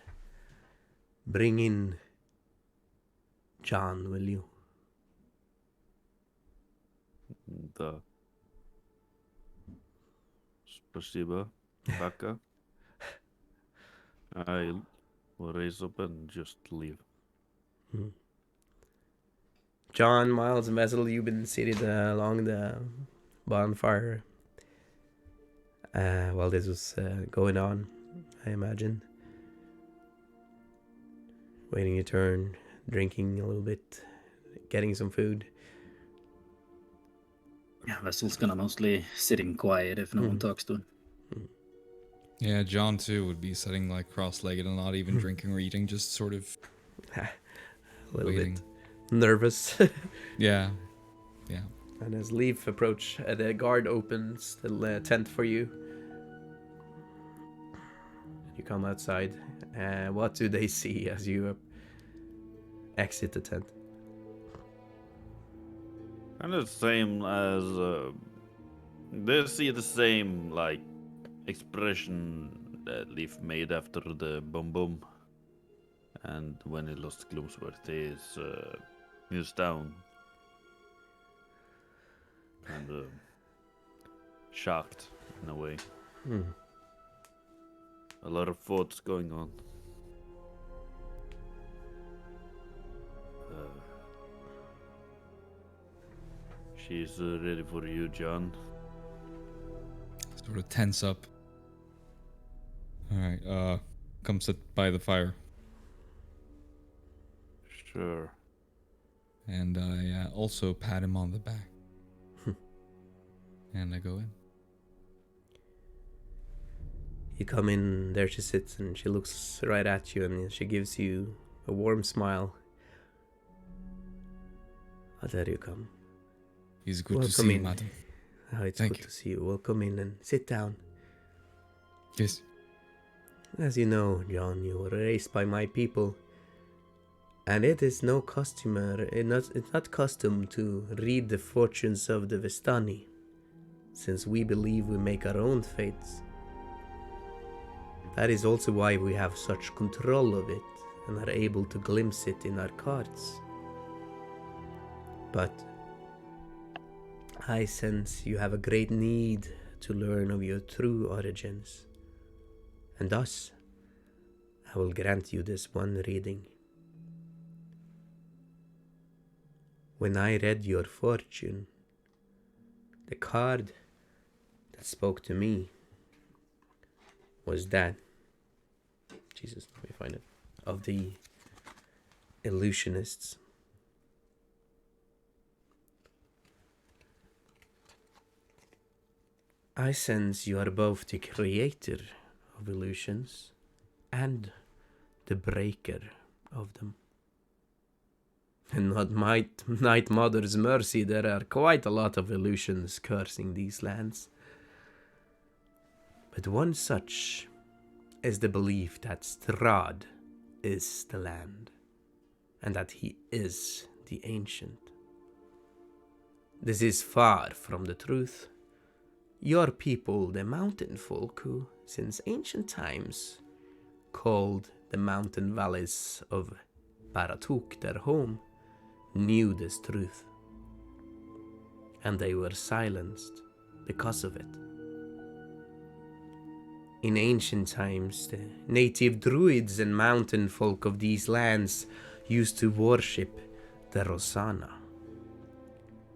bring in John, will you? Да. Спасибо, Baka. I'll raise up and just leave. John, Miles, and Vessel, you've been seated along the bonfire while this was going on, I imagine. Waiting your turn, drinking a little bit, getting some food. Yeah, Vessel's gonna mostly sitting quiet if no one talks to him. Yeah, John too would be sitting like cross-legged and not even drinking or eating, just sort of A little waiting. bit nervous. Yeah. And as Leaf approach, the guard opens the tent for you. You come outside. What do they see as you exit the tent? And the same as they see the same like expression that Leaf made after the boom boom, and when he lost Gloomsworth, he's down and shocked in a way. A lot of thoughts going on. She's ready for you, John. Sort of tense up. Alright, come sit by the fire. Sure. And I also pat him on the back. And I go in. You come in, there she sits, and she looks right at you, and she gives you a warm smile. How dare you come? It's good to Welcome see you, in. madam. Oh, it's Thank good you. to see you. Welcome in and sit down. Yes. As you know, John, you were raised by my people, and it is no it's not custom to read the fortunes of the Vistani, since we believe we make our own fates. That is also why we have such control of it and are able to glimpse it in our cards. But I sense you have a great need to learn of your true origins, and thus I will grant you this one reading. When I read your fortune, the card that spoke to me was that, Jesus, let me find it, of the illusionists. I sense you are both the creator of illusions and the breaker of them. And not my Night Mother's mercy, there are quite a lot of illusions cursing these lands. But one such is the belief that Strahd is the land, and that he is the ancient. This is far from the truth. Your people, the mountain folk, who, since ancient times, called the mountain valleys of Baratuk their home, knew this truth. And they were silenced because of it. In ancient times, the native druids and mountain folk of these lands used to worship the Rosanna,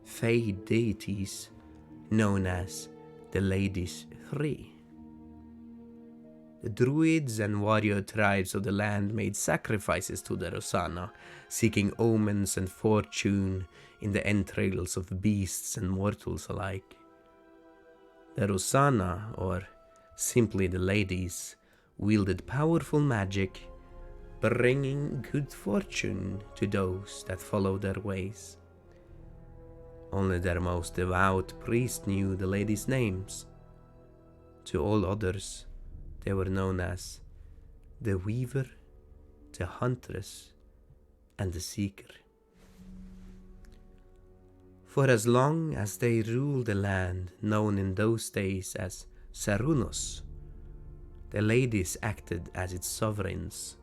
fae deities known as the Ladies Three. The druids and warrior tribes of the land made sacrifices to the Rosanna, seeking omens and fortune in the entrails of beasts and mortals alike. The Rosanna, or simply the ladies, wielded powerful magic, bringing good fortune to those that follow their ways. Only their most devout priest knew the ladies' names. To all others, they were known as the Weaver, the Huntress, and the Seeker. For as long as they ruled the land known in those days as Sarunos, the ladies acted as its sovereigns,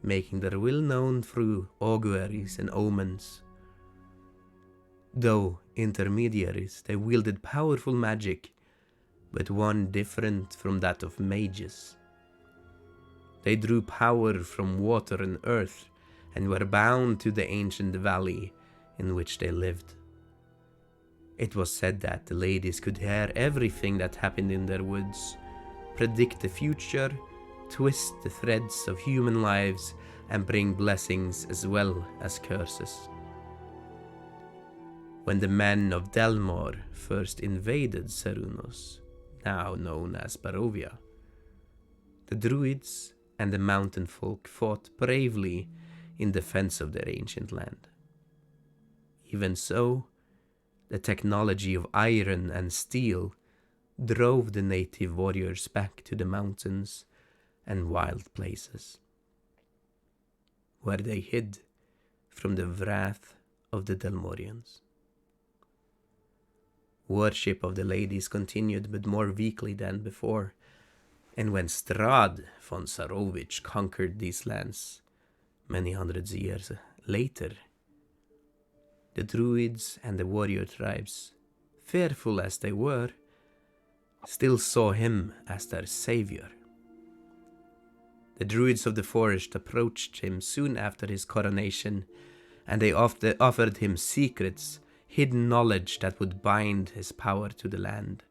making their will known through auguries and omens. Though intermediaries, they wielded powerful magic, but one different from that of mages. They drew power from water and earth, and were bound to the ancient valley in which they lived. It was said that the ladies could hear everything that happened in their woods, predict the future, twist the threads of human lives, and bring blessings as well as curses. When the men of Delmore first invaded Sarunos, now known as Barovia, the Druids and the mountain folk fought bravely in defense of their ancient land. Even so, the technology of iron and steel drove the native warriors back to the mountains and wild places, where they hid from the wrath of the Delmorians. Worship of the ladies continued, but more weakly than before, and when Strahd von Sarovich conquered these lands many hundreds of years later, the Druids and the warrior tribes, fearful as they were, still saw him as their savior. The Druids of the forest approached him soon after his coronation, and they offered him secrets, hidden knowledge that would bind his power to the land,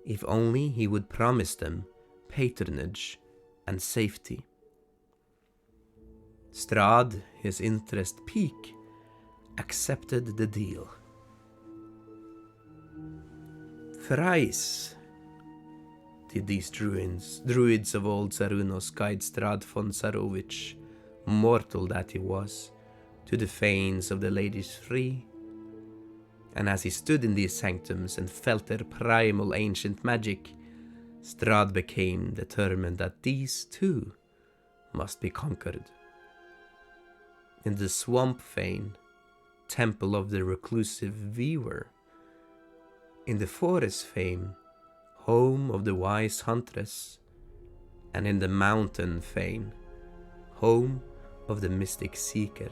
if only he would promise them patronage and safety. Strahd, his interest piqued, accepted the deal. Thrice did these druids of old Sarunos guide Strahd von Sarovich, mortal that he was, to the fanes of the ladies free. And as he stood in these sanctums and felt their primal ancient magic, Strahd became determined that these too must be conquered. In the swamp fane, temple of the reclusive weaver, in the forest fane, home of the wise huntress, and in the mountain fane, home of the mystic seeker,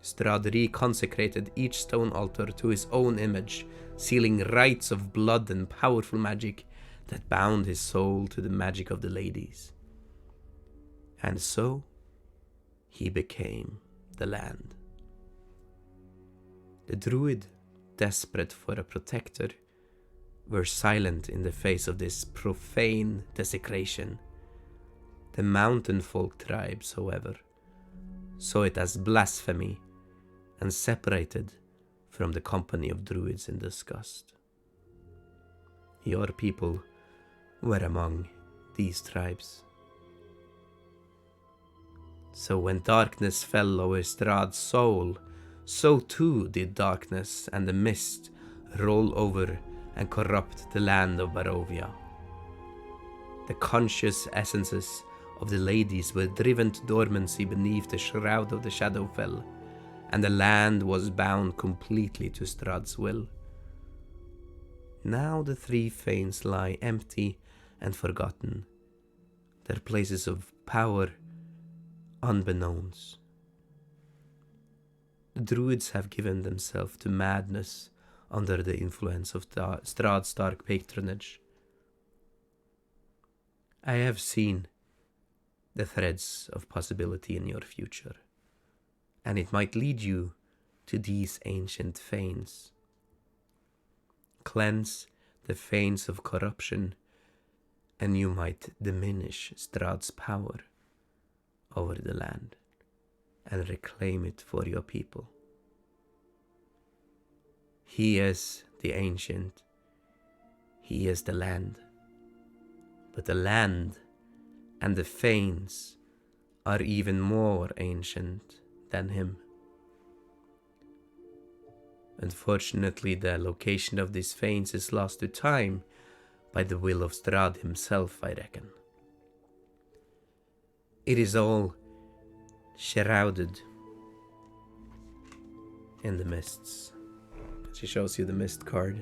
Strahd reconsecrated each stone altar to his own image, sealing rites of blood and powerful magic that bound his soul to the magic of the ladies. And so he became the land. The druid, desperate for a protector, were silent in the face of this profane desecration. The mountain folk tribes, however, saw it as blasphemy and separated from the company of druids in disgust. Your people were among these tribes. So when darkness fell over Strahd's soul, so too did darkness and the mist roll over and corrupt the land of Barovia. The conscious essences of the ladies were driven to dormancy beneath the shroud of the Shadowfell, and the land was bound completely to Strahd's will. Now the three fanes lie empty and forgotten, their places of power unbeknownst. The druids have given themselves to madness under the influence of Strahd's dark patronage. I have seen the threads of possibility in your future, and it might lead you to these ancient fanes. Cleanse the fanes of corruption, and you might diminish Strahd's power over the land and reclaim it for your people. He is the ancient, he is the land, but the land and the fanes are even more ancient than him. Unfortunately, the location of these fanes is lost to time by the will of Strahd himself, I reckon. It is all shrouded in the mists. She shows you the mist card.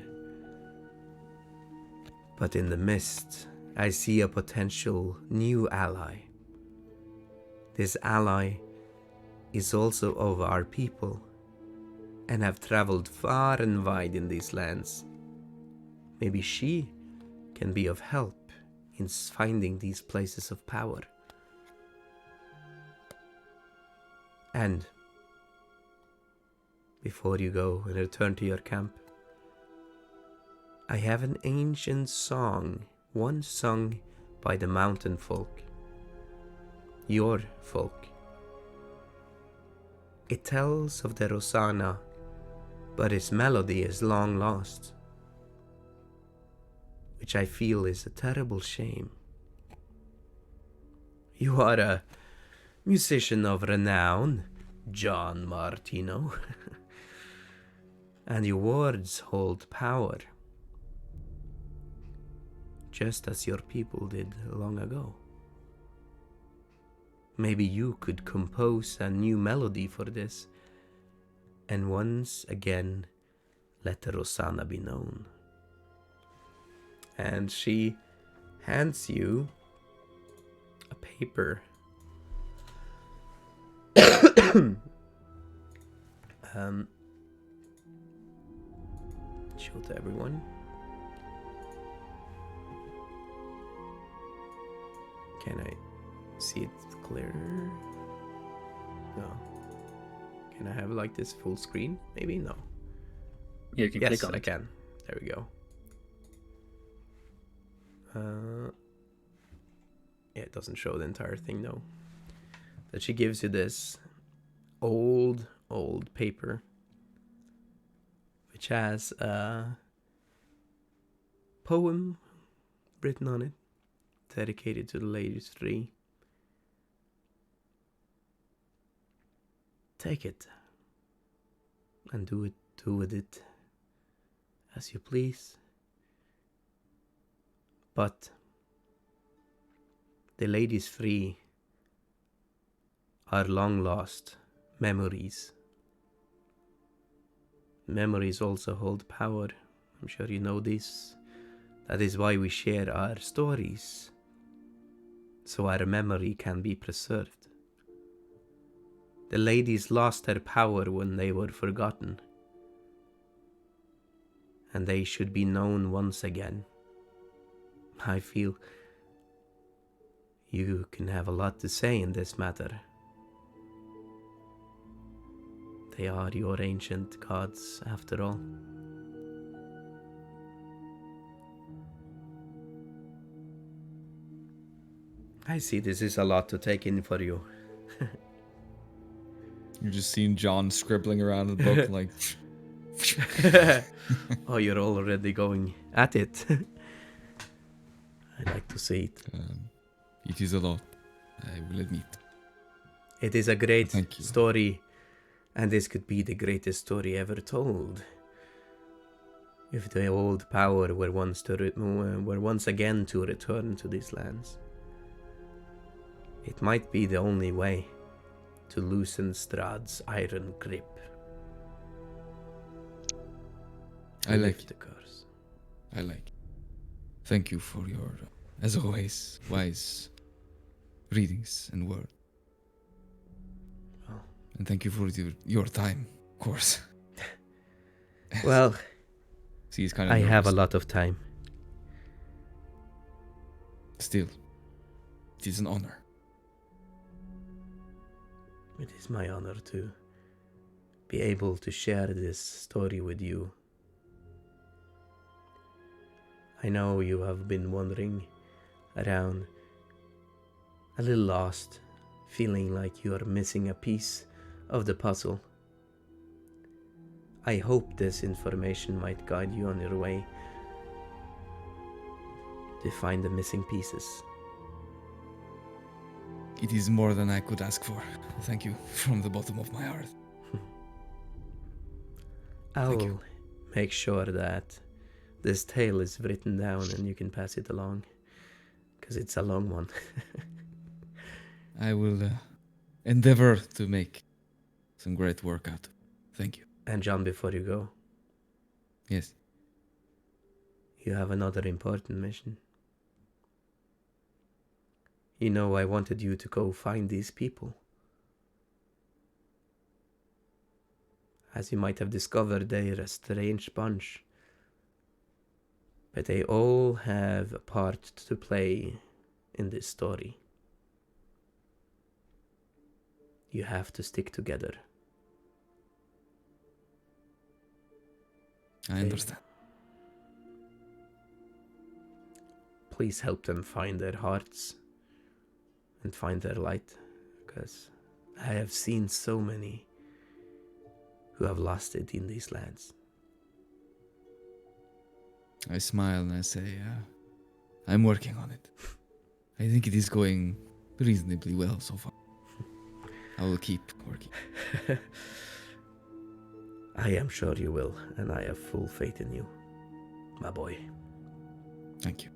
But in the mist, I see a potential new ally. This ally is also of our people and have traveled far and wide in these lands. Maybe she can be of help in finding these places of power. And before you go and return to your camp, I have an ancient song, once sung by the mountain folk. Your folk. It tells of the Rosanna, but its melody is long lost, which I feel is a terrible shame. You are a musician of renown, John Martino, and your words hold power, just as your people did long ago. Maybe you could compose a new melody for this, and once again let the Rosanna be known. And she hands you a paper. Show to everyone. Can I see it clearer? No. Can I have like this full screen? Maybe no. Yeah, you can Yes, click on I it. can. There we go. Yeah, it doesn't show the entire thing though. But she gives you this old paper, which has a poem written on it, dedicated to the ladies three. Take it and do with it as you please. But the ladies free are long lost memories. Memories also hold power. I'm sure you know this. That is why we share our stories, so our memory can be preserved. The ladies lost their power when they were forgotten, and they should be known once again. I feel you can have a lot to say in this matter. They are your ancient gods, after all. I see this is a lot to take in for you. You're just seeing John scribbling around in the book like... Oh, you're already going at it. I like to see it. It is a lot, I will admit. It is a great Thank you. story, and this could be the greatest story ever told. If the old power were once again to return to these lands, it might be the only way to loosen Strahd's iron grip. I like Lift it. the curse. I like it. Thank you for your, as always, wise readings and word. Oh. And thank you for your time, of course. Well, See, he's kind of I have a nervous. lot of time. Still, it is an honor. It is my honor to be able to share this story with you. I know you have been wandering around, a little lost, feeling like you are missing a piece of the puzzle. I hope this information might guide you on your way to find the missing pieces. It is more than I could ask for. Thank you from the bottom of my heart. I'll make sure that this tale is written down and you can pass it along. Because it's a long one. I will endeavor to make some great work out of it. Thank you. And John, before you go, Yes. you have another important mission. You know, I wanted you to go find these people. As you might have discovered, they're a strange bunch. But they all have a part to play in this story. You have to stick together. I understand. Please help them find their hearts and find their light, because I have seen so many who have lost it in these lands. I smile and I say, I'm working on it. I think it is going reasonably well so far. I will keep working. I am sure you will, and I have full faith in you, my boy. Thank you.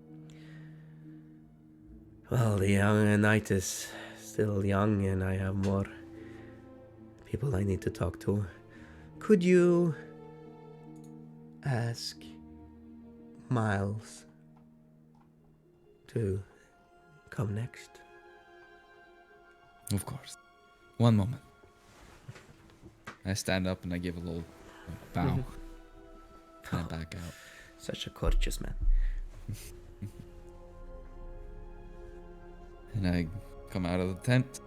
Well, the young night is still young, and I have more people I need to talk to. Could you ask Miles to come next? Of course. One moment. I stand up and I give a little bow. And I back out. Such a courteous man. And I come out of the tent.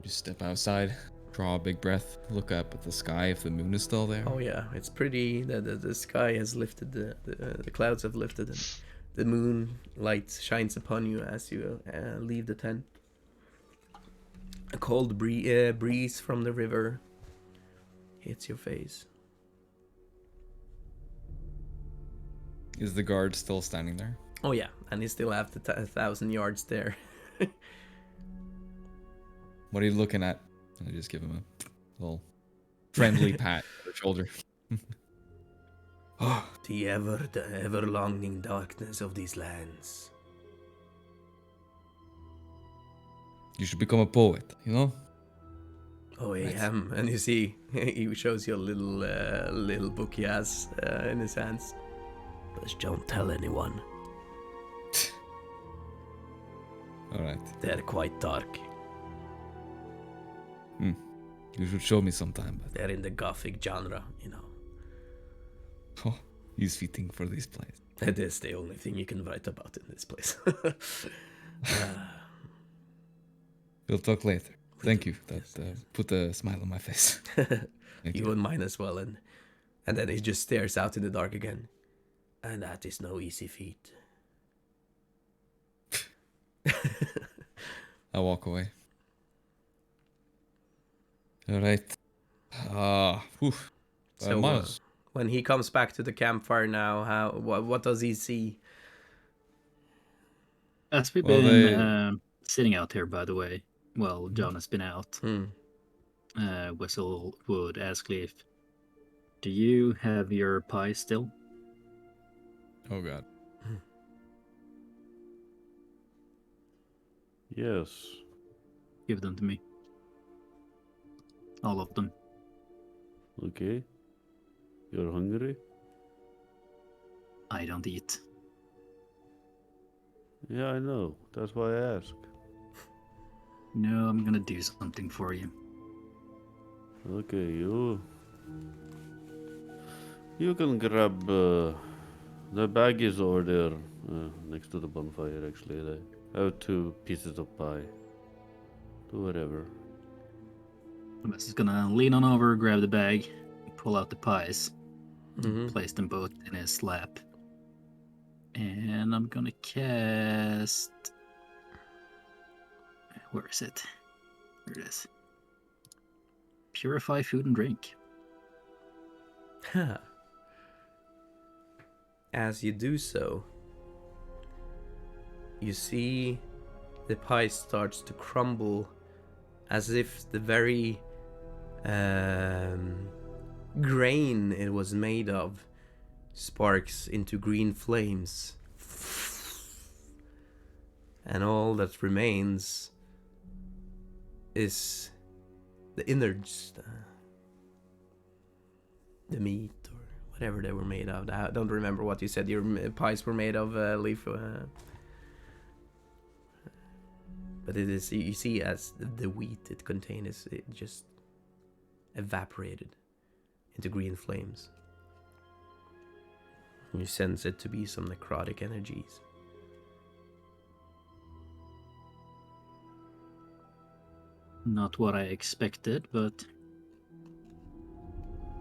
Just step outside, draw a big breath, look up at the sky if the moon is still there. Oh yeah, it's pretty. The sky has lifted. The clouds have lifted, and the moon light shines upon you as you leave the tent. A cold breeze from the river hits your face. Is the guard still standing there? Oh yeah, and you still have the 1,000 yards there. What are you looking at? And I just give him a little friendly pat on the shoulder. The ever-longing darkness of these lands. You should become a poet, you know? Oh, I am. And you see, he shows you a little book he has in his hands. But don't tell anyone. Alright. They're quite dark. You should show me sometime, but They're in the gothic genre, you know. he's fitting for this place. It is the only thing you can write about in this place. We'll talk later. Thank you. That put a smile on my face. Thank You and mine as well. And then he just stares out in the dark again. And that is no easy feat. I walk away. All right. So Miles. when he comes back to the campfire now, what does he see? As we've Well, been sitting out here, by the way, well, John has been out. Wessel would ask Leaf, do you have your pie still? Oh God. Yes. Give them to me. All of them. Okay. You're hungry? I don't eat. Yeah, I know. That's why I ask. No, I'm gonna do something for you. Okay, you can grab the bag is over there next to the bonfire. Actually, I have 2 pieces of pie. Do whatever. Wes is gonna lean on over, grab the bag, pull out the pies, Mm-hmm. place them both in his lap, and I'm gonna cast. Where is it? Here it is. Purify food and drink. As you do so, you see the pie starts to crumble as if the very grain it was made of sparks into green flames. And all that remains is the innards, the meat, or whatever they were made of. I don't remember what you said your pies were made of, Leaf. But it is, you see, as the wheat it contained is it just evaporated into green flames. You sense it to be some necrotic energies. Not what I expected, but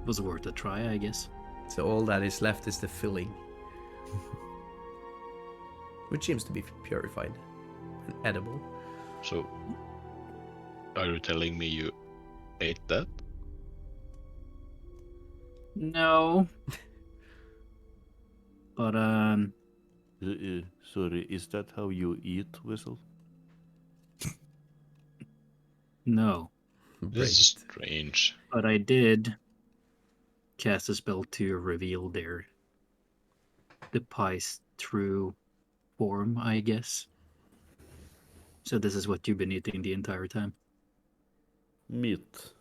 was worth a try, I guess. So all that is left is the filling, which seems to be purified and edible. So, are you telling me you ate that? No. But Sorry, is that how you eat, Whistle? no. This is strange. But I did cast a spell to reveal the pie's true form, I guess. So this is what you've been eating the entire time. Meat.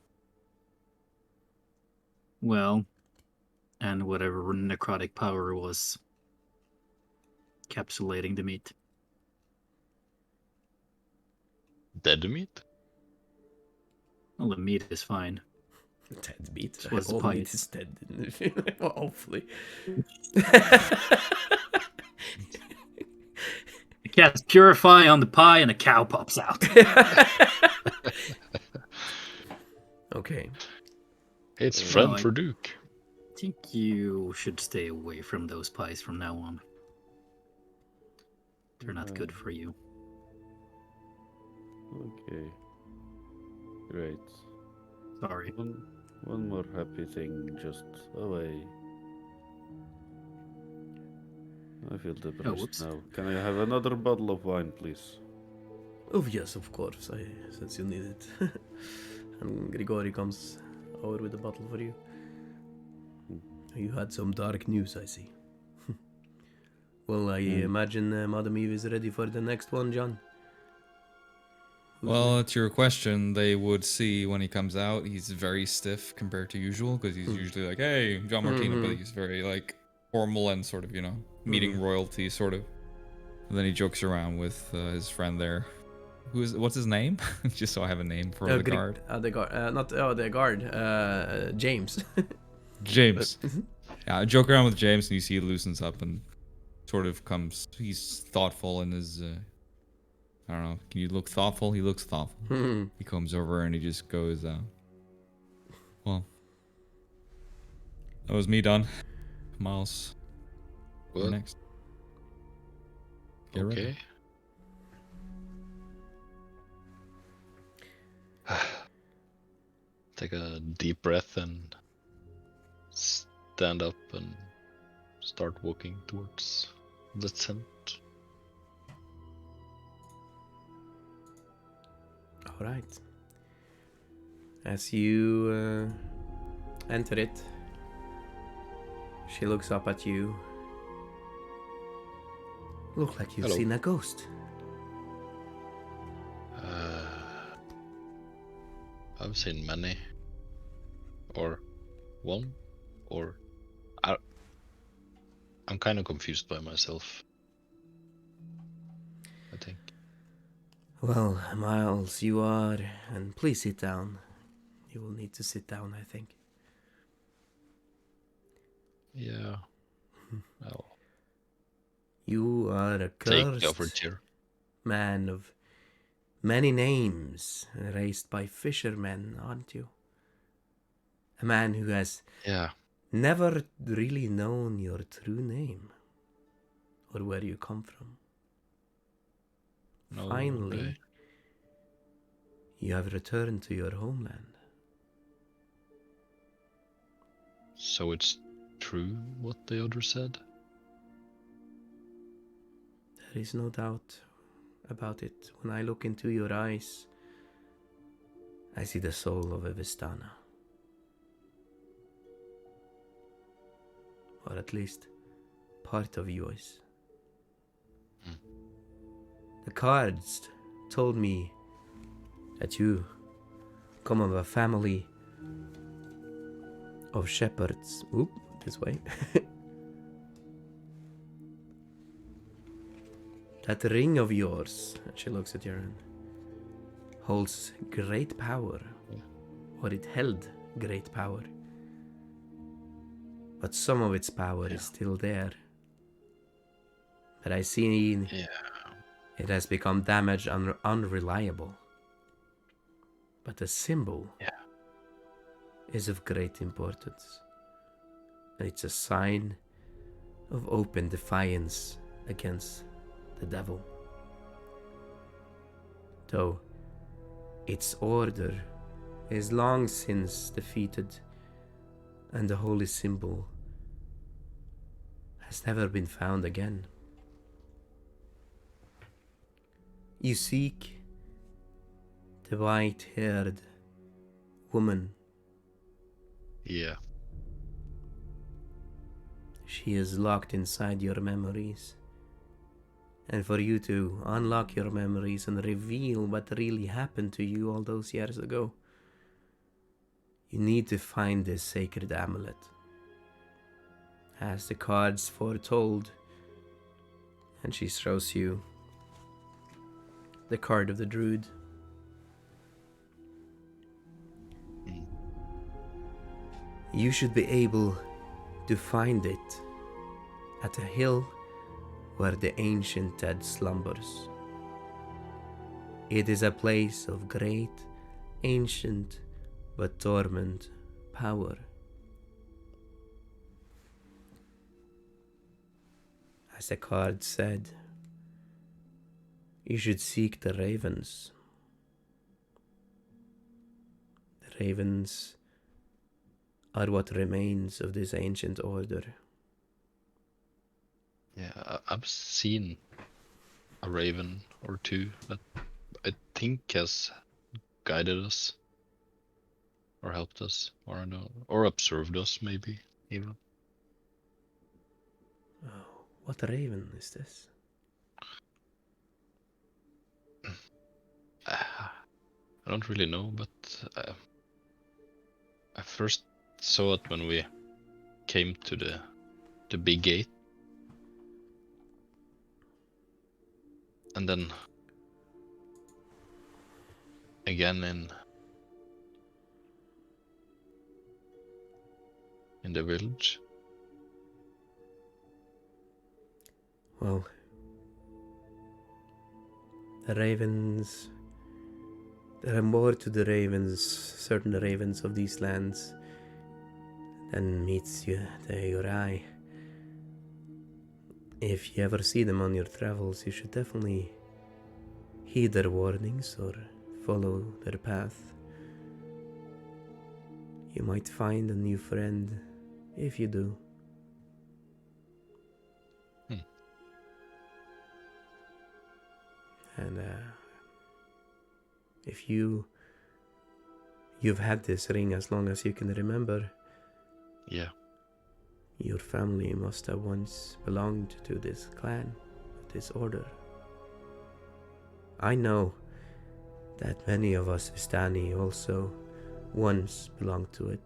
Well, and whatever necrotic power was encapsulating the meat. Dead meat? Well, the meat is fine. Dead meat. Was the All pie. meat is dead. Well, hopefully. I cast Purify on the pie and a cow pops out. Okay. It's friend I- for Duke. I think you should stay away from those pies from now on. They're not good for you. Okay. Great. Sorry. One more happy thing just away. I feel depressed whoops. now. Can I have another bottle of wine, please? Oh yes, of course. Since you need it. And Grigori comes over with a bottle for you. You had some dark news, I see. Well, I imagine Madame Eve is ready for the next one, John. Well, to your question, they would see when he comes out, he's very stiff compared to usual, because he's usually like, hey, John Martino, but he's very, like, formal and sort of, meeting royalty, sort of. And then he jokes around with his friend there. What's his name? Just so I have a name for the guard. The guard. James. James. Yeah, I joke around with James, and you see he loosens up and sort of comes. He's thoughtful in his. I don't know. Can you look thoughtful? He looks thoughtful. He comes over and he just goes, well, that was me done. Miles, you're What? next. Get ready. Okay. Take a deep breath and stand up and start walking towards the tent. All right. As you enter it, she looks up at you. Look like you've Hello. seen a ghost. I've seen many. Or one. Or I'm kind of confused by myself, I think. Well, Miles, you are, and please sit down. You will need to sit down, I think. Yeah. Well, You are a take the offered cursed chair. man of many names, raised by fishermen, aren't you? A man who has Yeah. never really known your true name or where you come from. No Finally, way. you have returned to your homeland. So it's true what the other said? There is no doubt about it. When I look into your eyes, I see the soul of a Vistana. or at least part of yours. The cards told me that you come of a family of shepherds. Oop, this way. That ring of yours, and she looks at Jaren, holds great power, or it held great power. But some of its power is still there. But I see it has become damaged and unreliable. But the symbol is of great importance. And it's a sign of open defiance against the devil. Though its order is long since defeated, and the holy symbol has never been found again. You seek the white-haired woman. Yeah. She is locked inside your memories. And for you to unlock your memories and reveal what really happened to you all those years ago, you need to find this sacred amulet. As the cards foretold, and she throws you the card of the druid. You should be able to find it at a hill where the ancient dead slumbers. It is a place of great, ancient, but dormant power. As the card said, you should seek the ravens. The ravens are what remains of this ancient order. Yeah, I've seen a raven or two that I think has guided us, or helped us, or I know, or observed us maybe even. Oh, what raven is this? I don't really know, but I first saw it when we came to the big gate, and then again in the village. Well, the ravens. There are more to the ravens, certain ravens of these lands, than meets your eye. If you ever see them on your travels, you should definitely heed their warnings or follow their path. You might find a new friend if you do. And if you've had this ring as long as you can remember, Yeah. your family must have once belonged to this clan, this order. I know that many of us Vistani also once belonged to it.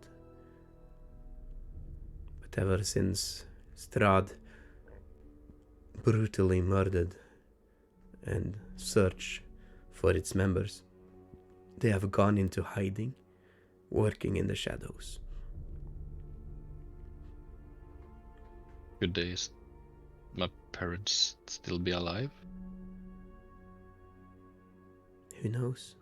But ever since Strahd brutally murdered and searched for its members, they have gone into hiding, working in the shadows. Could my parents still be alive? Who knows?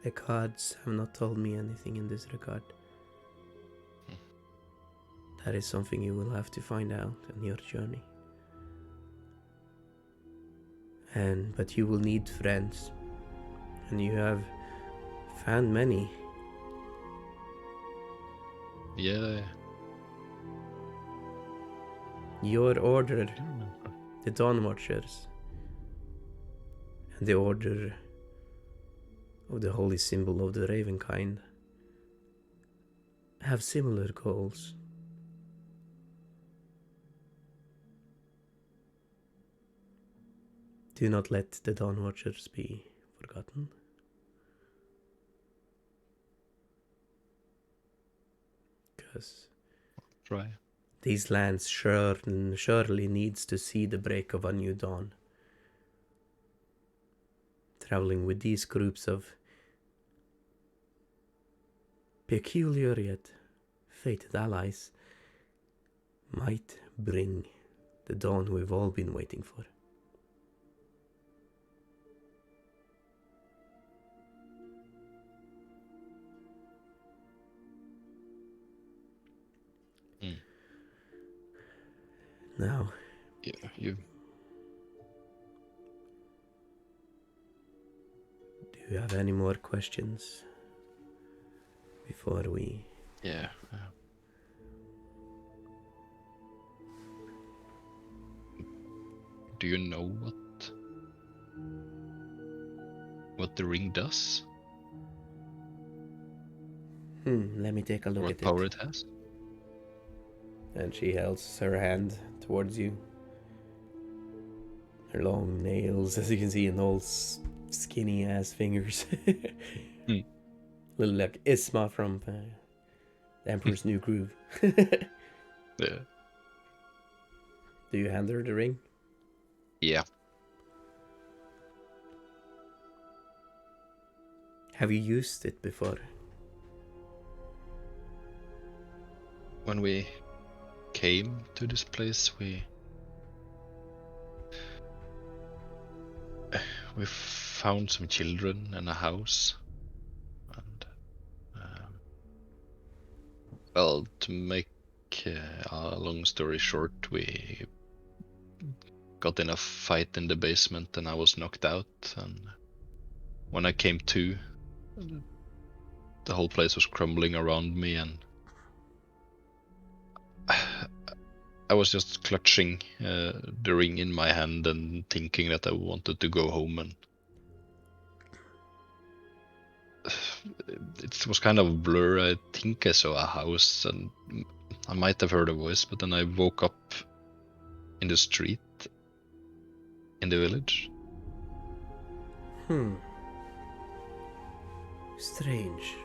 The cards have not told me anything in this regard. That is something you will have to find out on your journey. But you will need friends, and you have found many. Yeah. Your order, the Dawnwatchers, and the order of the holy symbol of the Ravenkind have similar goals. Do not let the Dawnwatchers be forgotten. Because Try. these lands surely needs to see the break of a new dawn. Traveling with these groups of peculiar yet fated allies might bring the dawn we've all been waiting for. Now, Yeah, you. do you have any more questions before we... Yeah. Do you know what the ring does? Let me take a look What at power it. it has? And she holds her hand towards you. Her long nails, as you can see, and all skinny ass fingers. Little like Isma from The Emperor's New Groove. Yeah. Do you hand her the ring? Yeah. Have you used it before? When we came to this place, we found some children in a house, and well, to make a long story short, we got in a fight in the basement, and I was knocked out. And when I came to, the whole place was crumbling around me, and I was just clutching the ring in my hand and thinking that I wanted to go home, and it was kind of a blur. I think I saw a house, and I might have heard a voice, but then I woke up in the street in the village. Strange.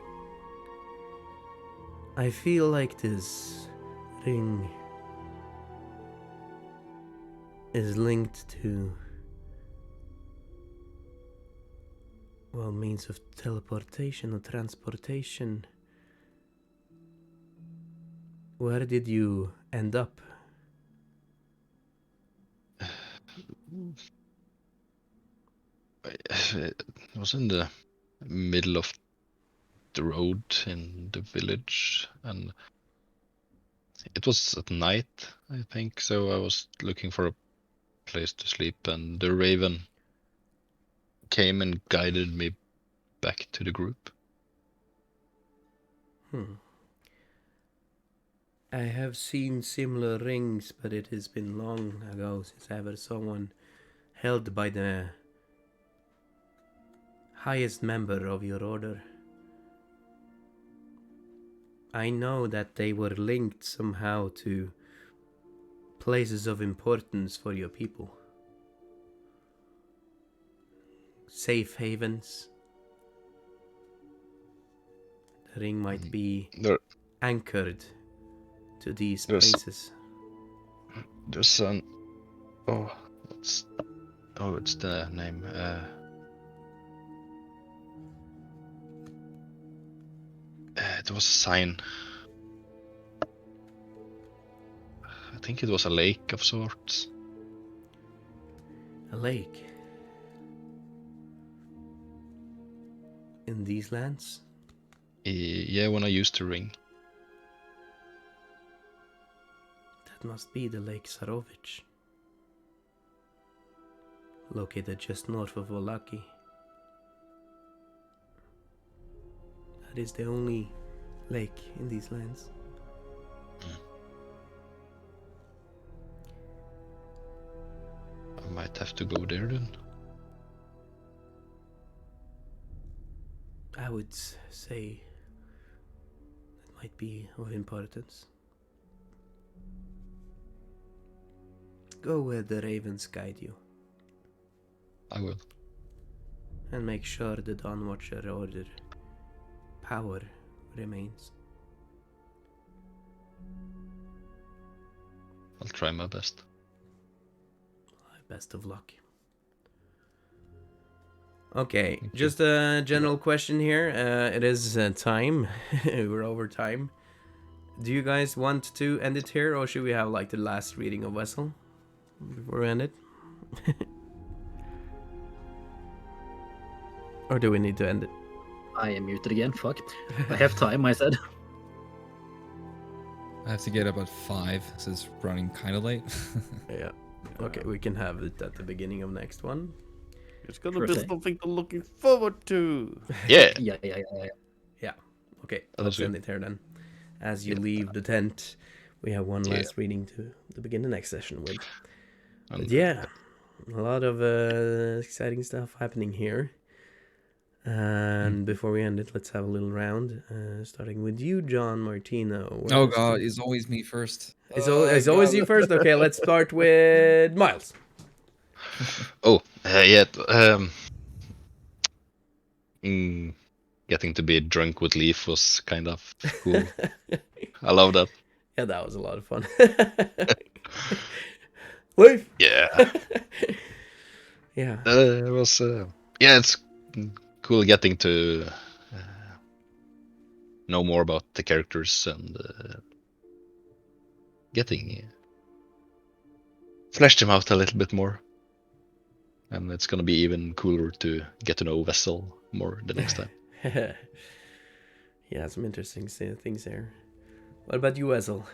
I feel like this ring is linked to, well, means of teleportation or transportation. Where did you end up? It was in the middle of the road in the village, and it was at night, I think, so I was looking for a place to sleep, and the raven came and guided me back to the group. I have seen similar rings, but it has been long ago since I ever saw one held by the highest member of your order. I know that they were linked somehow to places of importance for your people. Safe havens. The ring might be anchored to these places. There's an... it's the name. It was a sign. I think it was a lake of sorts. A lake? In these lands? Yeah, when I used the ring. That must be the Lake Sarovich, located just north of Volaki. That is the only lake in these lands. I might have to go there then. I would say that might be of importance. Go where the ravens guide you, I will. and make sure the Dawnwatcher order power remains. I'll try my best. Best of luck. Okay, Thank you. just a general question here. It is time. We're over time. Do you guys want to end it here, or should we have like the last reading of Vessel before we end it? Or do we need to end it? I am muted again. Fuck. I have time, I said. I have to get up at 5, so it's running kind of late. Yeah. Okay, we can have it at the beginning of next one. It's gonna Sure be thing. something to looking forward to. Yeah. Yeah. Okay, Oh, let's that's end good. it here then. As you Yeah. leave the tent, we have one Yeah. last reading to begin the next session with. But And yeah, a lot of exciting stuff happening here. And before we end it, let's have a little round, starting with you, John Martino. Oh Where's god, the- it's always me first. It's always you first? Okay, let's start with Miles. Getting to be drunk with Leaf was kind of cool. I love that. Yeah, that was a lot of fun. Leaf! Yeah. Yeah. It was. It's cool getting to know more about the characters and getting flesh them out a little bit more. And it's gonna be even cooler to get to know Vessel more the next time. Yeah, some interesting things there. What about you, Wessel?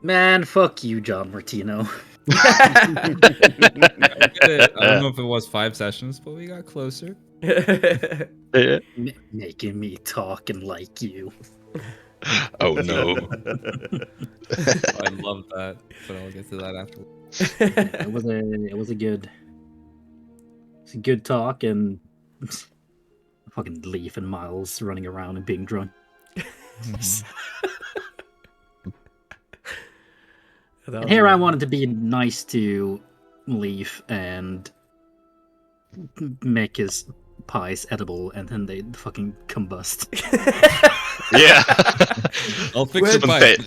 Man, fuck you, John Martino. I don't know if it was 5 sessions, but we got closer. Yeah. Making me talk and like you. Oh no. I love that, but I'll get to that afterwards. It was a good talk, and fucking Leaf and Miles running around and being drunk. And here I wanted to be nice to Leaf and make his pies edible, and then they fucking combust. Yeah. I'll fix the pipe.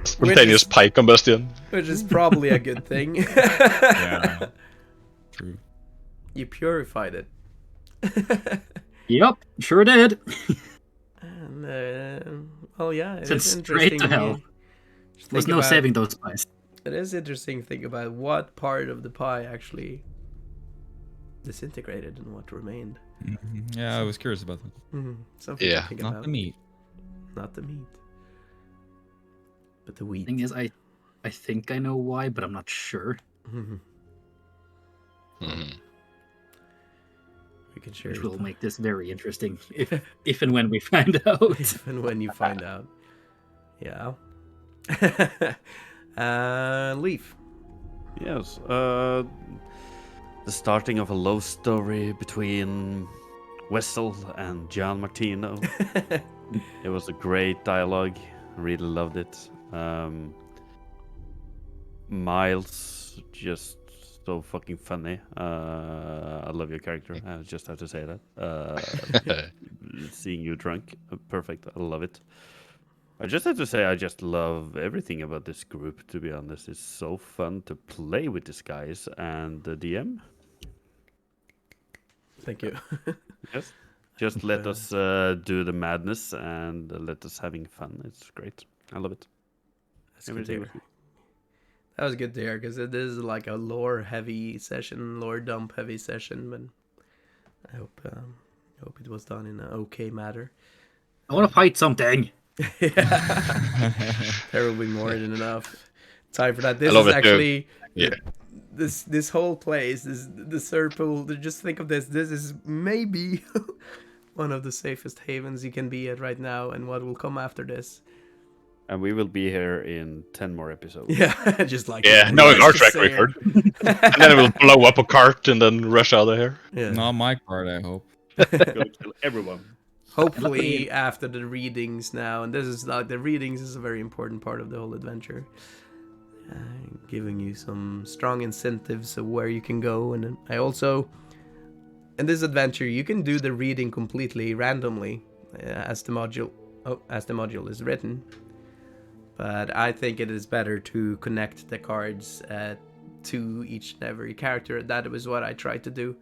Spontaneous pie combustion. Which is probably a good thing. Yeah. True. You purified it. Yep, sure did. And, well, yeah, it Sent is straight interesting. to hell. Just There's think no about- saving those pies. It is interesting to think about what part of the pie actually disintegrated and what remained. Mhm. Yeah, I was curious about that. Something Yeah. to think Not about. the meat. Not the meat. But the wheat. Thing is, I think I know why, but I'm not sure. Mhm. Mhm. We can share Which it will make this very interesting if and when we find out. if and when you find out. Yeah. Leaf. Yes. The starting of a love story between Wessel and John Martino. It was a great dialogue. Really loved it. Miles, just so fucking funny. I love your character. I just have to say that. Seeing you drunk, perfect. I love it. I just have to say, I just love everything about this group, to be honest. It's so fun to play with these guys and the DM. Thank you. Yes. Just let us do the madness and let us having fun. It's great. I love it. That's good to Everything hear. was good. That was good to hear because it is like a lore heavy session, lore dump heavy session. But I hope it was done in an okay manner. I want to fight something. There will be more than enough time for that. This love is it, too. actually Yeah. this whole place, the circle. Just think of this. This is maybe one of the safest havens you can be at right now, and what will come after this. And we will be here in 10 more episodes. Yeah, just like Yeah, knowing our just track say it. record. And then we'll blow up a cart and then rush out of here. Yeah. Not my part, I hope. Gonna kill everyone. hopefully after the readings now, and this is like the readings is a very important part of the whole adventure, giving you some strong incentives of where you can go. And I also, in this adventure, you can do the reading completely randomly as the module is written. But I think it is better to connect the cards to each and every character. That was what I tried to do.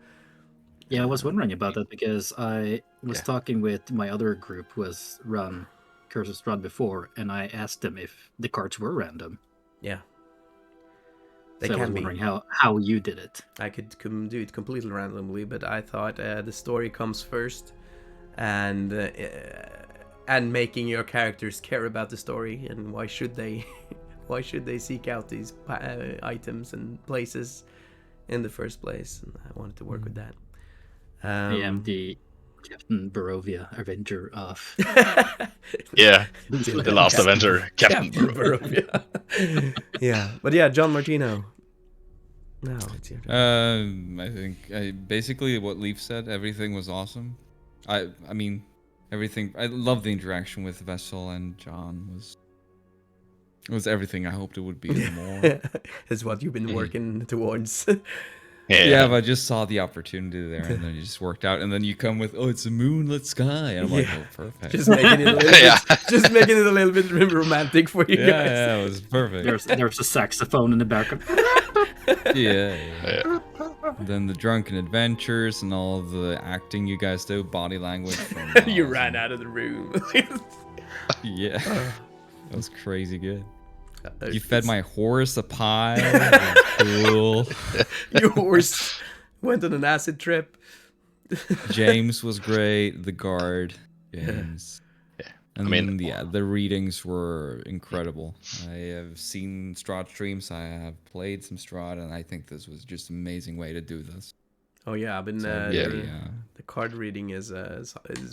Yeah, I was wondering about that because I was talking with my other group who has run Curse of Strahd before, and I asked them if the cards were random. Yeah. I was wondering how you did it. I could do it completely randomly, but I thought the story comes first, and making your characters care about the story, and why should they seek out these items and places in the first place? And I wanted to work with that. I am the Captain Barovia, Avenger of... Yeah, the last Avenger, Captain Barovia. Yeah, but yeah, John Martino. No, it's your turn. I think basically what Leaf said, everything was awesome. I mean, everything. I love the interaction with Vessel and John. Was everything I hoped it would be and more. It's what you've been working towards. Yeah, but I just saw the opportunity there, and then it just worked out. And then you come with, it's a moonlit sky, and I'm like, oh, perfect. Just making it a little bit romantic for you guys. Yeah, it was perfect. There's a saxophone in the background. Yeah. Then the drunken adventures and all the acting you guys do, body language. You ran out of the room. Yeah, that was crazy good. You fed my horse a pie. Cool. Your horse went on an acid trip. James was great. The guard, James. Yeah. And the readings were incredible. I have seen Strahd streams. I have played some Strahd, and I think this was just an amazing way to do this. Oh yeah, I've been. The card reading is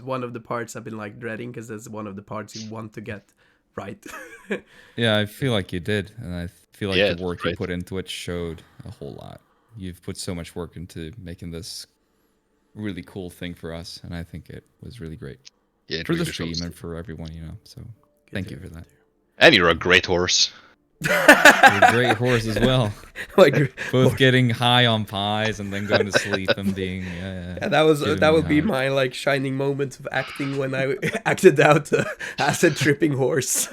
one of the parts I've been like dreading, because that's one of the parts you want to get right. Yeah, I feel like you did, and I feel like the work you put into it showed a whole lot. You've put so much work into making this really cool thing for us, and I think it was really great. Yeah, for the stream and for everyone, so thank you for that. And you're a great horse. You're a great horse as well. Both getting high on pies and then going to sleep and being that would be my like shining moment of acting when I acted out a acid tripping horse.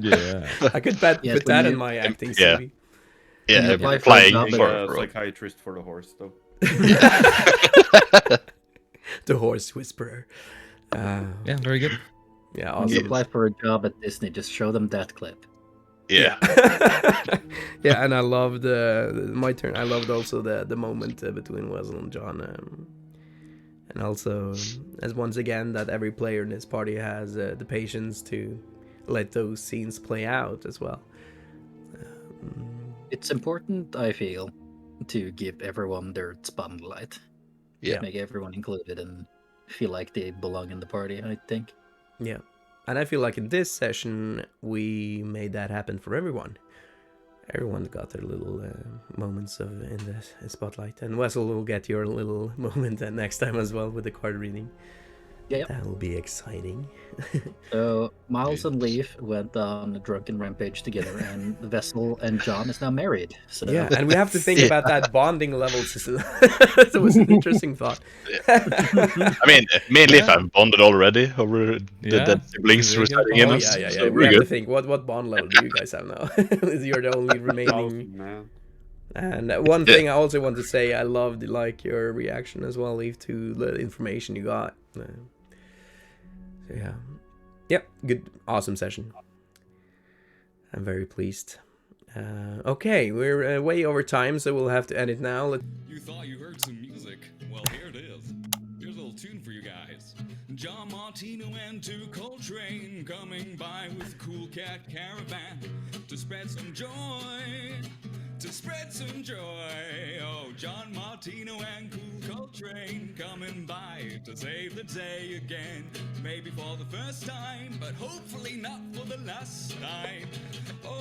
Yeah, I could put that in my acting CV. Yeah, flying for a psychiatrist for the horse though. The horse whisperer. Yeah, very good. Yeah, awesome. You apply for a job at Disney, just show them that clip. Yeah. Yeah, and I loved my turn. I loved also the moment between Wessel and John, and also as once again that every player in this party has the patience to let those scenes play out as well. It's important, I feel, to give everyone their spotlight. Yeah, make everyone included and feel like they belong in the party, I think. Yeah. And I feel like in this session, we made that happen for everyone. Everyone got their little moments in the spotlight. And Wessel will get your little moment next time as well with the card reading. Yeah, that will be exciting. So Miles and Leaf went on a drunken rampage together, and Vessel and John is now married. So yeah, and we have to think about that bonding levels. That was an interesting thought. I mean, me and Leaf have bonded already over the siblings residing in us. Yeah. So we have to think, what bond level do you guys have now? You're the only remaining. And one thing I also want to say, I loved your reaction as well, Leaf, to the information you got. So yeah. Yep, good, awesome session. I'm very pleased. Okay, we're way over time, so we'll have to end it now. You thought you heard some music? Well, here it is. Here's a little tune for you guys. John Martino and Two Coltrane coming by with Cool Cat Caravan to spread some joy. To spread some joy. Oh, John Martino and Cool Coltrane coming by to save the day again. Maybe for the first time, but hopefully not for the last time. Oh,